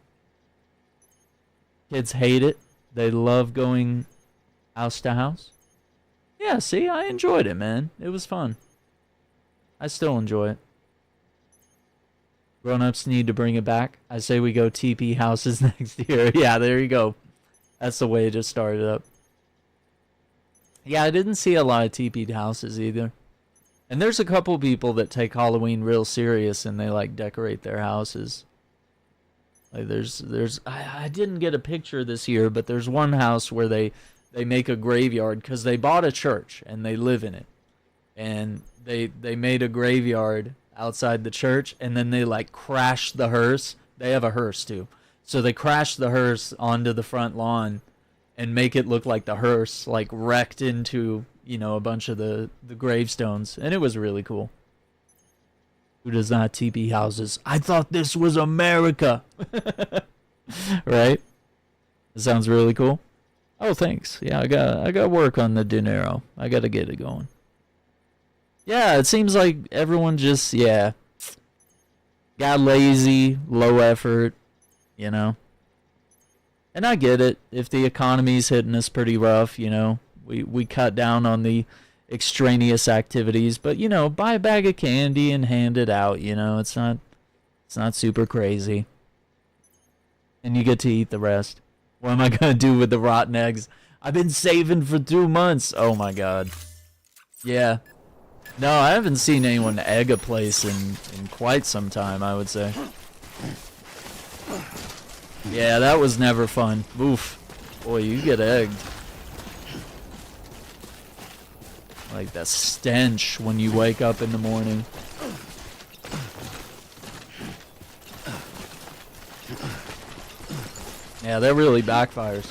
Kids hate it. They love going house to house. Yeah, see, I enjoyed it, man. It was fun. I still enjoy it. Grown-ups need to bring it back. I say we go TP houses next year. Yeah, there you go. That's the way to start it up. Yeah, I didn't see a lot of TP houses either. And there's a couple people that take Halloween real serious, and they like decorate their houses. Like I didn't get a picture this year, but there's one house where they make a graveyard because they bought a church and they live in it, and they made a graveyard outside the church, and then they like crashed the hearse. They have a hearse too, so they crashed the hearse onto the front lawn and make it look like the hearse like wrecked into, you know, a bunch of the gravestones, and it was really cool. Who does not TP houses? I thought this was America. Right? It sounds really cool. Oh, thanks. Yeah, I got work on the dinero. I got to get it going. Yeah, it seems like everyone just, got lazy, low effort, you know. And I get it. If the economy's hitting us pretty rough, you know, we cut down on the extraneous activities, but, you know, buy a bag of candy and hand it out, you know. It's not It's not super crazy. And you get to eat the rest. What am I gonna do with the rotten eggs? I've been saving for 2 months. Oh my god. Yeah. No, I haven't seen anyone egg a place in quite some time, I would say. Yeah, that was never fun. Oof. Boy, you get egged. Like the stench when you wake up in the morning. Yeah, that really backfires.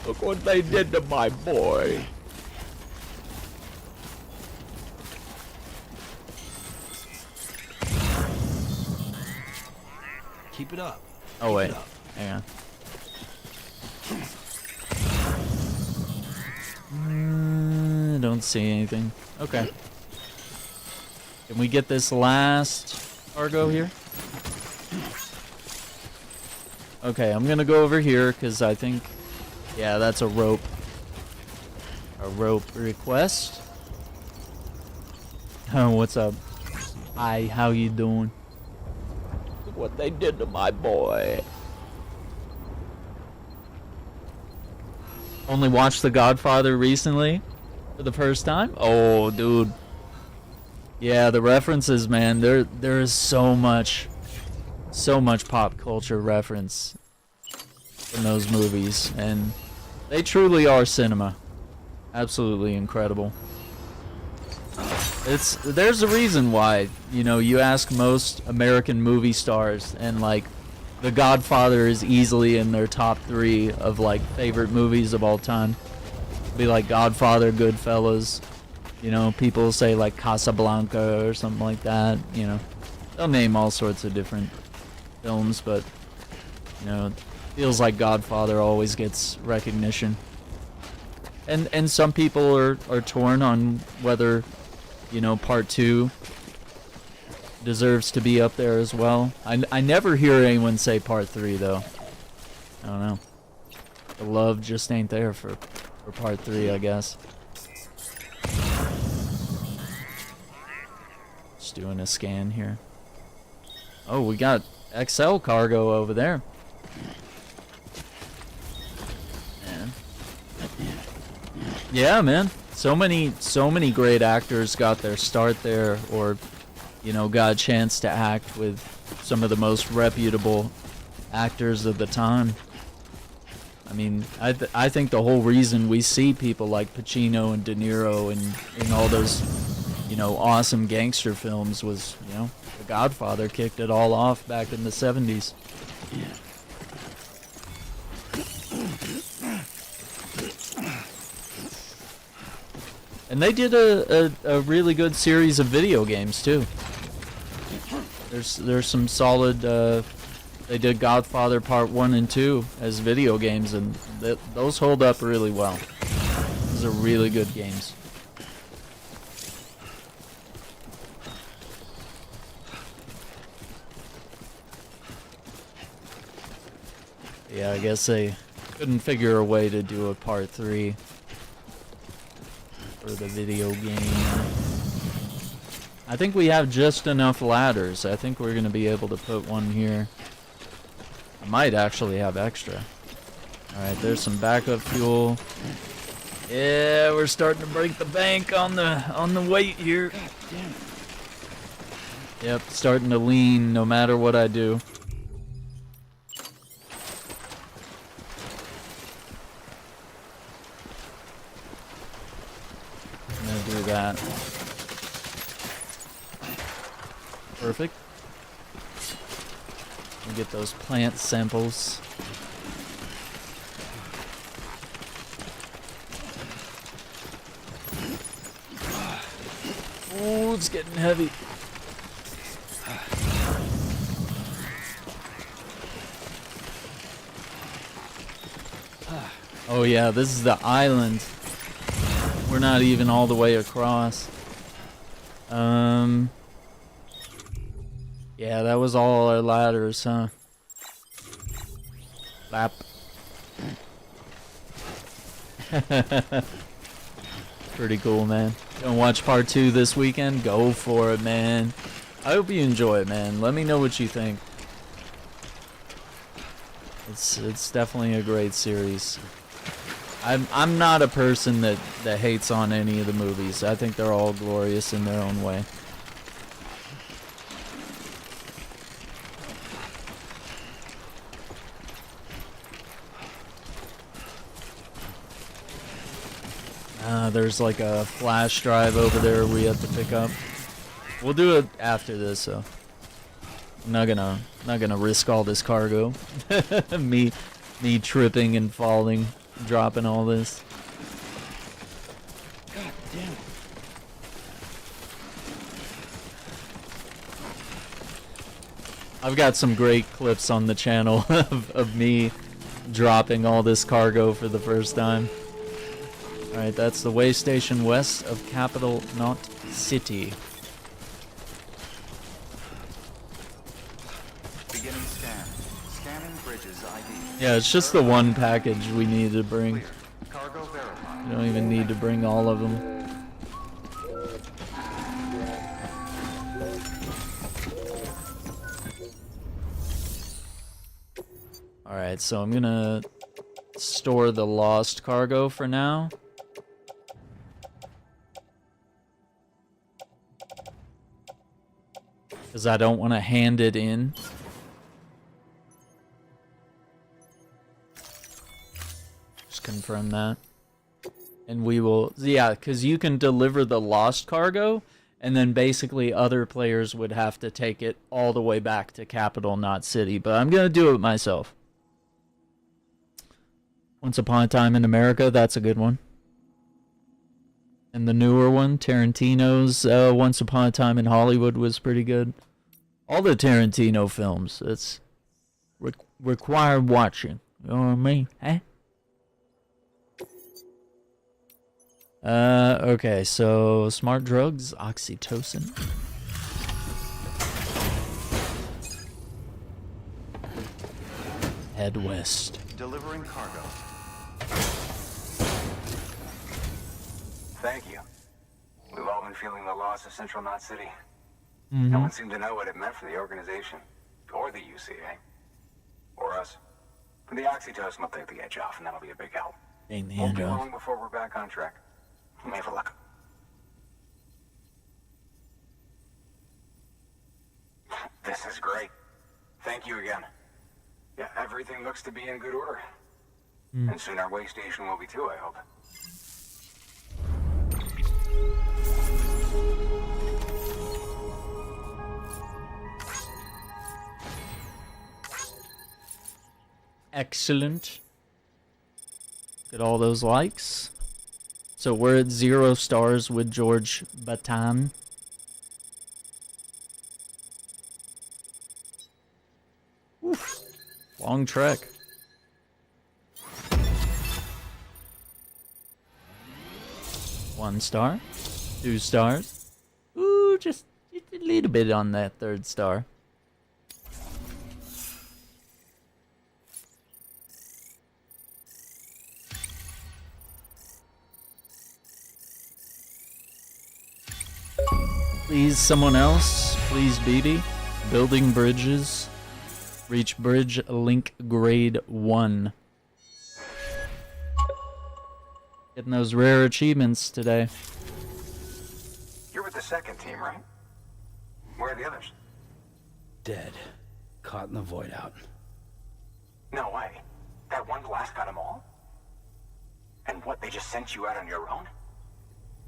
Look what they did to my boy. Keep it up. Oh wait, hang on. Don't see anything. Okay. Can we get this last cargo here? Okay, I'm gonna go over here because I think, yeah, that's a rope. A rope request. Oh, what's up? Hi, how you doing? Look what they did to my boy. Only watched The Godfather recently for the first time. Oh, dude. Yeah, the references, man. There is so much pop culture reference in those movies, and they truly are cinema. Absolutely incredible. There's a reason why, you know, you ask most American movie stars, and like The Godfather is easily in their top 3 of like favorite movies of all time. Be like Godfather, Goodfellas. You know, people say like Casablanca or something like that. You know, they'll name all sorts of different films, but you know, it feels like Godfather always gets recognition. And some people are torn on whether, you know, part 2 deserves to be up there as well. I never hear anyone say part 3 though. I don't know. The love just ain't there for part 3, I guess. Just doing a scan here. Oh, we got XL cargo over there. Yeah, man. So many great actors got their start there, or, you know, got a chance to act with some of the most reputable actors of the time. I mean, I think the whole reason we see people like Pacino and De Niro in all those, you know, awesome gangster films was, you know, The Godfather kicked it all off back in the 70s. And they did a really good series of video games too. There's some solid. They did Godfather Part 1 and 2 as video games, and those hold up really well. Those are really good games. Yeah, I guess they couldn't figure a way to do a Part 3. For the video game. I think we have just enough ladders. I think we're gonna be able to put one here. I might actually have extra. Alright, there's some backup fuel. Yeah, we're starting to break the bank on the weight here. Yep, starting to lean no matter what I do. Do that. Perfect. We get those plant samples. Oh, it's getting heavy. Oh yeah, this is the island. We're not even all the way across. Yeah, that was all our ladders, huh? Lap. Pretty cool, man. Gonna watch part 2 this weekend? Go for it, man. I hope you enjoy it, man. Let me know what you think. It's definitely a great series. I'm not a person that hates on any of the movies. I think they're all glorious in their own way. There's like a flash drive over there we have to pick up. We'll do it after this, so I'm not gonna risk all this cargo. me tripping and falling, dropping all this. God damn it. I've got some great clips on the channel of me dropping all this cargo for the first time. Alright, that's the way station west of Capital Knot City. Beginning scan. Scanning bridges ID. Yeah, it's just the one package we need to bring. Cargo verified. You don't even need to bring all of them. Alright, so I'm gonna store the lost cargo for now. Because I don't want to hand it in. Just confirm that. And we will... Yeah, because you can deliver the lost cargo, and then basically other players would have to take it all the way back to Capital Knot City. But I'm going to do it myself. Once Upon a Time in America, that's a good one. And the newer one, Tarantino's Once Upon a Time in Hollywood, was pretty good. All the Tarantino films, it's required watching. You know what I mean? Eh? Okay, so smart drugs, oxytocin. Head west. Delivering cargo. Thank you. We've all been feeling the loss of Central Knot City. Mm-hmm. No one seemed to know what it meant for the organization, or the UCA, or us. But the oxytocin will take the edge off, and that'll be a big help. Ain't the Won't edge be off. long before we're back on track. May have luck. This is great. Thank you again. Yeah, everything looks to be in good order. And soon our way station will be too, I hope. Excellent. Get all those likes. So we're at 0 stars with George Batan. Oof. Long trek. One star. 2 stars. Ooh, just a little bit on that 3rd star. Please, someone else. Please, BB. Building bridges. Reach bridge link grade 1. Getting those rare achievements today. You're with the second team, right? Where are the others? Dead. Caught in the void out. No way. That one blast got them all? And what, they just sent you out on your own?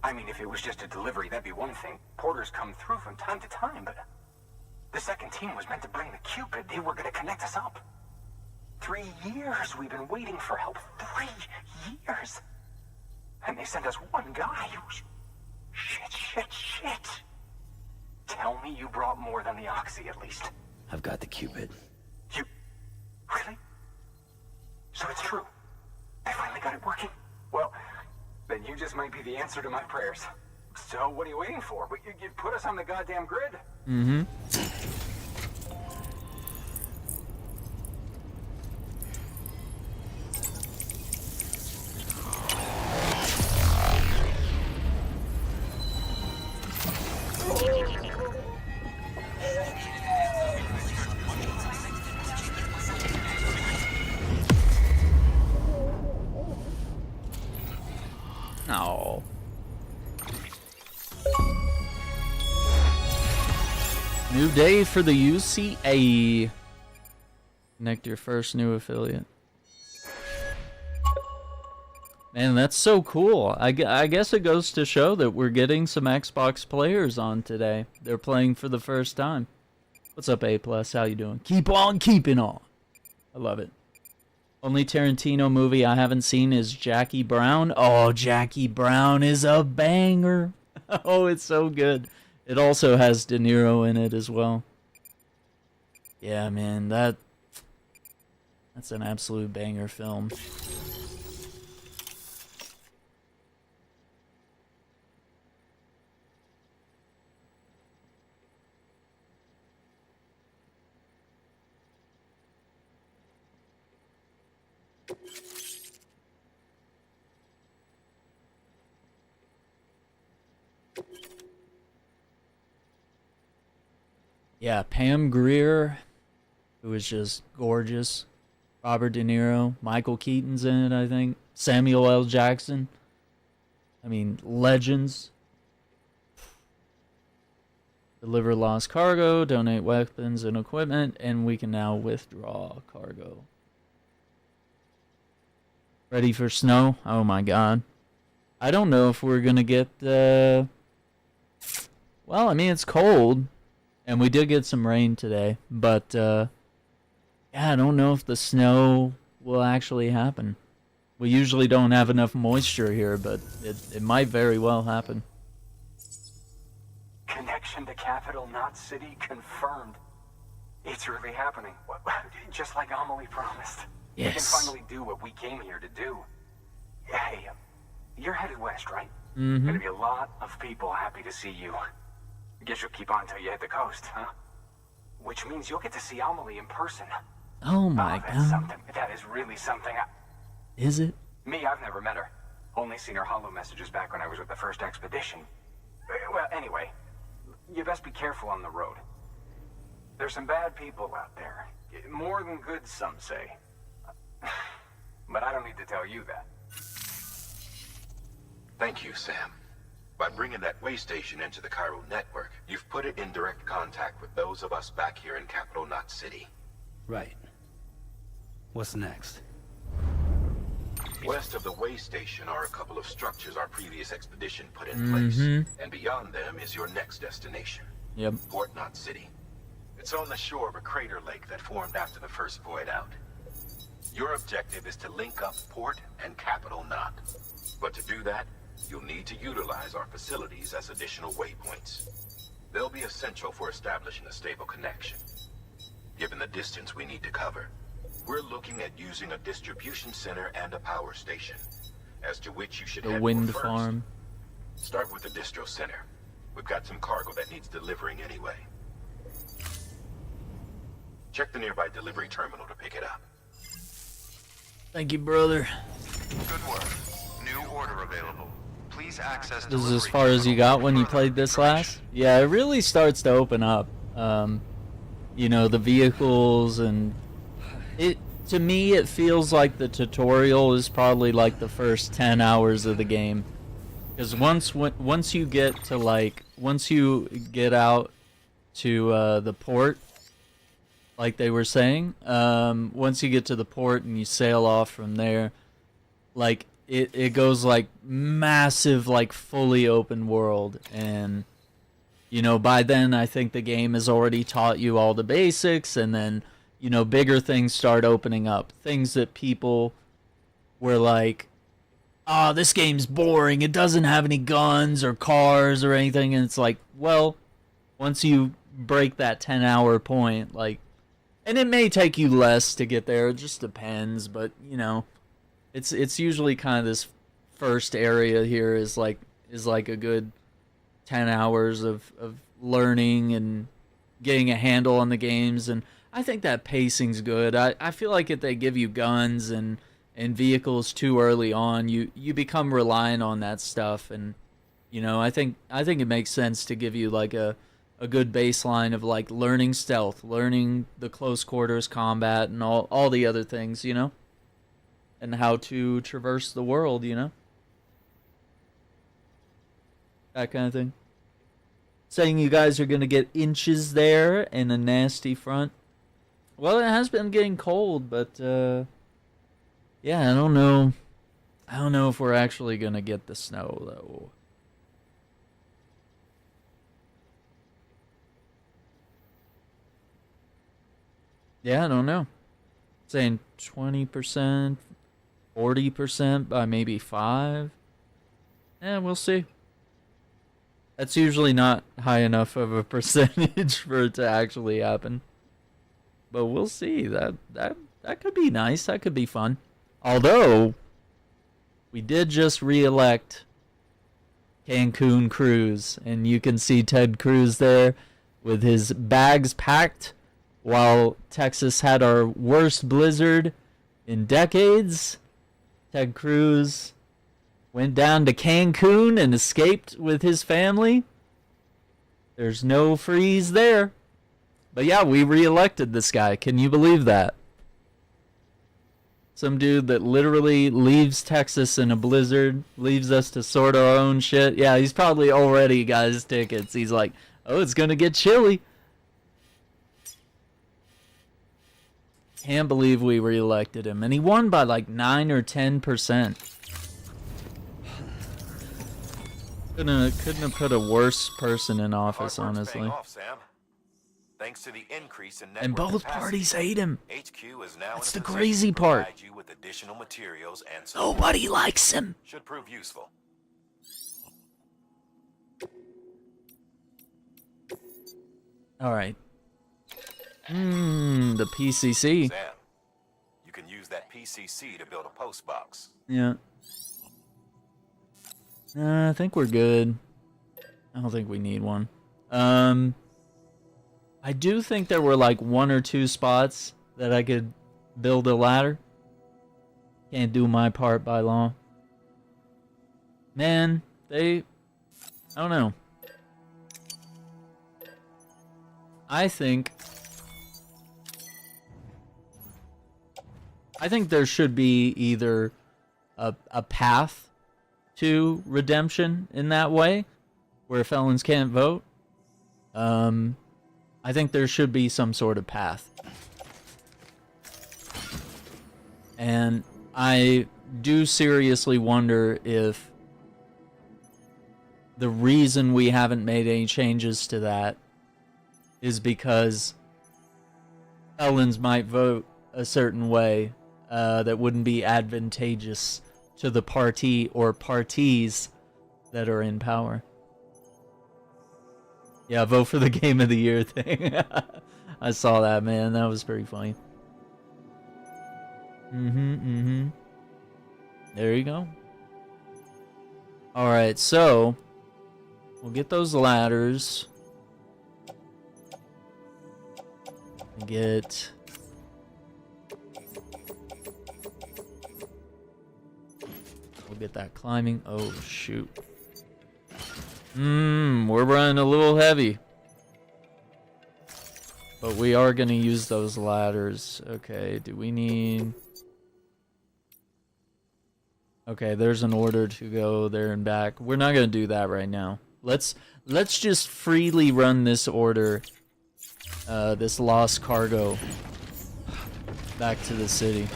I mean, if it was just a delivery, that'd be one thing. Porters come through from time to time, but... The second team was meant to bring the Cupid. They were gonna connect us up. 3 years we've been waiting for help. 3 years! And they sent us one guy. Shit. Tell me you brought more than the Oxy, at least. I've got the Cupid. You... Really? So it's true. I finally got it working. Well, then you just might be the answer to my prayers. So what are you waiting for? You put us on the goddamn grid. Mm-hmm. New day for the UCA. Connect your first new affiliate. Man, that's so cool. I guess it goes to show that we're getting some Xbox players on today. They're playing for the first time. What's up, A+? How you doing? Keep on keeping on. I love it. Only Tarantino movie I haven't seen is Jackie Brown. Oh, Jackie Brown is a banger. Oh, it's so good. It also has De Niro in it as well. Yeah, man, that's an absolute banger film. Yeah, Pam Grier, who is just gorgeous. Robert De Niro, Michael Keaton's in it, I think. Samuel L. Jackson. I mean, legends. Deliver lost cargo, donate weapons and equipment, and we can now withdraw cargo. Ready for snow? Oh my god. I don't know if we're gonna get, well, I mean, it's cold. And we did get some rain today, but yeah, I don't know if the snow will actually happen. We usually don't have enough moisture here, but it might very well happen. Connection to capital, not city, confirmed. It's really happening. Just like Amelie promised. Yes. We can finally do what we came here to do. Hey, you're headed west, right? Mm-hmm. Gonna be a lot of people happy to see you. Guess you'll keep on till you hit the coast, huh? Which means you'll get to see Amelie in person. Oh my that's god. something. That is really something. Is it? Me, I've never met her. Only seen her holo messages back when I was with the first expedition. Well, anyway, you best be careful on the road. There's some bad people out there. More than good, some say. But I don't need to tell you that. Thank you, Sam. By bringing that way station into the Cairo network, you've put it in direct contact with those of us back here in Capital Knot City. Right. What's next? West of the way station are a couple of structures our previous expedition put in place. And beyond them is your next destination. Yep. Port Knot City. It's on the shore of a crater lake that formed after the first void out. Your objective is to link up Port and Capital Knot. But to do that, you'll need to utilize our facilities as additional waypoints. They'll be essential for establishing a stable connection. Given the distance we need to cover, we're looking at using a distribution center and a power station, as to which you should The head wind for first. farm. Start with the distro center. We've got some cargo that needs delivering anyway. Check the nearby delivery terminal to pick it up. Thank you, brother. Good work. New order available. Please access This is as far as you got when you played this last? Yeah, it really starts to open up. You know, the vehicles, and to me it feels like the tutorial is probably like the first 10 hours of the game. Because once you get out to the port, like they were saying, once you get to the port and you sail off from there, like it goes like massive, like fully open world. And you know, by then I think the game has already taught you all the basics, and then, you know, bigger things start opening up. Things that people were like, oh, this game's boring, it doesn't have any guns or cars or anything. And it's like, well, once you break that 10-hour point, like, and it may take you less to get there, it just depends, but, you know, it's usually kind of this first area here is like a good 10 hours of learning and getting a handle on the games. And I think that pacing's good. I feel like if they give you guns and vehicles too early on, you become reliant on that stuff. And, you know, I think it makes sense to give you like a good baseline of like learning stealth, learning the close quarters combat, and all the other things, you know, and how to traverse the world, you know, that kind of thing. saying you guys are gonna get inches there and a nasty front. Well, it has been getting cold, but yeah, I don't know. I don't know if we're actually gonna get the snow though. Yeah, I don't know. Saying 20%, 40% by maybe 5. Yeah, we'll see. That's usually not high enough of a percentage for it to actually happen. But we'll see. That could be nice. That could be fun. Although, we did just re-elect Cancun Cruz, and you can see Ted Cruz there with his bags packed while Texas had our worst blizzard in decades. Ted Cruz went down to Cancun and escaped with his family. There's no freeze there. But yeah, we re-elected this guy. Can you believe that? Some dude that literally leaves Texas in a blizzard, leaves us to sort our own shit. Yeah, he's probably already got his tickets. He's like, oh, it's gonna get chilly. Can't believe we re-elected him. And he won by like 9 or 10%. Couldn't have put a worse person in office, honestly. Thanks to the increase in And both parties hate him. HQ is now That's the crazy part. you with additional materials and Nobody likes him. Should prove useful. All right. The PCC. Sam, you can use that PCC to build a post box. Yeah. I think we're good. I don't think we need one. I do think there were like 1 or 2 spots that I could build a ladder. Can't do my part by law. Man, I don't know. I think there should be either a path to redemption in that way, where felons can't vote. I think there should be some sort of path. And I do seriously wonder if the reason we haven't made any changes to that is because felons might vote a certain way that wouldn't be advantageous to the party or parties that are in power. Yeah, vote for the Game of the Year thing. I saw that, man. That was pretty funny. There you go. Alright, so we'll get those ladders. We'll get that climbing. Oh, shoot. We're running a little heavy. But we are going to use those ladders. Okay, do we need... Okay, there's an order to go there and back. We're not going to do that right now. Let's just freely run this order. This lost cargo. Back to the city.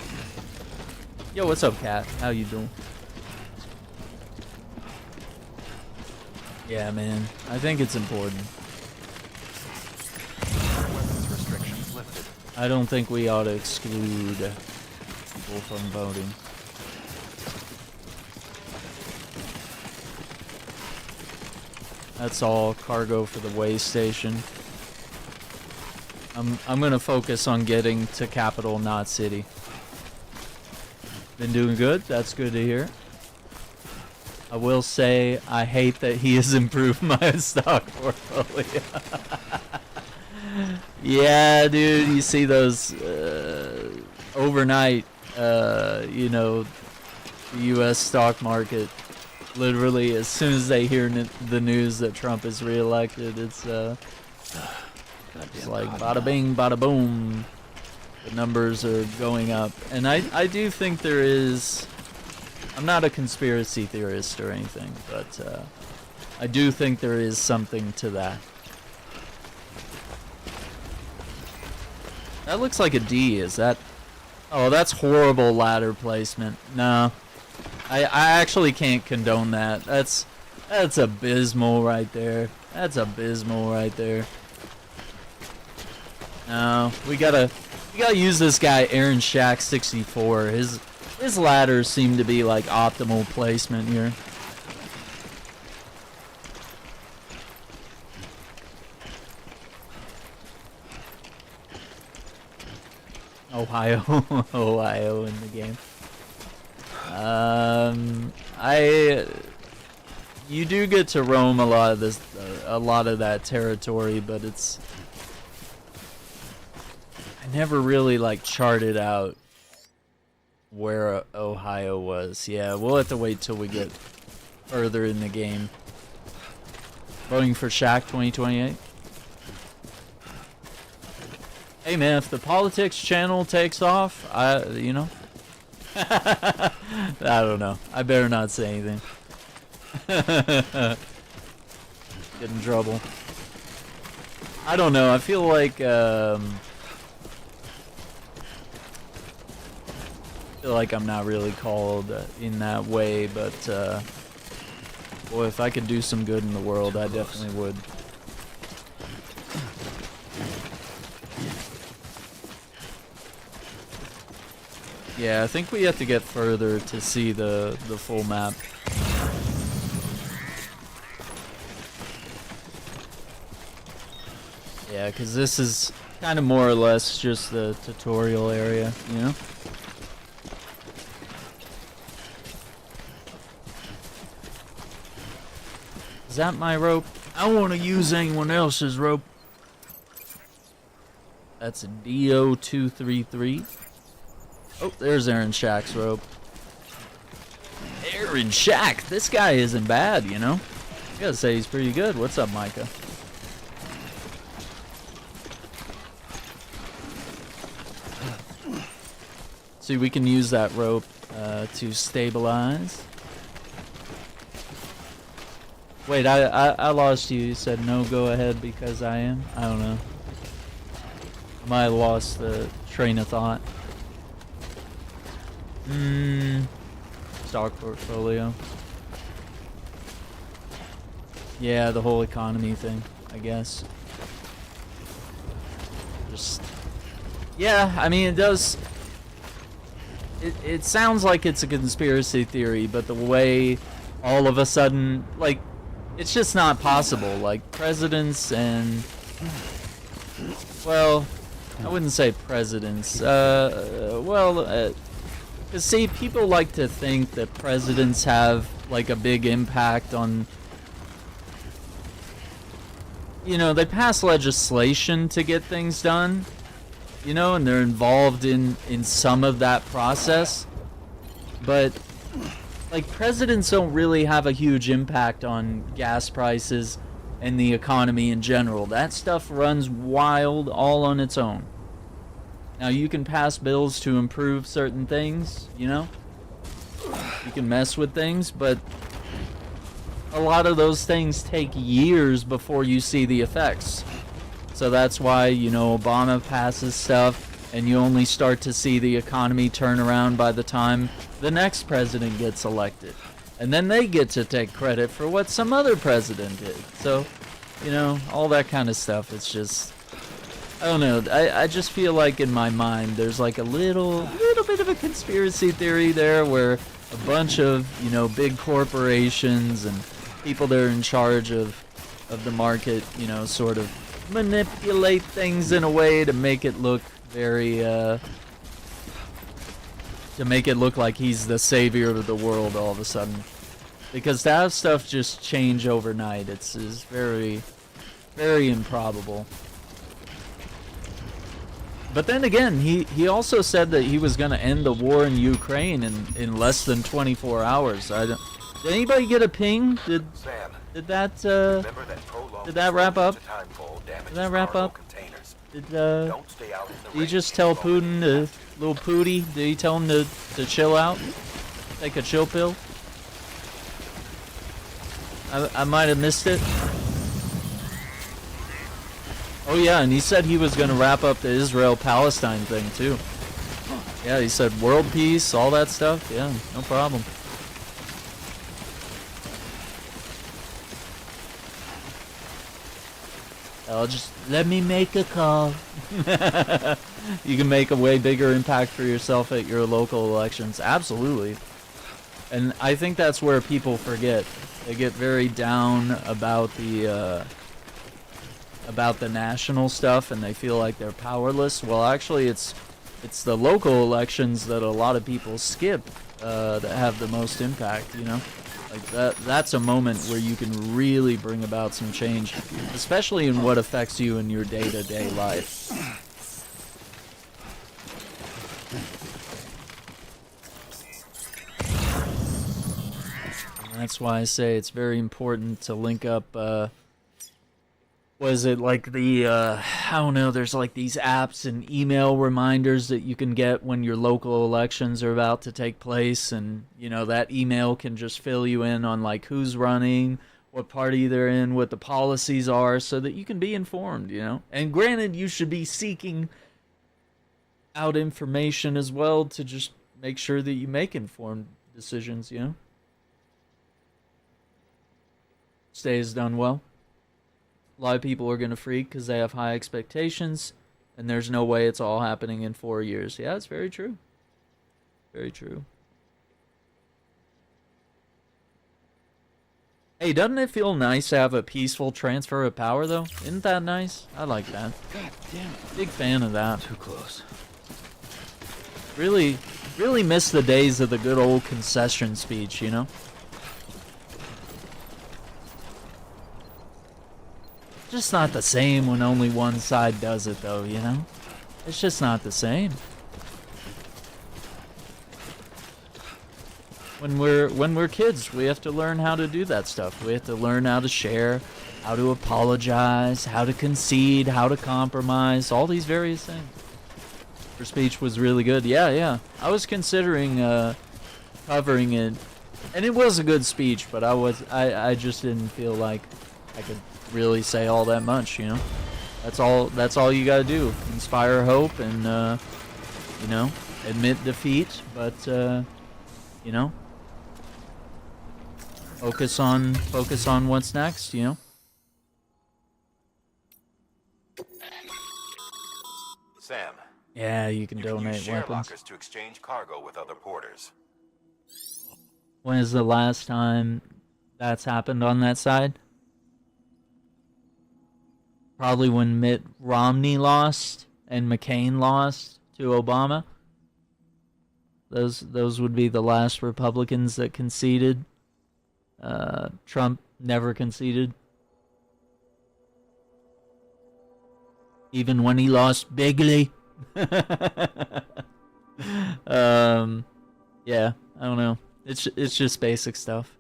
Yo, what's up, Cat? How you doing? Yeah, man. I think it's important. Restrictions lifted. I don't think we ought to exclude people from voting. That's all cargo for the way station. I'm gonna focus on getting to capital, not city. Been doing good. That's good to hear. I will say I hate that he has improved my stock portfolio. Yeah, dude, you see those overnight, you know, the U.S. stock market. Literally, as soon as they hear the news that Trump is reelected, it's like bada bing, bada boom. The numbers are going up, and I do think there is. I'm not a conspiracy theorist or anything, but I do think there is something to that. That looks like a D. Is that... Oh, that's horrible ladder placement. No. I actually can't condone that. That's abysmal right there. That's abysmal right there. No, we gotta use this guy Aaron Shack 64. His ladders seem to be like optimal placement here. Ohio, Ohio in the game. You do get to roam a lot of this, a lot of that territory, but it's. I never really like charted out where Ohio was. Yeah, we'll have to wait till we get further in the game. Voting for Shaq 2028. Hey man, if the politics channel takes off, you know. I don't know. I better not say anything. Get in trouble. I don't know. I feel like I'm not really called in that way, but boy, if I could do some good in the world, I definitely would. Yeah, I think we have to get further to see the full map. Yeah, because this is kind of more or less just the tutorial area, you know? Is that my rope? I want to use anyone else's rope. That's a DO233. Oh, there's Aaron Shack's rope. Aaron Shack! This guy isn't bad, you know? I gotta say he's pretty good. What's up, Micah? See, we can use that rope to stabilize. Wait, I lost you. You said no, go ahead because I am? I don't know. I might have lost the train of thought. Stock portfolio. Yeah, the whole economy thing, I guess. Just... Yeah, I mean, it does... It sounds like it's a conspiracy theory, but the way all of a sudden, like, it's just not possible. Like, presidents and... Well, I wouldn't say presidents. Because, see, people like to think that presidents have, like, a big impact on... You know, they pass legislation to get things done, you know, and they're involved in some of that process. But, like, presidents don't really have a huge impact on gas prices and the economy in general. That stuff runs wild all on its own. Now, you can pass bills to improve certain things, you know? You can mess with things, but a lot of those things take years before you see the effects. So that's why, you know, Obama passes stuff, and you only start to see the economy turn around by the time the next president gets elected. And then they get to take credit for what some other president did. So, you know, all that kind of stuff. It's just... I don't know, I just feel like in my mind there's like a little bit of a conspiracy theory there where a bunch of, you know, big corporations and people that are in charge of the market, you know, sort of manipulate things in a way to make it look very, to make it look like he's the savior of the world all of a sudden. Because to have stuff just change overnight, is very, very improbable. But then again, he also said that he was going to end the war in Ukraine in less than 24 hours. Did anybody get a ping? Did that wrap up? Did that wrap up? Did you just tell Putin little Pooty? Did he tell him to chill out? Take a chill pill? I might have missed it. Oh yeah, and he said he was going to wrap up the Israel-Palestine thing too. Yeah, he said world peace, all that stuff. Yeah, no problem. I'll just let me make a call. You can make a way bigger impact for yourself at your local elections. Absolutely. And I think that's where people forget. They get very down about the national stuff, and they feel like they're powerless. Well, actually, it's the local elections that a lot of people skip that have the most impact, you know? Like that's a moment where you can really bring about some change, especially in what affects you in your day-to-day life. And that's why I say it's very important to link up, was it like the, I don't know, there's like these apps and email reminders that you can get when your local elections are about to take place, and, you know, that email can just fill you in on like who's running, what party they're in, what the policies are, so that you can be informed, you know? And granted, you should be seeking out information as well to just make sure that you make informed decisions, you know? Stays done well. A lot of people are going to freak because they have high expectations, and there's no way it's all happening in 4 years. Yeah, it's very true. Very true. Hey, doesn't it feel nice to have a peaceful transfer of power, though? Isn't that nice? I like that. God damn it. Big fan of that. Too close. Really miss the days of the good old concession speech, you know? Just not the same when only one side does it, though, you know? It's just not the same. When we're kids, we have to learn how to do that stuff. We have to learn how to share, how to apologize, how to concede, how to compromise, all these various things. Her speech was really good. Yeah. I was considering covering it, and it was a good speech, but I just didn't feel like I could really say all that much, you know. That's all you gotta do. Inspire hope and you know, admit defeat, but you know, focus on what's next, you know. Sam. Yeah, you can donate use share weapons. lockers to exchange cargo with other porters. When is the last time that's happened on that side? Probably when Mitt Romney lost and McCain lost to Obama. Those would be the last Republicans that conceded. Trump never conceded. Even when he lost bigly. Yeah, I don't know. It's just basic stuff.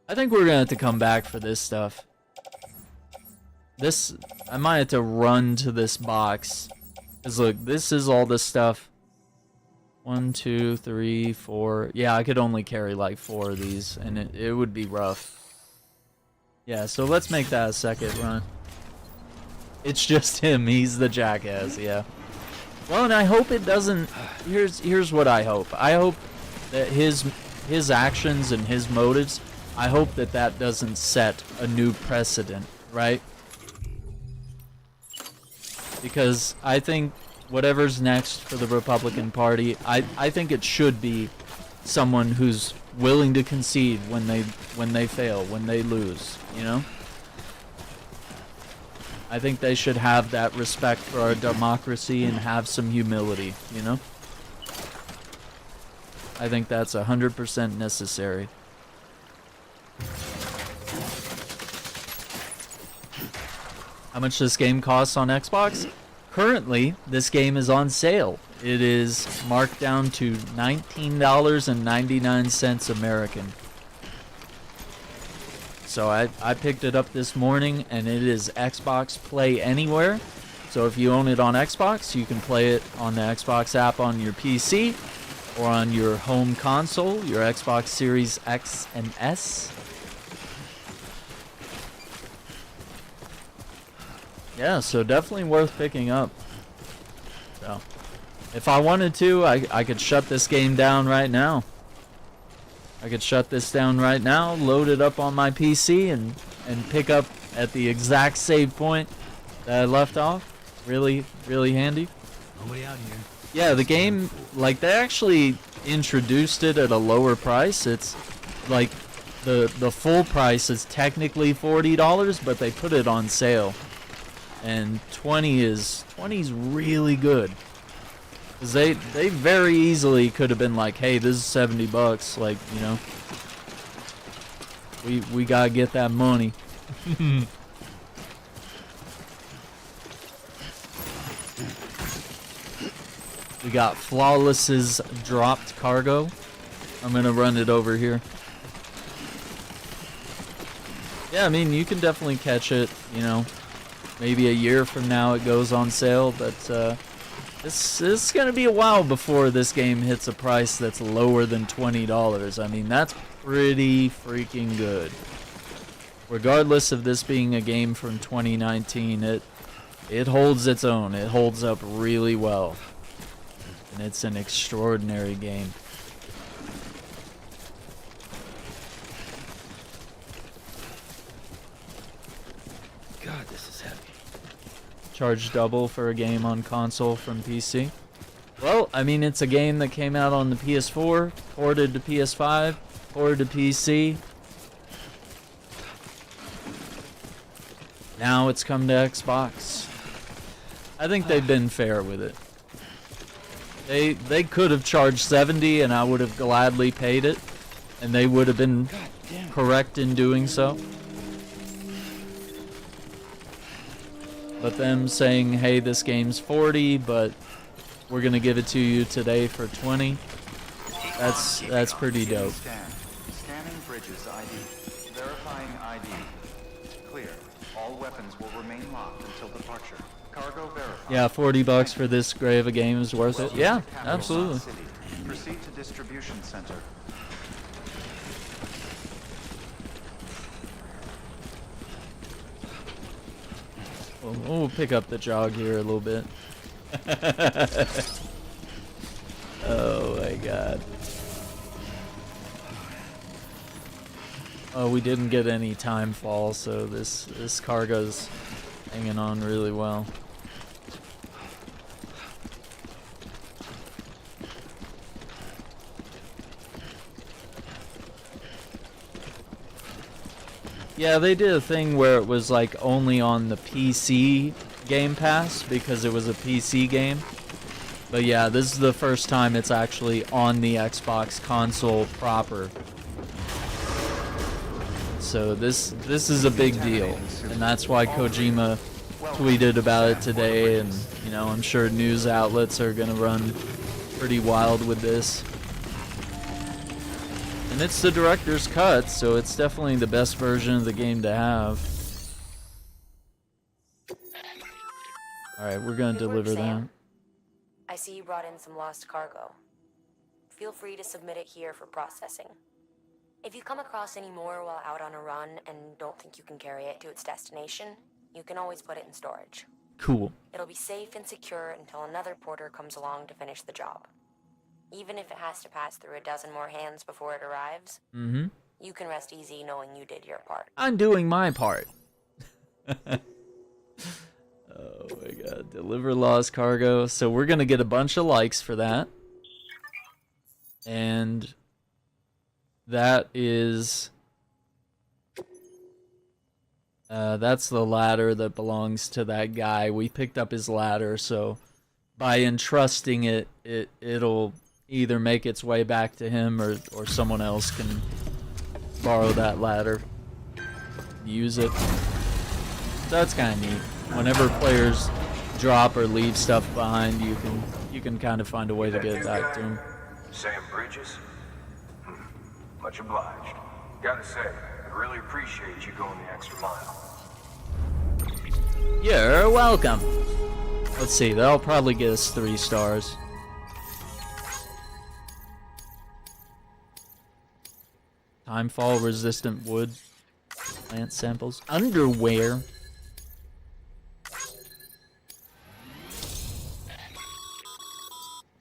I think we're gonna have to come back for this stuff. I might have to run to this box. Cause look, this is all this stuff. 1, 2, 3, 4. Yeah, I could only carry like 4 of these, and it would be rough. Yeah, so let's make that a second run. It's just him. He's the jackass. Yeah. Well, and I hope it doesn't. Here's what I hope. I hope that his actions and his motives. I hope that doesn't set a new precedent, right? Because I think whatever's next for the Republican Party, I think it should be someone who's willing to concede when they fail, when they lose, you know? I think they should have that respect for our democracy and have some humility, you know? I think that's 100% necessary. How much this game costs on Xbox? Currently, this game is on sale. It is marked down to $19.99 American. So I picked it up this morning, and it is Xbox Play Anywhere. So if you own it on Xbox, you can play it on the Xbox app on your PC. or on your home console, your Xbox Series X and S. Yeah, so definitely worth picking up. So, if I wanted to, I could shut this game down right now. I could shut this down right now, load it up on my PC, and pick up at the exact save point that I left off. Really, really handy. Nobody out here. Yeah, the game, like, they actually introduced it at a lower price. It's like the full price is technically $40, but they put it on sale. And 20's really good. 'Cause they very easily could have been like, hey, this is $70, like, you know. We gotta get that money. We got Flawless's dropped cargo. I'm gonna run it over here. Yeah, I mean, you can definitely catch it, you know. Maybe a year from now it goes on sale, but it's gonna be a while before this game hits a price that's lower than $20. I mean, that's pretty freaking good. Regardless of this being a game from 2019, it holds its own. It holds up really well. And it's an extraordinary game. God, this is heavy. Charge double for a game on console from PC. Well, I mean, it's a game that came out on the PS4, ported to PS5, ported to PC. Now it's come to Xbox. I think they've been fair with it. They could have charged $70 and I would have gladly paid it, and they would have been correct in doing so. But them saying, hey, this game's $40, but we're gonna give it to you today for $20. That's pretty dope. Scanning Bridges ID. Verifying ID. Clear. All weapons will remain locked until departure. Cargo verified. Yeah, $40 for this great of a game is worth it. Yeah, absolutely. Proceed to distribution center. We'll pick up the jog here a little bit. Oh my god. Oh, we didn't get any time fall, so this cargo's hanging on really well. Yeah, they did a thing where it was like only on the PC Game Pass because it was a PC game. But yeah, this is the first time it's actually on the Xbox console proper. So this is a big deal, and that's why Kojima tweeted about it today, and you know, I'm sure news outlets are gonna run pretty wild with this. And it's the director's cut, so it's definitely the best version of the game to have. Alright, we're gonna deliver that. I see you brought in some lost cargo. Feel free to submit it here for processing. If you come across any more while out on a run and don't think you can carry it to its destination, you can always put it in storage. Cool. It'll be safe and secure until another porter comes along to finish the job. Even if it has to pass through a dozen more hands before it arrives, you can rest easy knowing you did your part. I'm doing my part. Oh my god, deliver lost cargo. So we're gonna get a bunch of likes for that. And that is... that's the ladder that belongs to that guy. We picked up his ladder, so by entrusting it, it'll either make its way back to him or someone else can borrow that ladder, use it. So that's kind of neat. Whenever players drop or leave stuff behind, you can kind of find a way to get it back to them. Sam Bridges? Much obliged. Gotta say, I really appreciate you going the extra mile. You're welcome. Let's see, that'll probably get us 3 stars. timefall resistant wood. Plant samples. Underwear.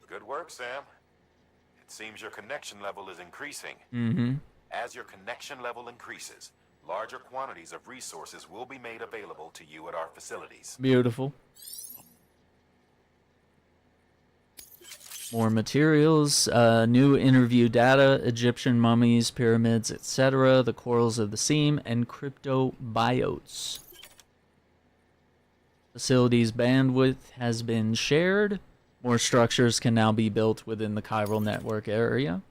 Good work, Sam. It seems your connection level is increasing. Mm-hmm. As your connection level increases, larger quantities of resources will be made available to you at our facilities. Beautiful. More materials, new interview data, Egyptian mummies, pyramids, etc., the corals of the seam, and cryptobiotes. Facilities bandwidth has been shared. More structures can now be built within the chiral network area.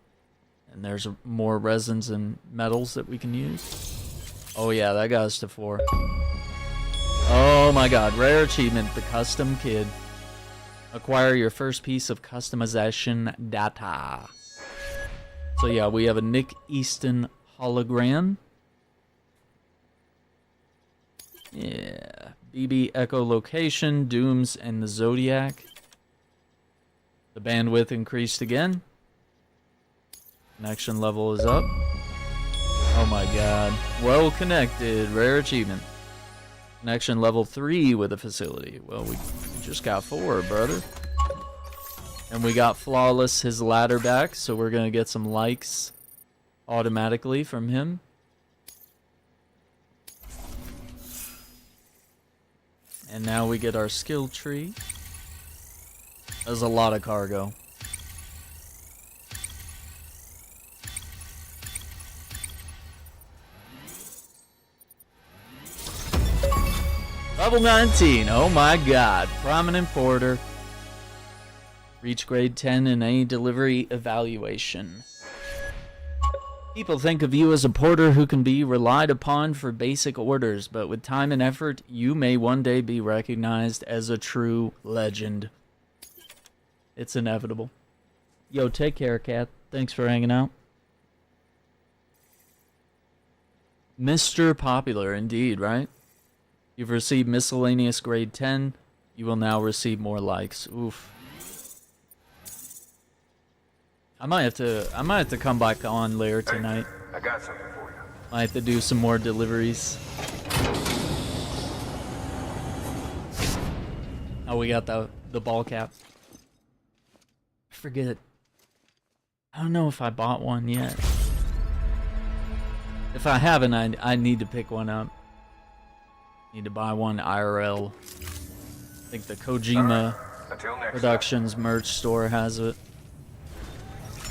And there's more resins and metals that we can use. Oh yeah, that got us to 4. Oh my god, rare achievement, the custom kid. Acquire your first piece of customization data. So yeah, we have a Nick Easton hologram. Yeah. BB echolocation, Dooms, and the Zodiac. The bandwidth increased again. Connection level is up. Oh my god. Well connected. Rare achievement. Connection level 3 with the facility. Well, we just got 4, brother. And we got Flawless his ladder back, so we're going to get some likes automatically from him. And now we get our skill tree. There's a lot of cargo. Level 19, oh my god. Prominent porter. Reach grade 10 in any delivery evaluation. People think of you as a porter who can be relied upon for basic orders, but with time and effort, you may one day be recognized as a true legend. It's inevitable. Yo, take care, Kat. Thanks for hanging out. Mr. Popular, indeed, right? You've received miscellaneous grade 10. You will now receive more likes. Oof. I might have to come back on later tonight. I got something for you. Might have to do some more deliveries. Oh, we got the ball cap. I forget. I don't know if I bought one yet. If I haven't, I need to pick one up. Need to buy one IRL. I think the Kojima Productions merch store has it.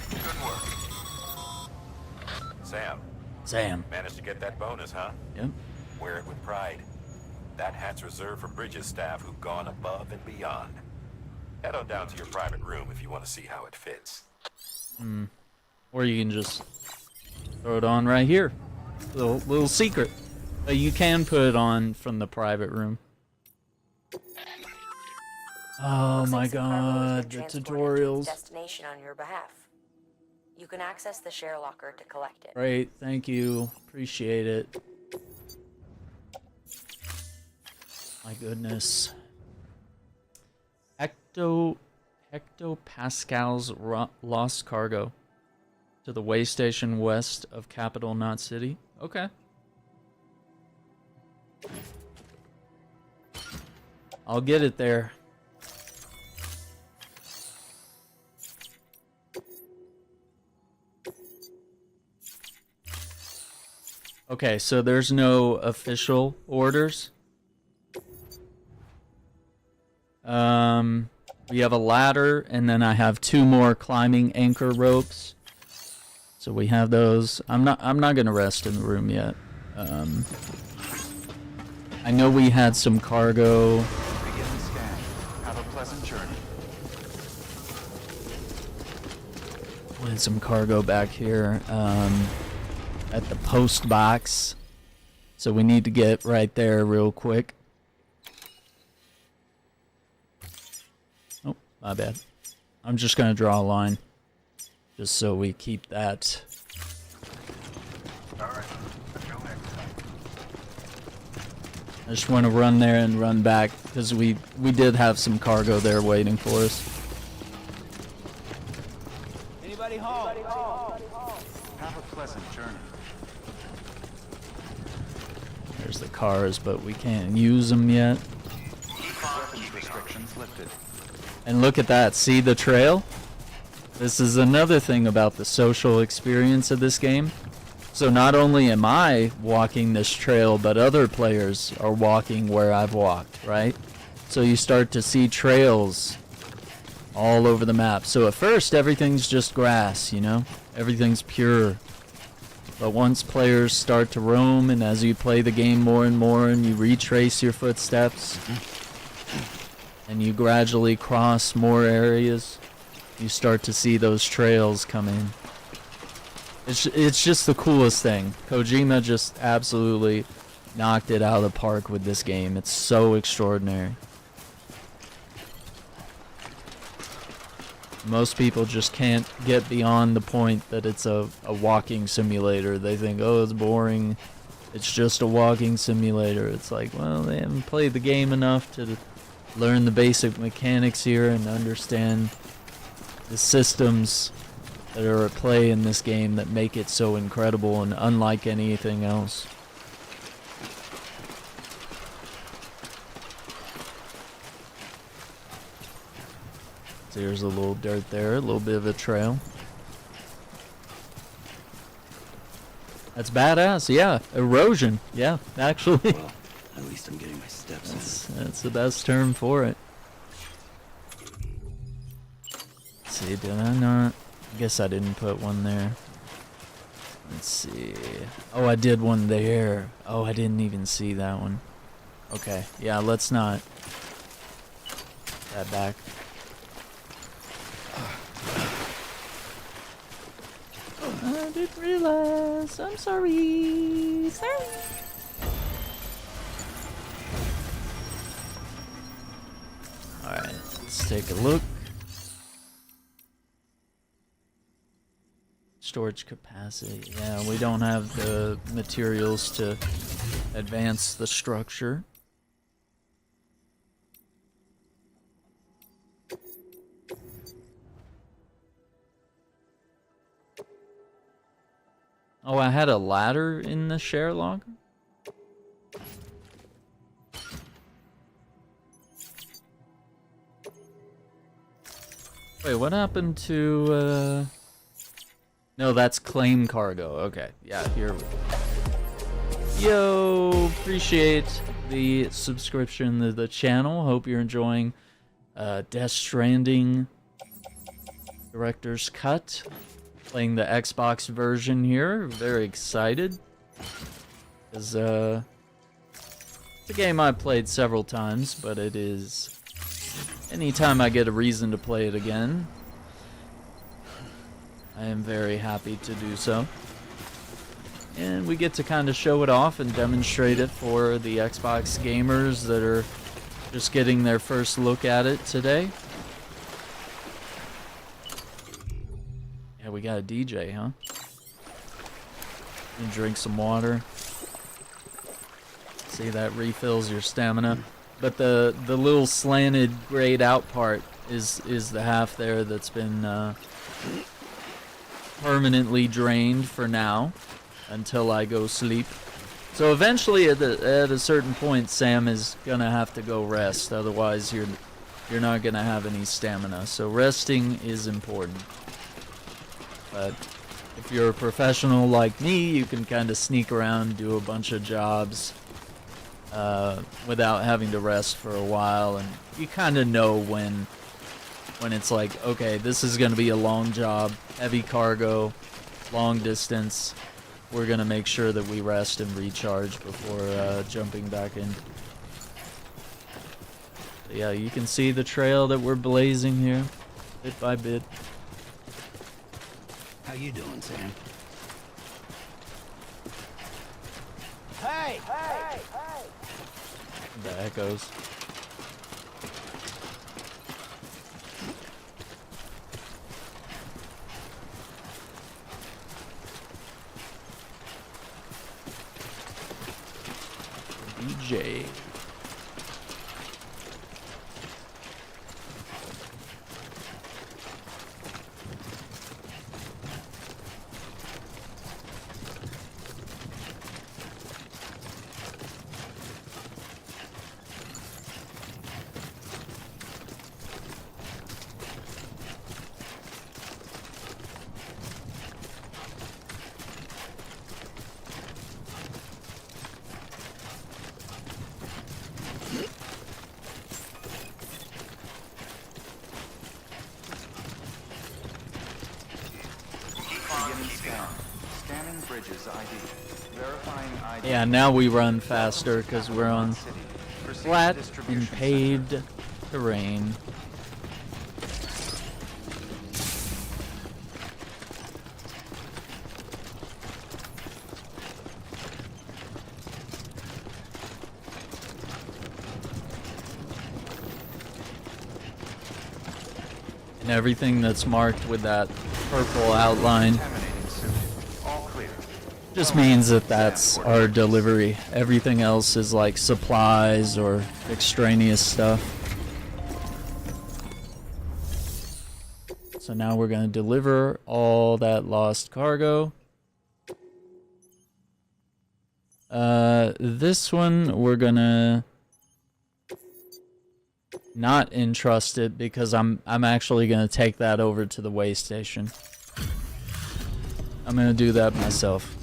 Good work. Sam. Managed to get that bonus, huh? Yep. Wear it with pride. That hat's reserved for Bridges staff who've gone above and beyond. Head on down to your private room if you want to see how it fits. Or you can just throw it on right here. Little secret. But you can put it on from the private room. Oh my god, the tutorials. Destination on your behalf. You can access the share locker to collect it. Great, thank you. Appreciate it. My goodness. Hectopascal's lost cargo to the way station west of Capital Knot City. Okay. I'll get it there. Okay, so there's no official orders. We have a ladder, and then I have 2 more climbing anchor ropes. So we have those. I'm not gonna rest in the room yet. I know we had some cargo. Begin the scan. Have a pleasant journey. We had some cargo back here at the post box. So we need to get right there real quick. Oh, my bad. I'm just going to draw a line. Just so we keep that. Alright, until next time. I just want to run there and run back because we did have some cargo there waiting for us. Anybody home? Have a pleasant journey. There's the cars, but we can't use them yet. Restrictions lifted. And look at that, see the trail? This is another thing about the social experience of this game. So not only am I walking this trail, but other players are walking where I've walked, right? So you start to see trails all over the map. So at first, everything's just grass, you know? Everything's pure. But once players start to roam, and as you play the game more and more, and you retrace your footsteps, and you gradually cross more areas, you start to see those trails come in. It's just the coolest thing. Kojima just absolutely knocked it out of the park with this game. It's so extraordinary. Most people just can't get beyond the point that it's a walking simulator. They think, oh, it's boring. It's just a walking simulator. It's like, well, they haven't played the game enough to learn the basic mechanics here and understand the systems that are at play in this game that make it so incredible and unlike anything else. So here's a little dirt there, a little bit of a trail. That's badass, yeah. Erosion, yeah, actually. Well, at least I'm getting my steps in. That's the best term for it. Let's see, did I not? I guess I didn't put one there. Let's see. Oh, I did one there. Oh, I didn't even see that one. Okay, yeah, let's not. That back. I didn't realize. I'm sorry. Sorry. Alright, let's take a look. Storage capacity. Yeah, we don't have the materials to advance the structure. Oh, I had a ladder in the share log? Wait, what happened to, No, that's claim cargo. Okay, yeah, here we go. Yo, appreciate the subscription to the channel. Hope you're enjoying Death Stranding Director's Cut. Playing the Xbox version here. Very excited. It's a game I've played several times, but it is... anytime I get a reason to play it again, I am very happy to do so. And we get to kind of show it off and demonstrate it for the Xbox gamers that are just getting their first look at it today. Yeah, we got a DJ, huh? And drink some water. See, that refills your stamina. But the little slanted grayed out part is the half there that's been permanently drained for now until I go sleep. So eventually at a certain point Sam is gonna have to go rest, otherwise you're not gonna have any stamina. So resting is important. But if you're a professional like me, you can kind of sneak around, do a bunch of jobs without having to rest for a while, and you kind of know when it's like, okay, this is going to be a long job, heavy cargo, long distance. We're going to make sure that we rest and recharge before jumping back in. But yeah, you can see the trail that we're blazing here, bit by bit. How you doing, Sam? Hey! Hey! Hey! The echoes. DJ. Bridges ID. Verifying ID. Yeah, now we run faster because we're on flat and paved terrain. And everything that's marked with that purple outline just means that that's our delivery. Everything else is like supplies or extraneous stuff. So now we're going to deliver all that lost cargo. This one we're going to not entrust it because I'm actually going to take that over to the way station. I'm going to do that myself.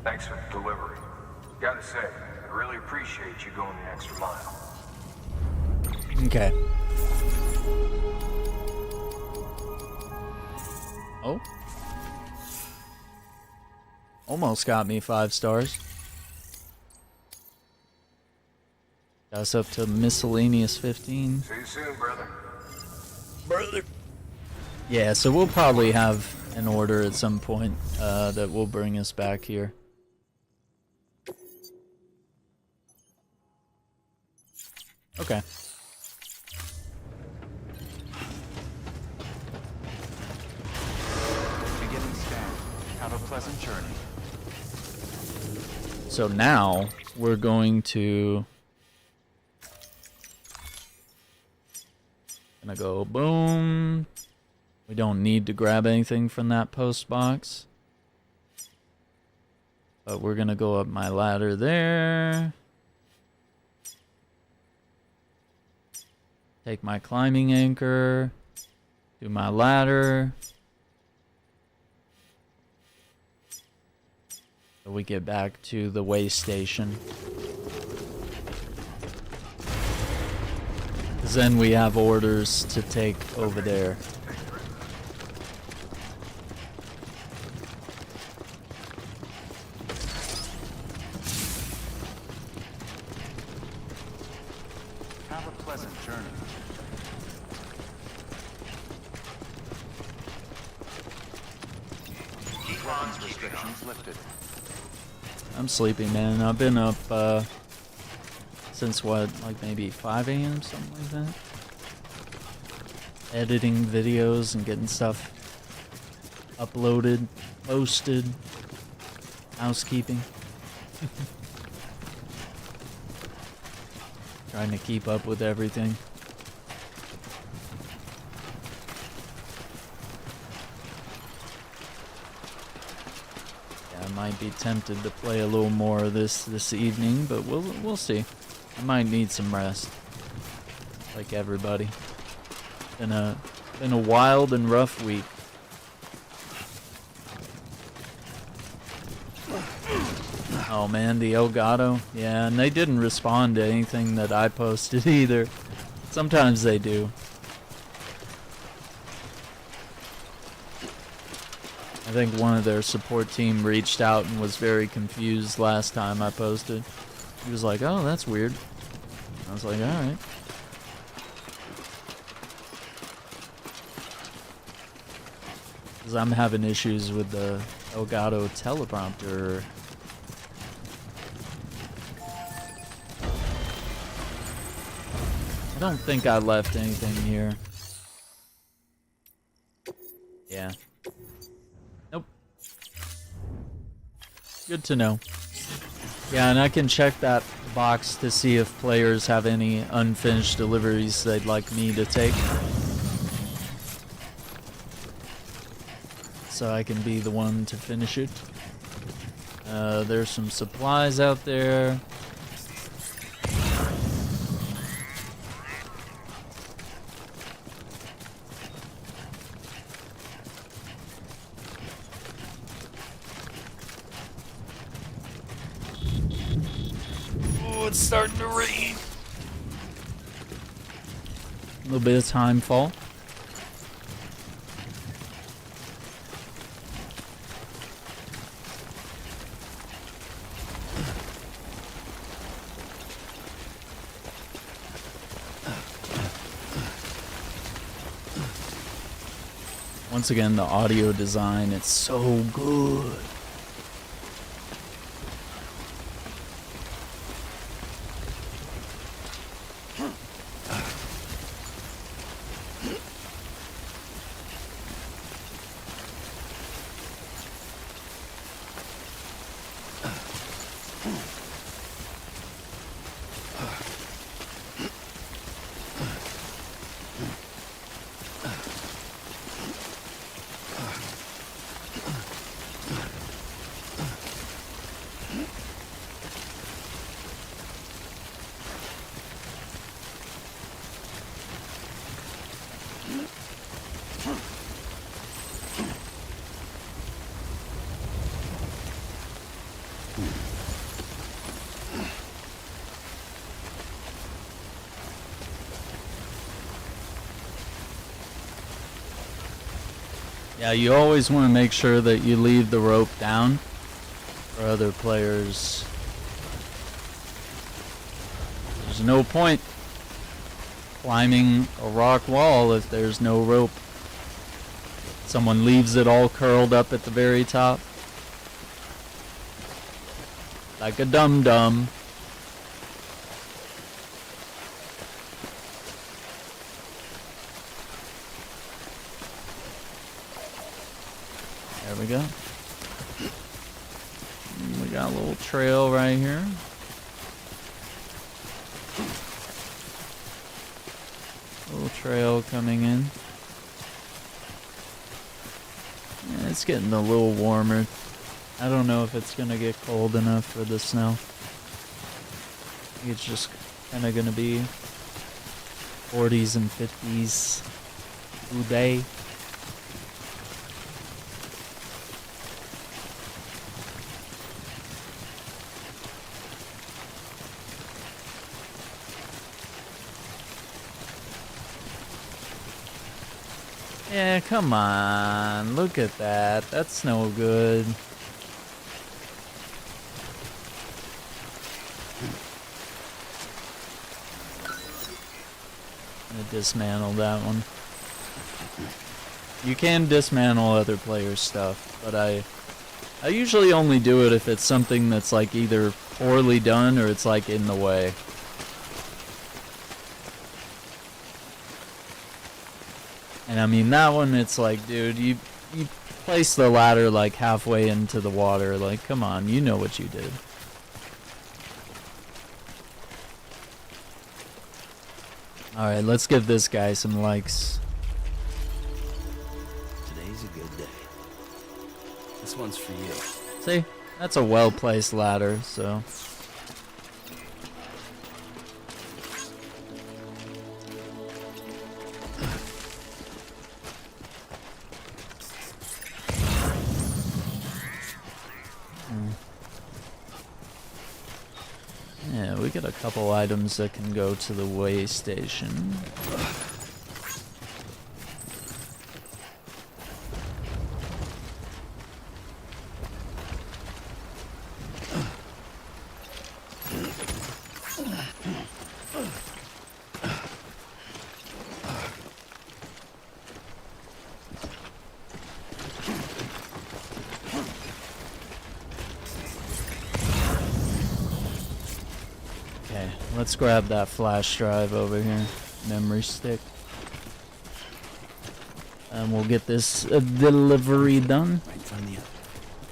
Thanks for the delivery. Gotta say, I really appreciate you going the extra mile. Okay. Oh. Almost got me 5 stars. Got us up to miscellaneous 15. See you soon, brother. Brother. Yeah, so we'll probably have an order at some point that will bring us back here. Okay. Beginning scan. Have a pleasant journey. So now we're going to gonna go boom. We don't need to grab anything from that post box. But we're gonna go up my ladder there. Take my climbing anchor. Do my ladder. So we get back to the way station. Because then we have orders to take over there. Have a pleasant journey. Weapons restrictions lifted. I'm sleepy, man. I've been up since what, like maybe 5 a.m., something like that. Editing videos and getting stuff uploaded, posted, housekeeping. Trying to keep up with everything. I might be tempted to play a little more of this evening, but we'll see. I might need some rest, like everybody. Been a wild and rough week. Oh man, the Elgato. Yeah, and they didn't respond to anything that I posted either. Sometimes they do. I think one of their support team reached out and was very confused last time I posted. He was like, oh, that's weird. I was like, alright. Because I'm having issues with the Elgato teleprompter. I don't think I left anything here. Yeah. Nope. Good to know. Yeah, and I can check that box to see if players have any unfinished deliveries they'd like me to take. So I can be the one to finish it. There's some supplies out there. Oh, it's starting to rain. little bit of time fall. Once again, the audio design, it's so good. Yeah, you always want to make sure that you leave the rope down for other players. There's no point climbing a rock wall if there's no rope. Someone leaves it all curled up at the very top. Like a dum-dum. There we go. And we got a little trail right here. Little trail coming in. Yeah, it's getting a little warmer. I don't know if it's gonna get cold enough for the snow. I think it's just kinda gonna be 40s and 50s today. Yeah, come on. Look at that. That's no good. I'm gonna dismantle that one. You can dismantle other players' stuff, but I usually only do it if it's something that's like either poorly done or it's like in the way. And I mean, that one, it's like, dude, you place the ladder like halfway into the water. Like, come on, you know what you did. Alright, let's give this guy some likes. Today's a good day. This one's for you. See? That's a well-placed ladder, so... Yeah, we got a couple items that can go to the way station. Let's grab that flash drive over here, memory stick, and we'll get this delivery done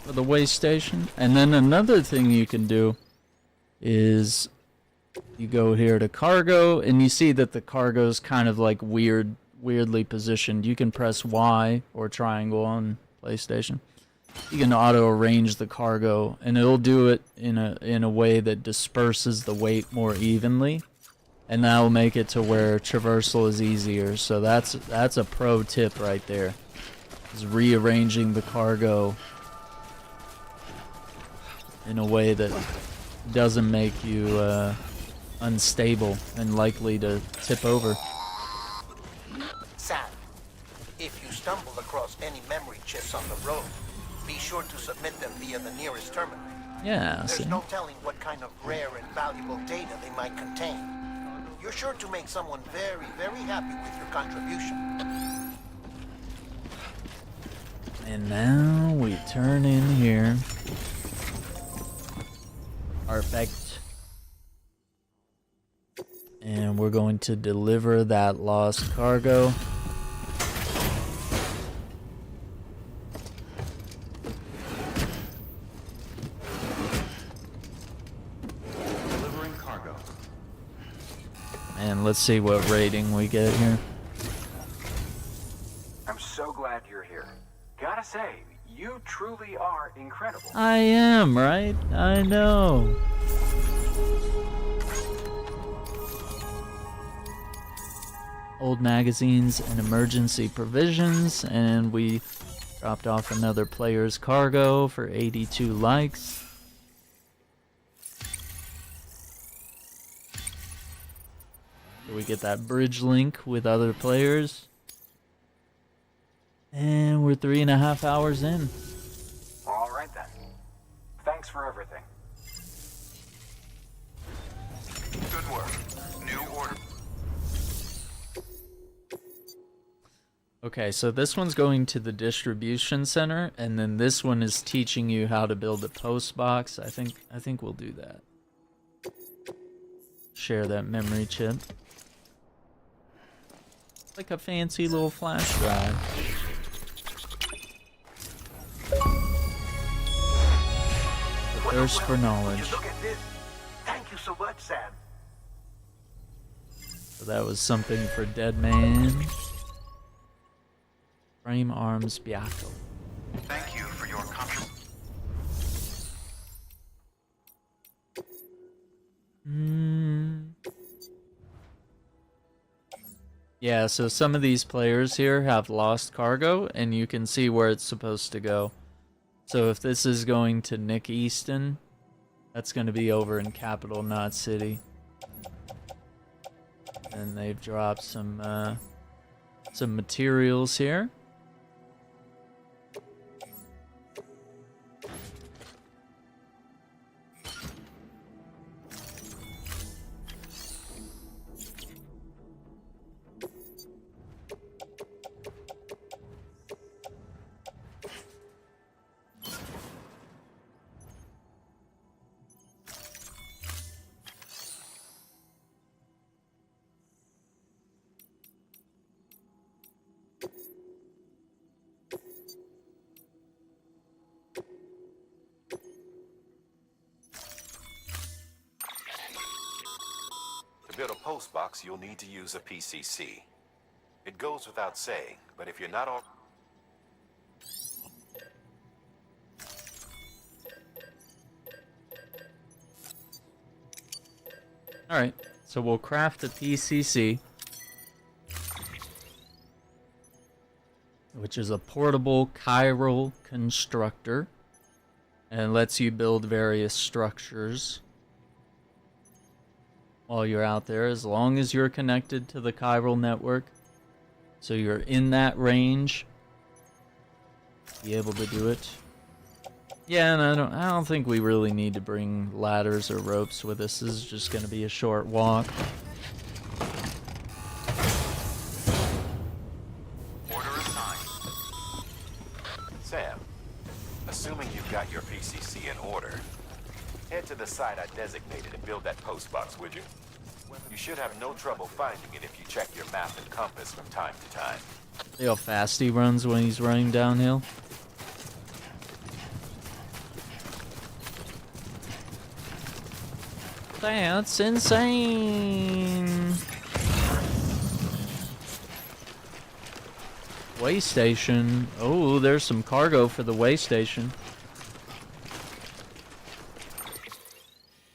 for the way station. And then another thing you can do is you go here to cargo, and you see that the cargo's kind of like weirdly positioned. You can press Y or triangle on PlayStation. You can auto-arrange the cargo, and it'll do it in a way that disperses the weight more evenly, and that'll make it to where traversal is easier. So that's a pro tip right there, is rearranging the cargo in a way that doesn't make you unstable and likely to tip over. Sam, if you stumble across any memory chips on the road, be sure to submit them via the nearest terminal. Yeah, There's see? no telling what kind of rare and valuable data they might contain. You're sure to make someone very, very happy with your contribution. And now we turn in here. Perfect. And we're going to deliver that lost cargo. Delivering cargo. And let's see what rating we get here. I'm so glad you're here. Gotta say, you truly are incredible. I am, right? I know. Old magazines and emergency provisions, and we dropped off another player's cargo for 82 likes. So we get that bridge link with other players. And we're 3.5 hours in. All right then. Thanks for everything. Good work. New order. Okay, so this one's going to the distribution center, and then this one is teaching you how to build a post box. I think we'll do that. Share that memory chip. Like a fancy little flash drive. The thirst for knowledge. Look at this. Thank you so much, Sam. So that was something for Dead Man. Frame arms Biaco. Thank you for your contribution. Yeah, so some of these players here have lost cargo, and you can see where it's supposed to go. So if this is going to Nick Easton, that's going to be over in Capital Knot City. And they've dropped some materials here. To build a post box, you'll need to use a PCC. It goes without saying, but if you're not all... Alright, so we'll craft a PCC, which is a portable chiral constructor, and lets you build various structures while you're out there, as long as you're connected to the chiral network. So you're in that range, be able to do it. Yeah, and I don't think we really need to bring ladders or ropes with us. This is just going to be a short walk. Order assigned. Sam, assuming you've got your PCC in order, head to the site I designated and build that post box, would you? You should have no trouble finding it if you check your map and compass from time to time. See how fast he runs when he's running downhill? That's insane! Way station. Oh, there's some cargo for the way station.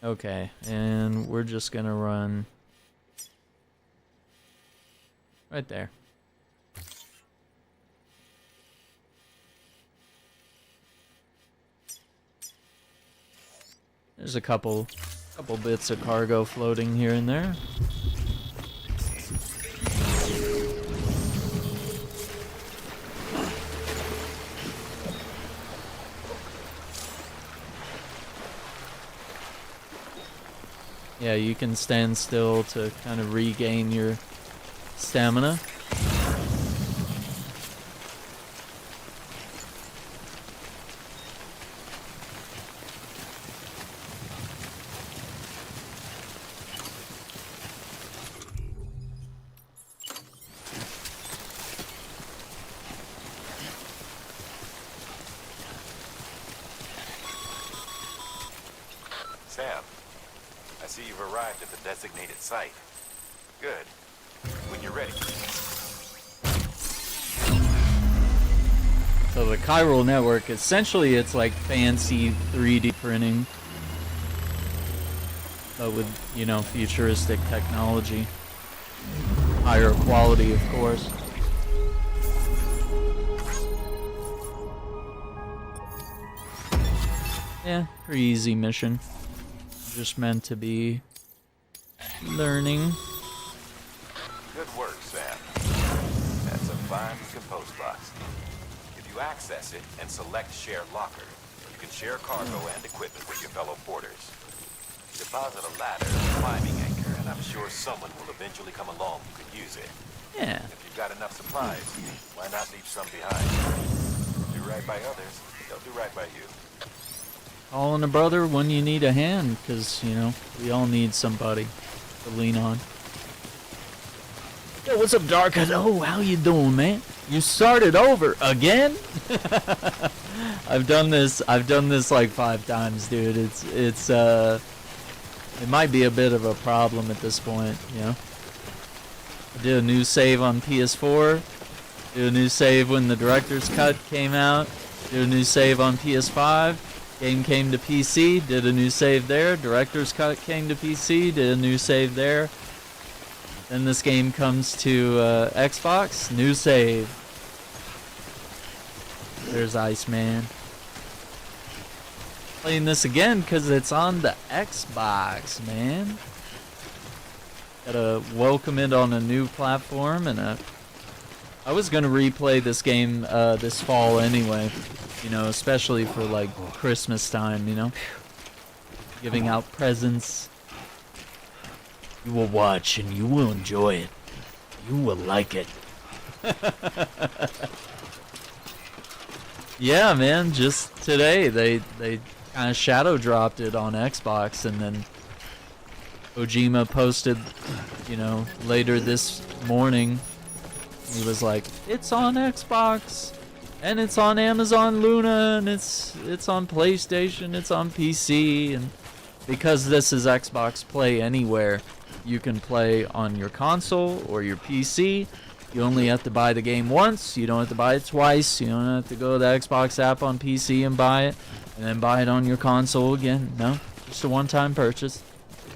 Okay, and we're just gonna run right there. There's a couple bits of cargo floating here and there. Yeah, you can stand still to kind of regain your stamina. Sam, I see you've arrived at the designated site. Good. When you're ready. So the chiral network, essentially it's like fancy 3D printing, but with, you know, futuristic technology. Higher quality, of course. Yeah, pretty easy mission. Just meant to be learning. Good work, Sam. That's a fine compose box. If you access it and select Share Locker, you can share cargo and equipment with your fellow porters. Deposit a ladder and a climbing anchor, and I'm sure someone will eventually come along who could use it. Yeah. If you've got enough supplies, why not leave some behind? Do right by others, they'll do right by you. Calling a brother when you need a hand, because, you know, we all need somebody to lean on. Yo, what's up, Dark? Oh, how you doing, man? You started over again? I've done this like 5 times, dude. It might be a bit of a problem at this point, you know. I did a new save on PS4. Did a new save when the director's cut came out. Did a new save on PS5. Game came to PC, did a new save there. Director's cut came to PC, did a new save there. Then this game comes to Xbox, new save. There's Iceman. Playing this again because it's on the Xbox, man. Gotta welcome it on a new platform, and I was gonna replay this game this fall anyway. You know, especially for like Christmas time, you know, giving out presents. You will watch and you will enjoy it. You will like it. Yeah, man, just today they kind of shadow dropped it on Xbox, and then Kojima posted, you know, later this morning, he was like, it's on Xbox. And it's on Amazon Luna, and it's on PlayStation, it's on PC, and because this is Xbox Play Anywhere, you can play on your console or your PC. You only have to buy the game once, you don't have to buy it twice, you don't have to go to the Xbox app on PC and buy it, and then buy it on your console again. No, just a one-time purchase.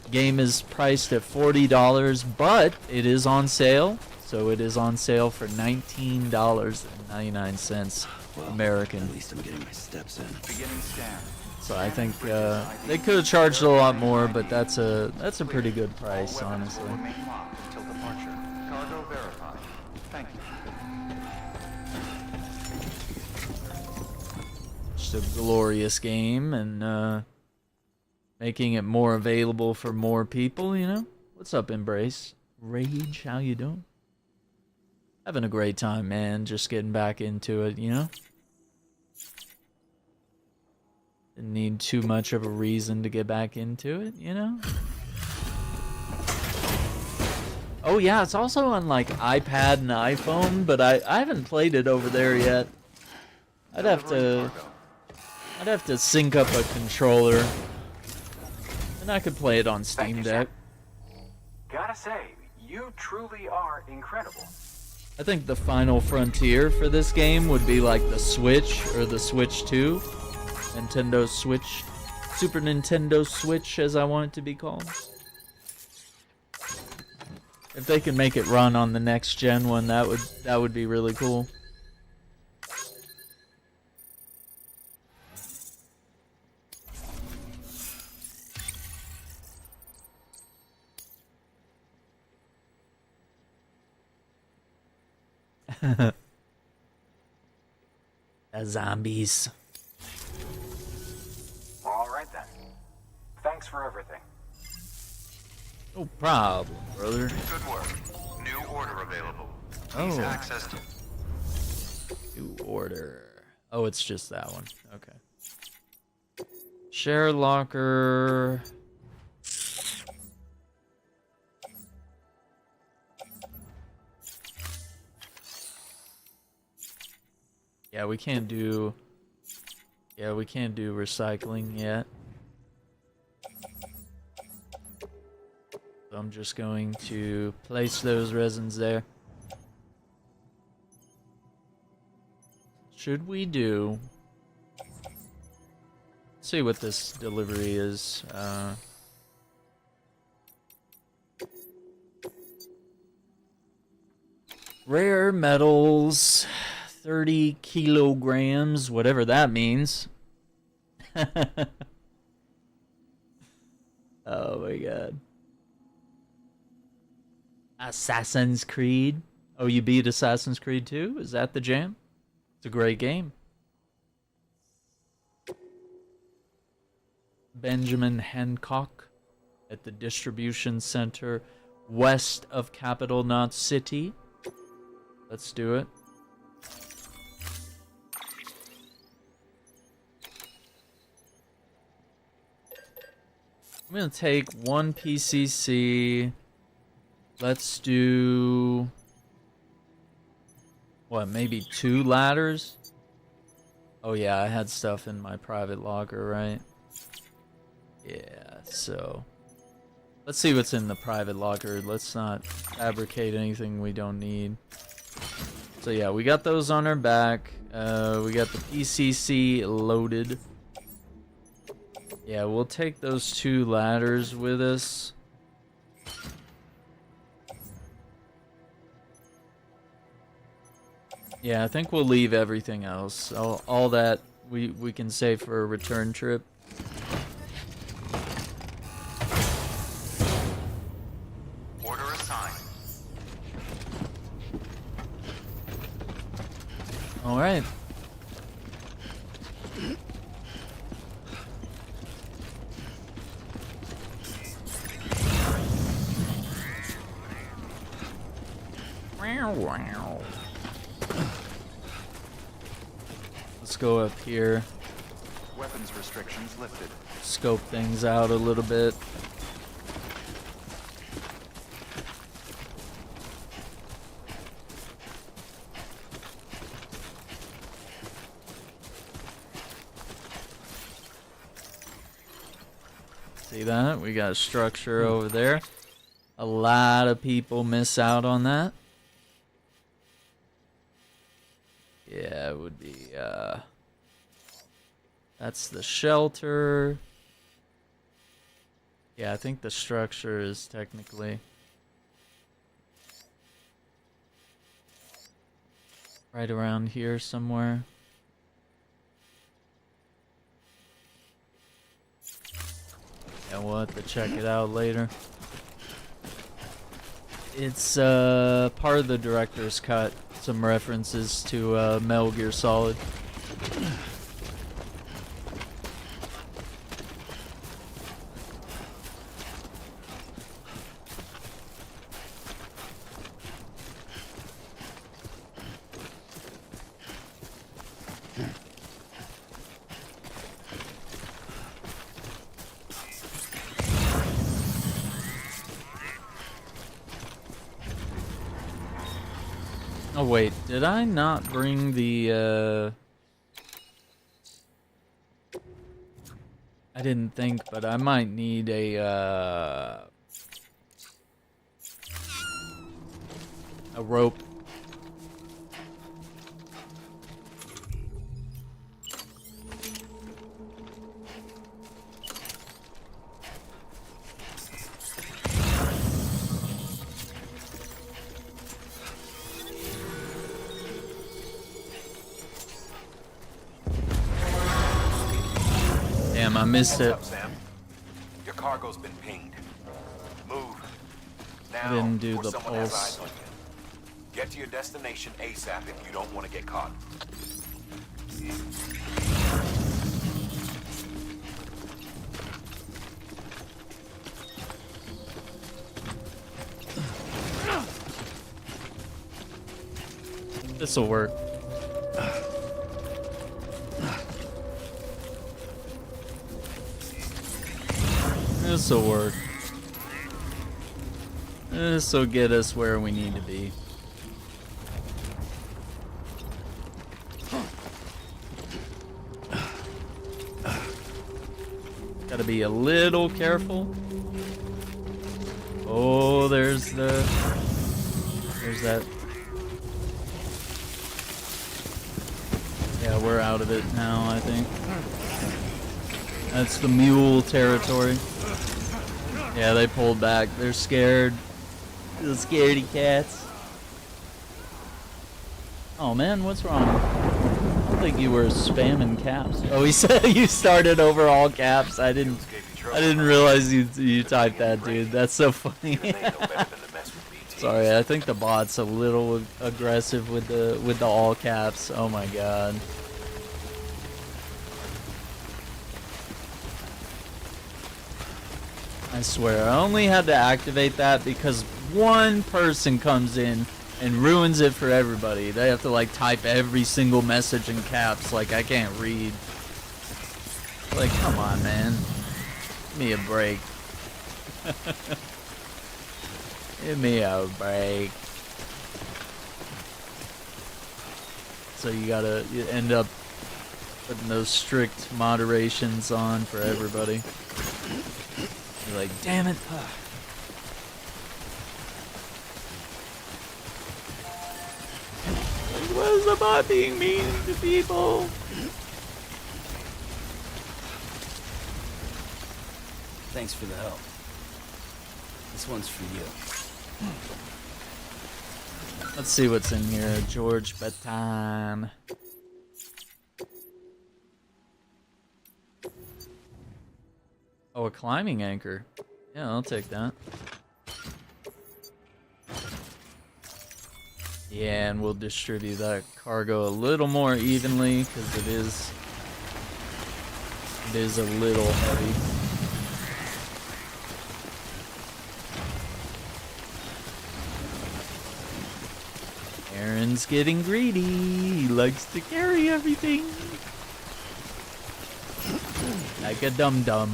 Game is priced at $40, but it is on sale. So it is on sale for $19.99 American. At least I'm getting my steps in. So I think they could have charged a lot more, but that's a pretty good price, honestly. Until departure. Cargo verified. Thank you. Just a glorious game, and making it more available for more people, you know? What's up, Embrace? Rage, how you doing? Having a great time, man. Just getting back into it, you know? Didn't need too much of a reason to get back into it, you know? Oh yeah, it's also on like iPad and iPhone, but I haven't played it over there yet. I'd have to sync up a controller, and I could play it on Steam Deck. Gotta say, you truly are incredible. I think the final frontier for this game would be like the Switch or the Switch 2. Nintendo Switch. Super Nintendo Switch, as I want it to be called. If they can make it run on the next gen one, that would be really cool. The zombies. All right then. Thanks for everything. No problem, brother. Good work. New order available. Please Oh. access to... New order. Oh, it's just that one. Okay. Share locker. Yeah, we can't do... Yeah, we can't do recycling yet. So I'm just going to place those resins there. Should we do... Let's see what this delivery is. Rare metals, 30 kilograms, whatever that means. Oh my god. Assassin's Creed. Oh, you beat Assassin's Creed 2? Is that the jam? It's a great game. Benjamin Hancock at the distribution center west of Capital Knot City. Let's do it. I'm gonna take one PCC. Let's do... What, maybe 2 ladders? Oh yeah, I had stuff in my private locker, right? Yeah, so... Let's see what's in the private locker. Let's not fabricate anything we don't need. So yeah, we got those on our back. We got the PCC loaded. Yeah, we'll take those 2 ladders with us. Yeah, I think we'll leave everything else. All that we can save for a return trip. Order assigned. All right. Let's go up here. Weapons restrictions lifted. Scope things out a little bit. See that? We got a structure over there. A lot of people miss out on that. Yeah, it would be, that's the shelter. Yeah, I think the structure is technically right around here somewhere. Yeah, we'll have to check it out later. It's part of the director's cut. Some references to Metal Gear Solid. Oh wait, did I not bring the I didn't think, but I might need a rope. Damn, I missed it. What's up, Sam? Your cargo's been pinged. Move. Now, I didn't do or the someone has pulse. eyes on you. Get to your destination ASAP if you don't want to get caught. This'll work. This'll work. This'll get us where we need to be. Gotta be a little careful. Oh, there's that. Yeah, we're out of it now, I think. That's the mule territory. Yeah, they pulled back. They're scared. The scaredy cats. Oh man, what's wrong? I don't think you were spamming caps. Oh, he said you started over all caps. I didn't realize you typed that, dude. That's so funny. Sorry, I think the bot's a little aggressive with the all caps. Oh my god. I swear, I only had to activate that because one person comes in and ruins it for everybody. They have to like type every single message in caps. Like, I can't read. Like, come on, man. Give me a break. Give me a break. So you end up putting those strict moderations on for everybody. You're like, damn it. Was about being mean to people? Thanks for the help. This one's for you. Let's see what's in here. George Baton. Oh, a climbing anchor. Yeah, I'll take that. Yeah, and we'll distribute that cargo a little more evenly because it is a little heavy. Aaron's getting greedy. He likes to carry everything. Like a dum-dum.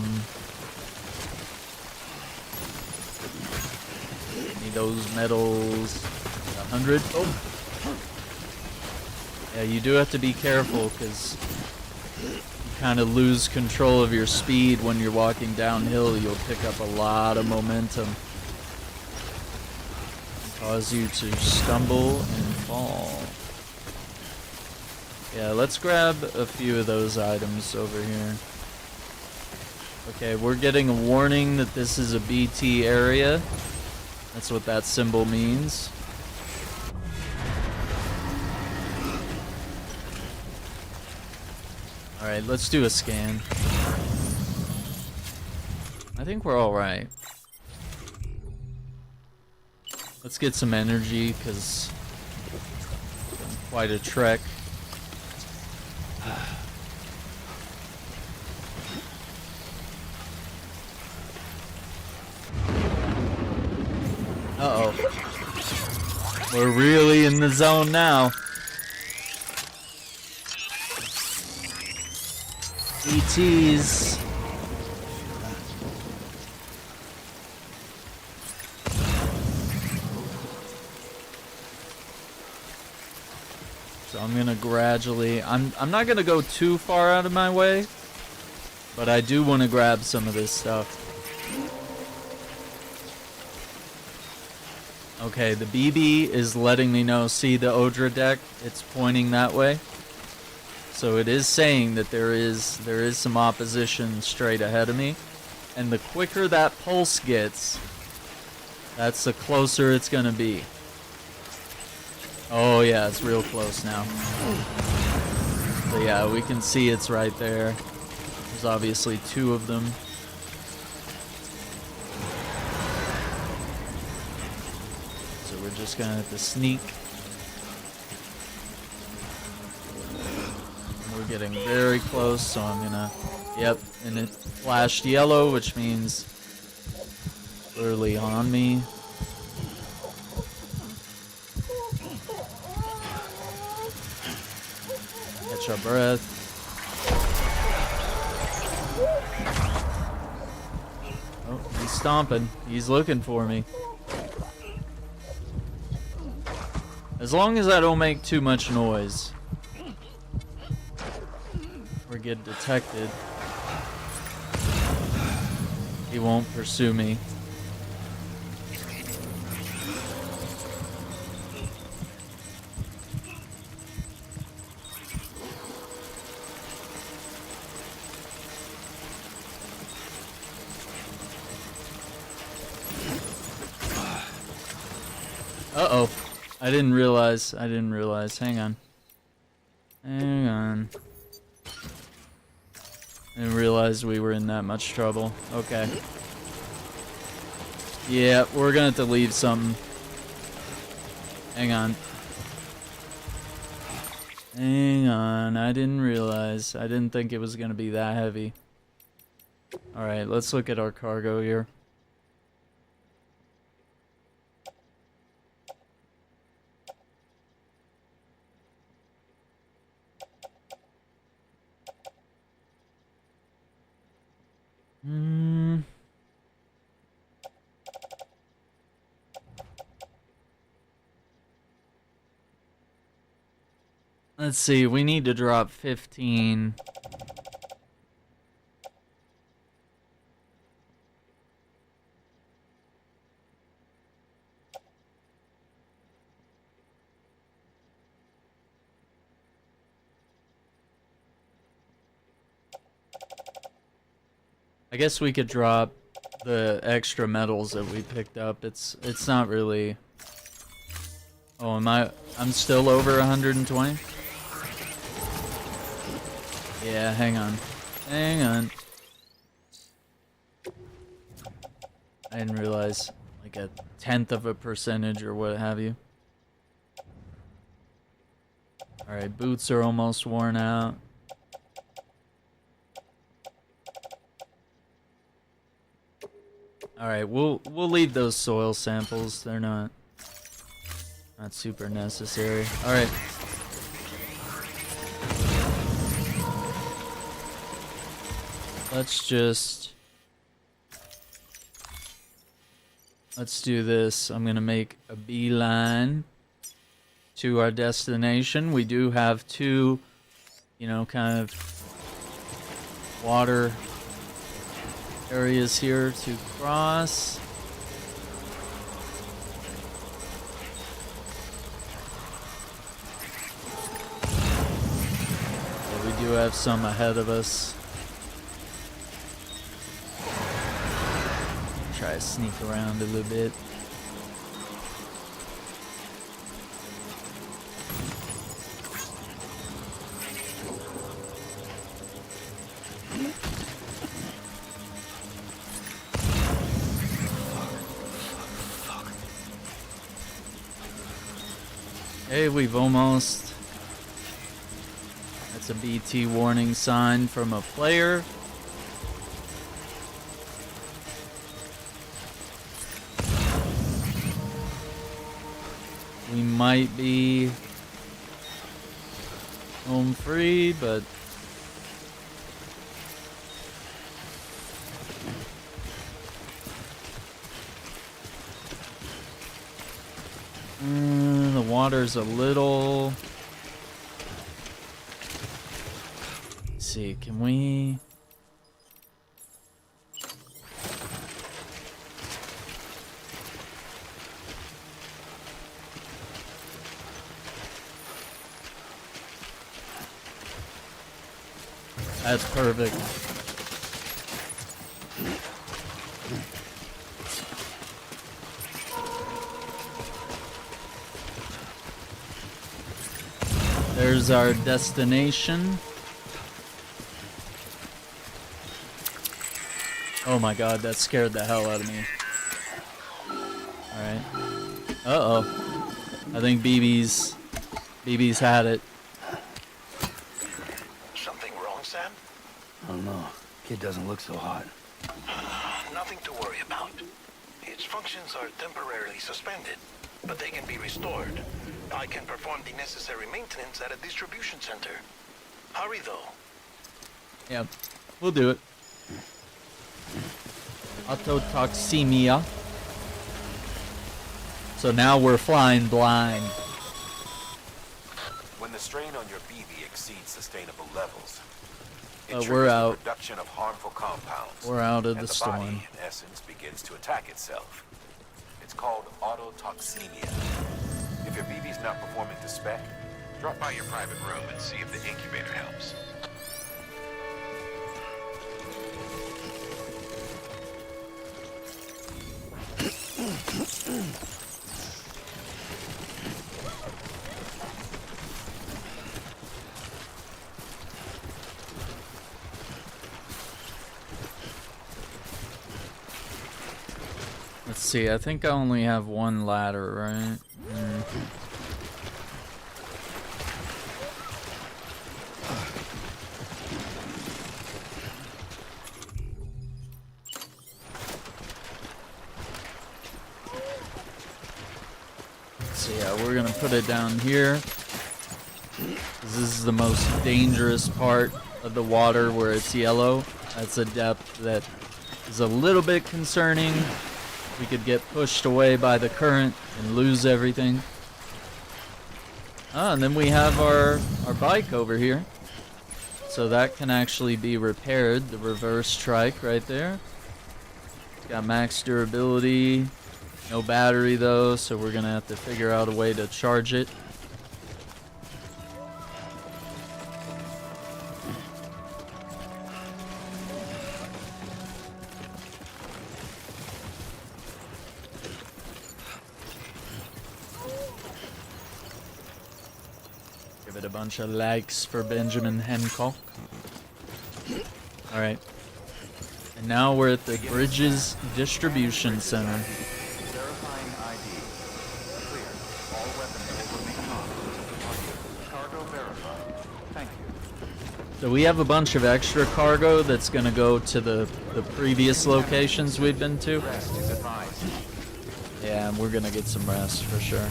Need those medals. 100. Oh. Yeah, you do have to be careful because you kind of lose control of your speed when you're walking downhill. You'll pick up a lot of momentum. Cause you to stumble and fall. Yeah, let's grab a few of those items over here. Okay, we're getting a warning that this is a BT area. That's what that symbol means. Alright, let's do a scan. I think we're alright. Let's get some energy, because it's quite a trek. Uh-oh. We're really in the zone now. ETs. So I'm gonna gradually, I'm not gonna go too far out of my way, but I do want to grab some of this stuff. Okay, the BB is letting me know, see the Odra deck? It's pointing that way. So it is saying that there is some opposition straight ahead of me. And the quicker that pulse gets, that's the closer it's gonna be. Oh yeah, it's real close now. So yeah, we can see it's right there. There's obviously two of them. So we're just gonna have to sneak. We're getting very close, so I'm gonna... Yep, and it flashed yellow, which means clearly on me. catch our breath. Oh, he's stomping. He's looking for me. As long as I don't make too much noise or get detected, he won't pursue me. Uh-oh. I didn't realize. Hang on. I didn't realize we were in that much trouble. Okay. Yeah, we're gonna have to leave something. Hang on. I didn't realize. I didn't think it was gonna be that heavy. Alright, let's look at our cargo here. Let's see, we need to drop 15. I guess we could drop the extra metals that we picked up. It's not really. Oh, I'm still over 120? Yeah, hang on. I didn't realize, like a 10th of a percentage or what have you. Alright, boots are almost worn out. Alright, we'll leave those soil samples. They're not super necessary. Alright. Let's do this. I'm gonna make a beeline to our destination. We do have two, kind of water areas here to cross. But we do have some ahead of us. Try to sneak around a little bit. Hey, we've almost... That's a BT warning sign from a player. We might be home free, but... the water's a little... Let's see, can we... That's perfect. There's our destination. Oh my god, that scared the hell out of me. Alright. Uh-oh. I think BB's had it. Something wrong, Sam? I don't know. Kid doesn't look so hot. Nothing to worry about. Its functions are temporarily suspended, but they can be restored. I can perform the necessary maintenance at a distribution center. Hurry, though. Yeah, we'll do it. Autotoxemia. So now we're flying blind. When the strain on your BB exceeds sustainable levels, it we're triggers the out. production of harmful compounds. We're out of and the body, storm. in essence, begins to attack itself. It's called autotoxemia. If your BB's not performing to spec, drop by your private room and see if the incubator helps. Let's see, I think I only have one ladder, right? So yeah, we're gonna put it down here. This is the most dangerous part of the water where it's yellow. That's a depth that is a little bit concerning. We could get pushed away by the current and lose everything. And then we have our bike over here. So that can actually be repaired, the reverse trike right there. It's got max durability, no battery though, so we're gonna have to figure out a way to charge it. Give it a bunch of likes for Benjamin Hancock. Alright. And now we're at the Bridges Distribution Center. Verifying ID. Clear. All weapons will remain on. Cargo verified. Thank you. So we have a bunch of extra cargo that's gonna go to the previous locations we've been to. Rest is advised. Yeah, and we're gonna get some rest for sure.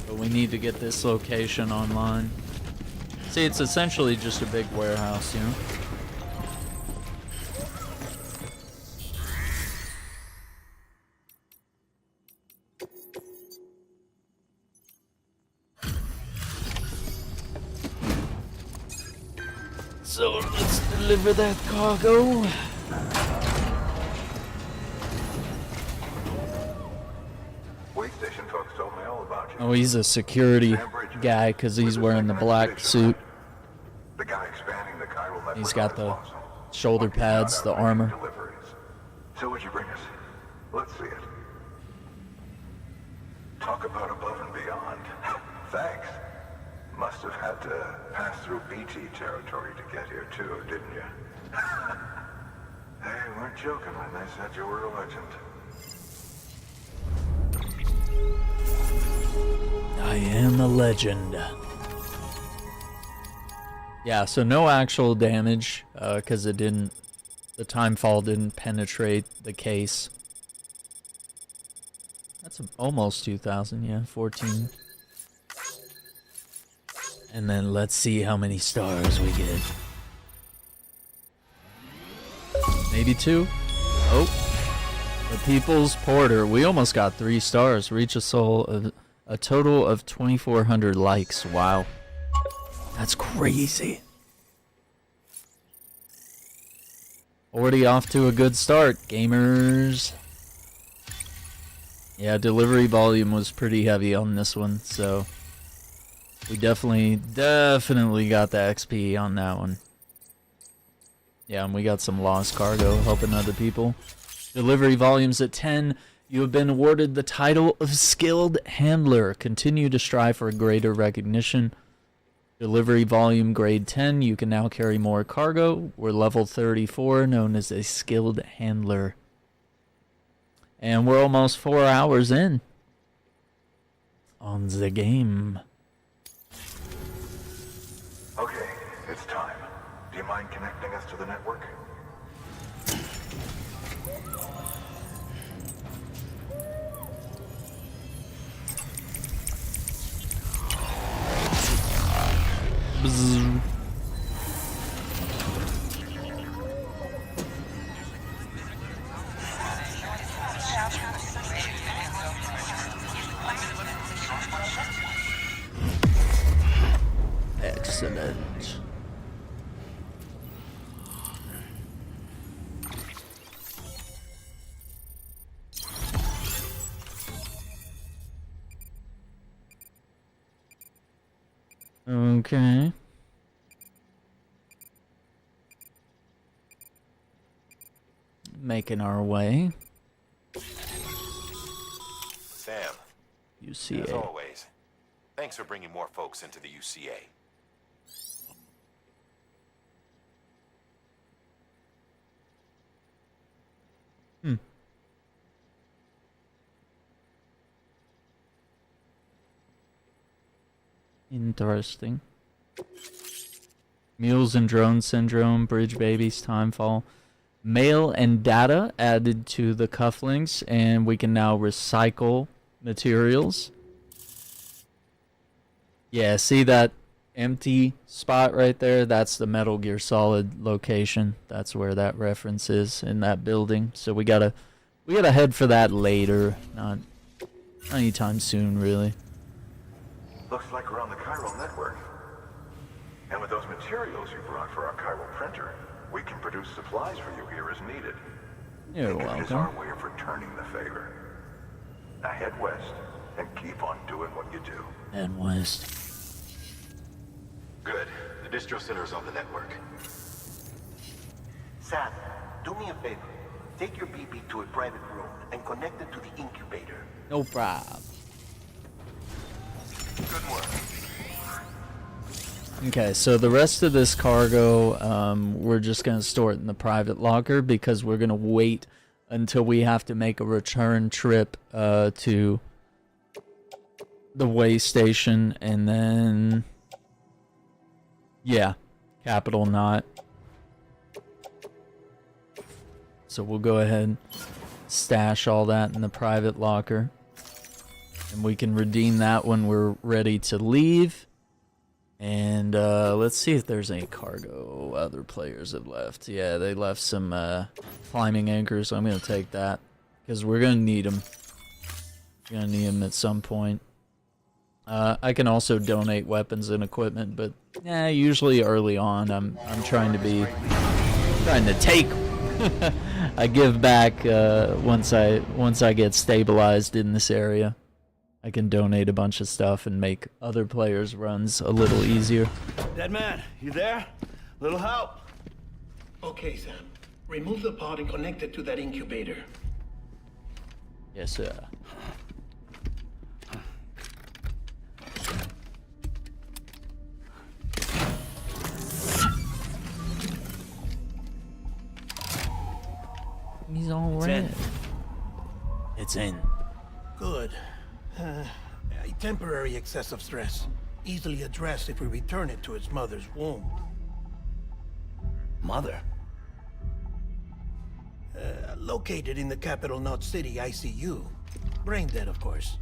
But we need to get this location online. See, it's essentially just a big warehouse, you know? So let's deliver that cargo. Wait station folks told me all about you. Oh, he's a security guy because he's wearing the black suit. The guy expanding the chiral network. He's got the shoulder pads, the armor. Deliveries. So what'd you bring us? Let's see it. Talk about above and beyond. Thanks. Must have had to pass through BT territory to get here too, didn't you? They weren't joking when they said you were a legend. I am a legend. Yeah, so no actual damage, because it didn't, the time fall didn't penetrate the case. That's almost 2,000, yeah, 14. And then let's see how many stars we get. Maybe 2? Oh, the People's Porter. We almost got 3 stars. Reach a total of 2,400 likes. Wow. That's crazy. Already off to a good start, gamers. Yeah, delivery volume was pretty heavy on this one, so we definitely got the XP on that one. Yeah, and we got some lost cargo helping other people. Delivery volumes at 10. You have been awarded the title of Skilled Handler. Continue to strive for greater recognition. Delivery volume grade 10. You can now carry more cargo. We're level 34, known as a Skilled Handler. And we're almost 4 hours in on the game. Okay, it's time. Do you mind connecting us to the network? Bzz. Excellent. Okay. Making our way. Sam. UCA. As always, thanks for bringing more folks into the UCA. Interesting. Mules and drone syndrome, bridge babies, timefall. Mail and data added to the cufflinks, and we can now recycle materials. Yeah, see that empty spot right there? That's the Metal Gear Solid location. That's where that reference is, in that building. So we gotta head for that later, not anytime soon, really. Looks like we're on the chiral network. And with those materials you brought for our chiral printer, we can produce supplies for you here as needed. You're Think of it as welcome. our way of returning the favor. Now head west and keep on doing what you do. And west. Good. The distro center is on the network. Sam, do me a favor. Take your BB to a private room and connect it to the incubator. No problem. Good work. Okay, so the rest of this cargo, we're just going to store it in the private locker because we're going to wait until we have to make a return trip to the way station, and then, yeah, Capital Knot. So we'll go ahead and stash all that in the private locker. And we can redeem that when we're ready to leave. And let's see if there's any cargo other players have left. Yeah, they left some climbing anchors. So I'm going to take that because we're going to need them. We're going to need them at some point. I can also donate weapons and equipment, but usually early on I'm trying to take. I give back once I get stabilized in this area. I can donate a bunch of stuff and make other players' runs a little easier. Dead man, you there? Little help? Okay, Sam. Remove the pod and connect it to that incubator. Yes, sir. He's all red. It's in. Good. A temporary excess of stress. Easily addressed if we return it to its mother's womb. Mother? Located in the capital Knot City ICU. Brain dead, of course.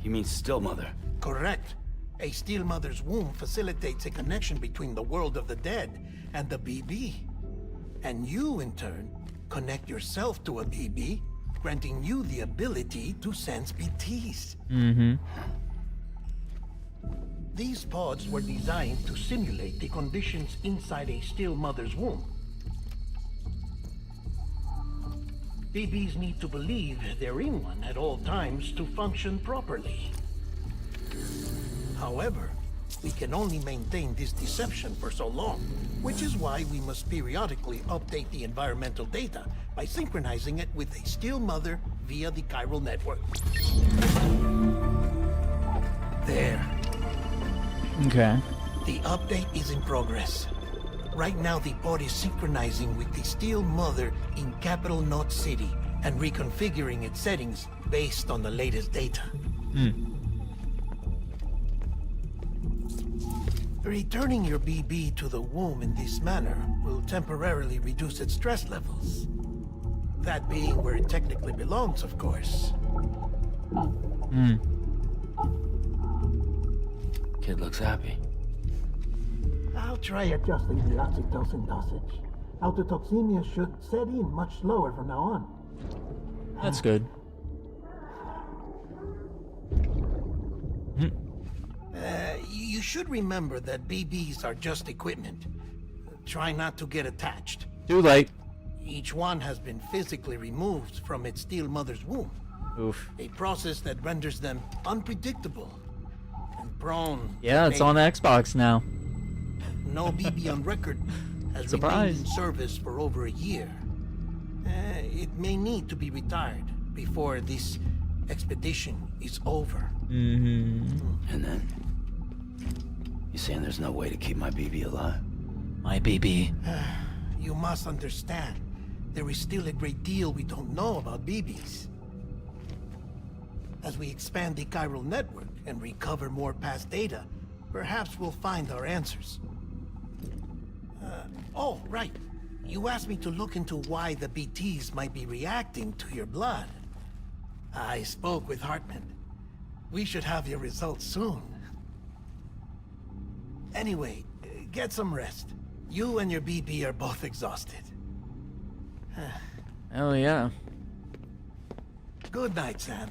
You mean still mother? Correct. A still mother's womb facilitates a connection between the world of the dead and the BB. And you, in turn, connect yourself to a BB, granting you the ability to sense BTs. Mm-hmm. These pods were designed to simulate the conditions inside a still mother's womb. BBs need to believe they're in one at all times to function properly. However, we can only maintain this deception for so long, which is why we must periodically update the environmental data by synchronizing it with a still mother via the chiral network. There. Okay. The update is in progress. Right now, the pod is synchronizing with the still mother in capital Knot City and reconfiguring its settings based on the latest data. Returning your BB to the womb in this manner will temporarily reduce its stress levels. That being where it technically belongs, of course. Kid looks happy. I'll try adjusting the oxytocin dosage. Autotoxemia should set in much slower from now on. That's good. You should remember that BBs are just equipment. Try not to get attached. Too late. Each one has been physically removed from its steel mother's womb. Oof. A process that renders them unpredictable and prone. Yeah, it's on the Xbox now. No BB on record has Surprise. remained in service for over a year. It may need to be retired before this expedition is over. Mm-hmm. And then? You saying there's no way to keep my BB alive? My BB. You must understand, there is still a great deal we don't know about BBs. As we expand the chiral network and recover more past data, perhaps we'll find our answers. Oh, right. You asked me to look into why the BTs might be reacting to your blood. I spoke with Hartman. We should have your results soon. Anyway, get some rest. You and your BB are both exhausted. Oh yeah. Good night, Sam.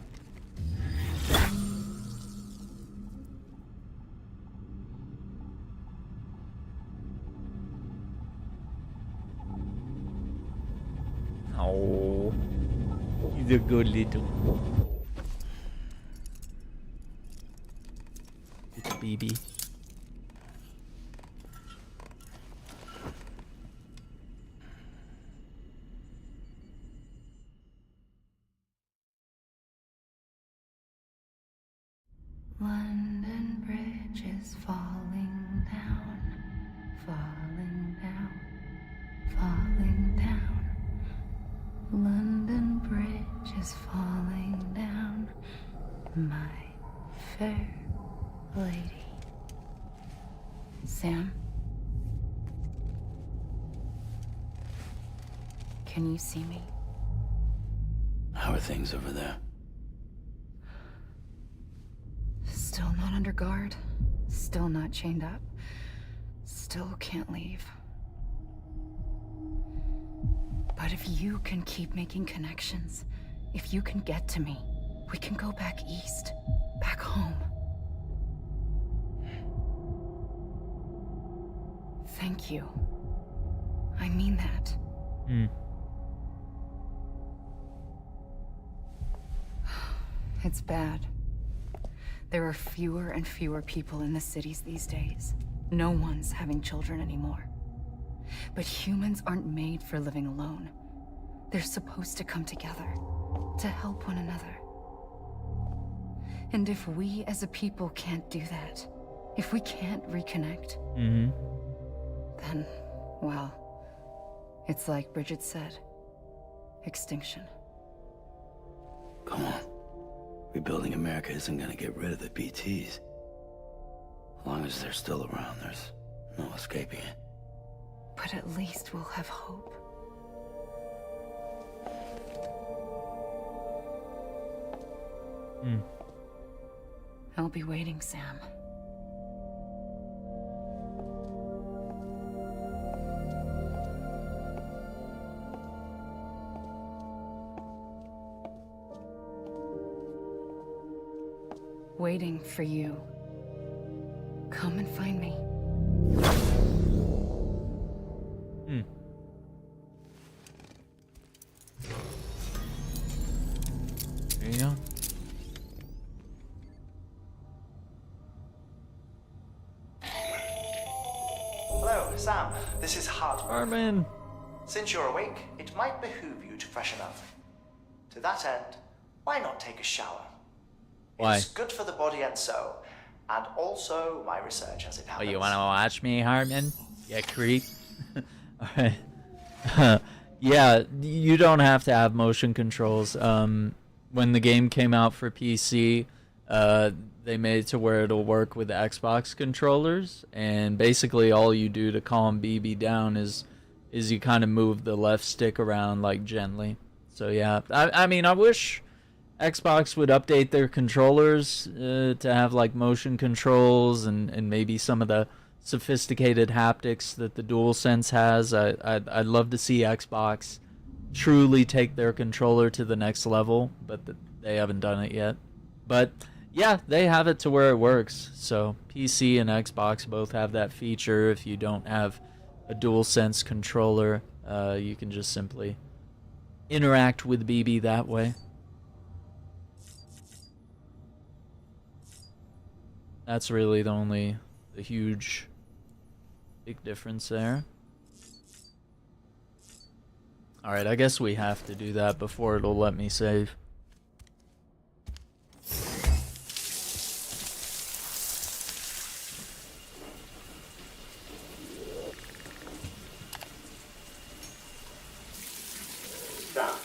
Oh, he's a good little. It's a BB. London Bridge is falling down, falling down, falling down. London Bridge is falling down, my fair lady. Sam? Can you see me? How are things over there? Still not under guard. Still not chained up. Still can't leave. But if you can keep making connections, if you can get to me, we can go back east. Back home. Thank you. I mean that. It's bad. There are fewer and fewer people in the cities these days. No one's having children anymore. But humans aren't made for living alone. They're supposed to come together, to help one another. And if we as a people can't do that, if we can't reconnect, then, well, it's like Bridget said, extinction. Come on. Rebuilding America isn't gonna get rid of the BTs. As long as they're still around, there's no escaping it. But at least we'll have hope. I'll be waiting, Sam. Waiting for you. Come and find me. There you go. Hello, Sam. This is Hartman. Since you're awake, it might behoove you to freshen up. To that end, why not take a shower? Why? It's good for the body and soul, and also my research as it Oh, happens. you wanna watch me, Hartman? Yeah, creep. Alright. Yeah, you don't have to have motion controls. When the game came out for PC, they made it to where it'll work with the Xbox controllers, and basically all you do to calm BB down is you kind of move the left stick around like gently. So yeah, I mean, I wish Xbox would update their controllers to have like motion controls and maybe some of the sophisticated haptics that the DualSense has. I'd love to see Xbox truly take their controller to the next level, but they haven't done it yet. But yeah, they have it to where it works. So PC and Xbox both have that feature. If you don't have a DualSense controller, you can just simply interact with BB that way. That's really the huge big difference there. Alright, I guess we have to do that before it'll let me save. Sam,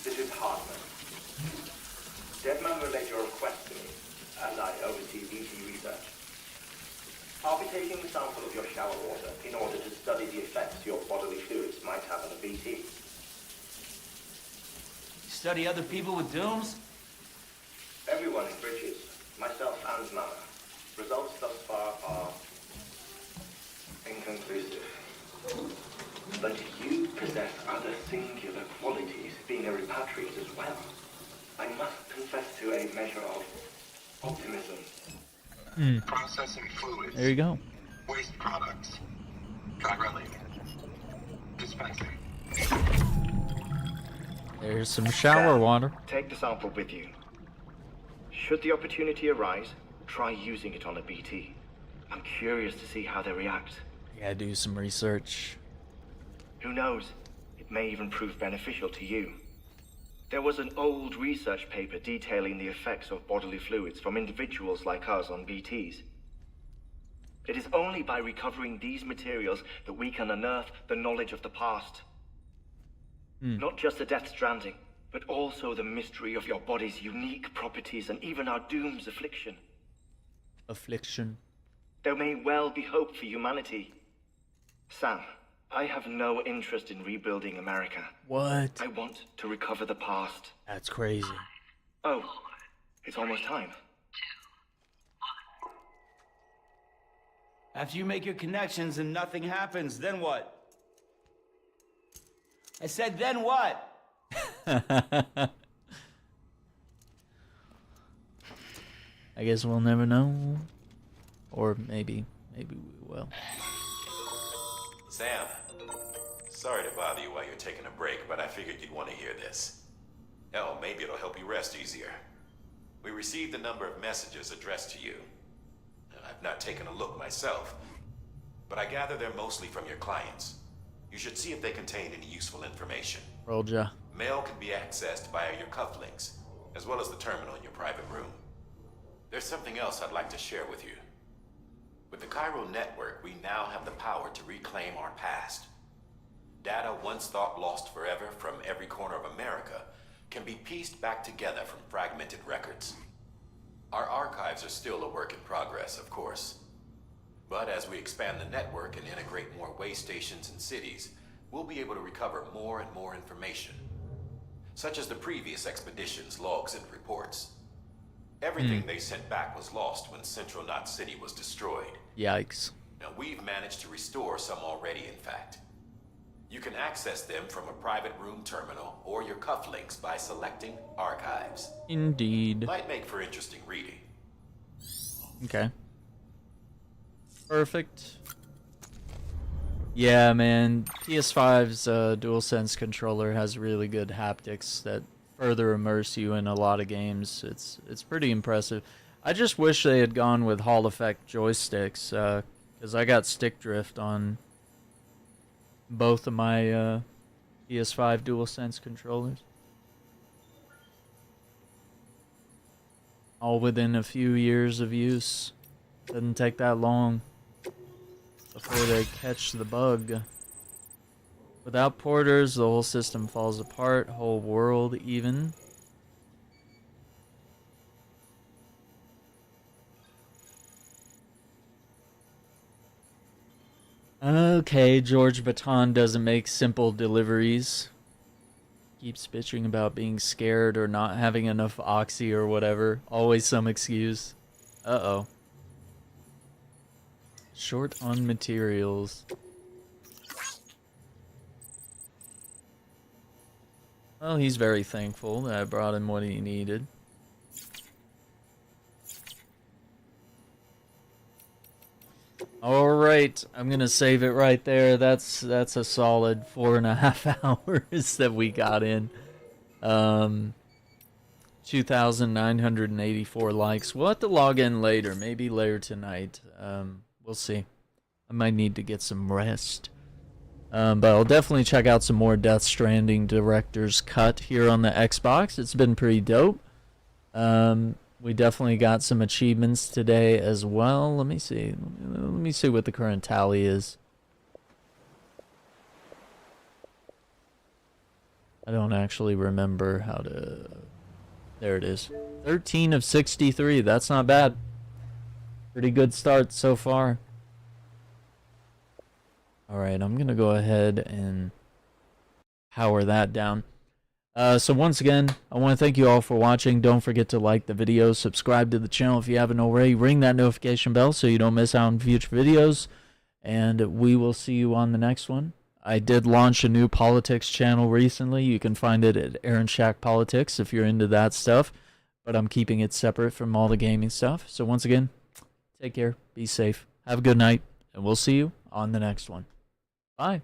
this is Hardman. Deadman relayed your request to me, and I oversee BT research. I'll be taking a sample of your shower water in order to study the effects your bodily fluids might have on a BT. Study other people with dooms? Everyone in Bridges, myself and Mama. Results thus far are inconclusive. But you possess other singular qualities, being a repatriate as well. I must confess to a measure of optimism. Processing fluids. There you go. Waste products. Chiralic. Dispensing. There's some shower water. Take the sample with you. Should the opportunity arise, try using it on a BT. I'm curious to see how they react. Yeah, do some research. Who knows? It may even prove beneficial to you. There was an old research paper detailing the effects of bodily fluids from individuals like us on BTs. It is only by recovering these materials that we can unearth the knowledge of the past. Not just the Death Stranding, but also the mystery of your body's unique properties and even our doom's affliction. Affliction. There may well be hope for humanity. Sam, I have no interest in rebuilding America. What? I want to recover the past. That's crazy. Oh, it's almost time. After you make your connections and nothing happens, then what? I said, then what? I guess we'll never know. Or maybe we will. Sam, sorry to bother you while you're taking a break, but I figured you'd want to hear this. Hell, maybe it'll help you rest easier. We received a number of messages addressed to you. I've not taken a look myself, but I gather they're mostly from your clients. You should see if they contain any useful information. Rolled ya. Mail can be accessed via your cufflinks, as well as the terminal in your private room. There's something else I'd like to share with you. With the chiral network, we now have the power to reclaim our past. Data once thought lost forever from every corner of America can be pieced back together from fragmented records. Our archives are still a work in progress, of course. But as we expand the network and integrate more way stations and cities, we'll be able to recover more and more information, such as the previous expedition's logs and reports. Everything they sent back was lost when Central Knot City was destroyed. Yikes. Now, we've managed to restore some already, in fact. You can access them from a private room terminal or your cufflinks by selecting Archives. Indeed. Might make for interesting reading. Okay. Perfect. Yeah, man. PS5's DualSense controller has really good haptics that further immerse you in a lot of games. It's pretty impressive. I just wish they had gone with Hall Effect joysticks, because I got stick drift on both of my PS5 DualSense controllers. All within a few years of use. Doesn't take that long before they catch the bug. Without porters, the whole system falls apart, whole world even. Okay, George Baton doesn't make simple deliveries. Keeps bitching about being scared or not having enough oxy or whatever. Always some excuse. Uh-oh. Short on materials. Well, he's very thankful that I brought him what he needed. Alright, I'm gonna save it right there. That's a solid 4.5 hours that we got in. 2,984 likes. We'll have to log in later, maybe later tonight. We'll see. I might need to get some rest. But I'll definitely check out some more Death Stranding Director's Cut here on the Xbox. It's been pretty dope. We definitely got some achievements today as well. Let me see. Let me see what the current tally is. I don't actually remember how to... There it is. 13 of 63. That's not bad. Pretty good start so far. Alright, I'm going to go ahead and power that down. So once again, I want to thank you all for watching. Don't forget to like the video, subscribe to the channel if you haven't already, ring that notification bell so you don't miss out on future videos, and we will see you on the next one. I did launch a new politics channel recently. You can find it at Aaron Shack Politics if you're into that stuff, but I'm keeping it separate from all the gaming stuff. So once again, take care, be safe, have a good night, and we'll see you on the next one. Bye.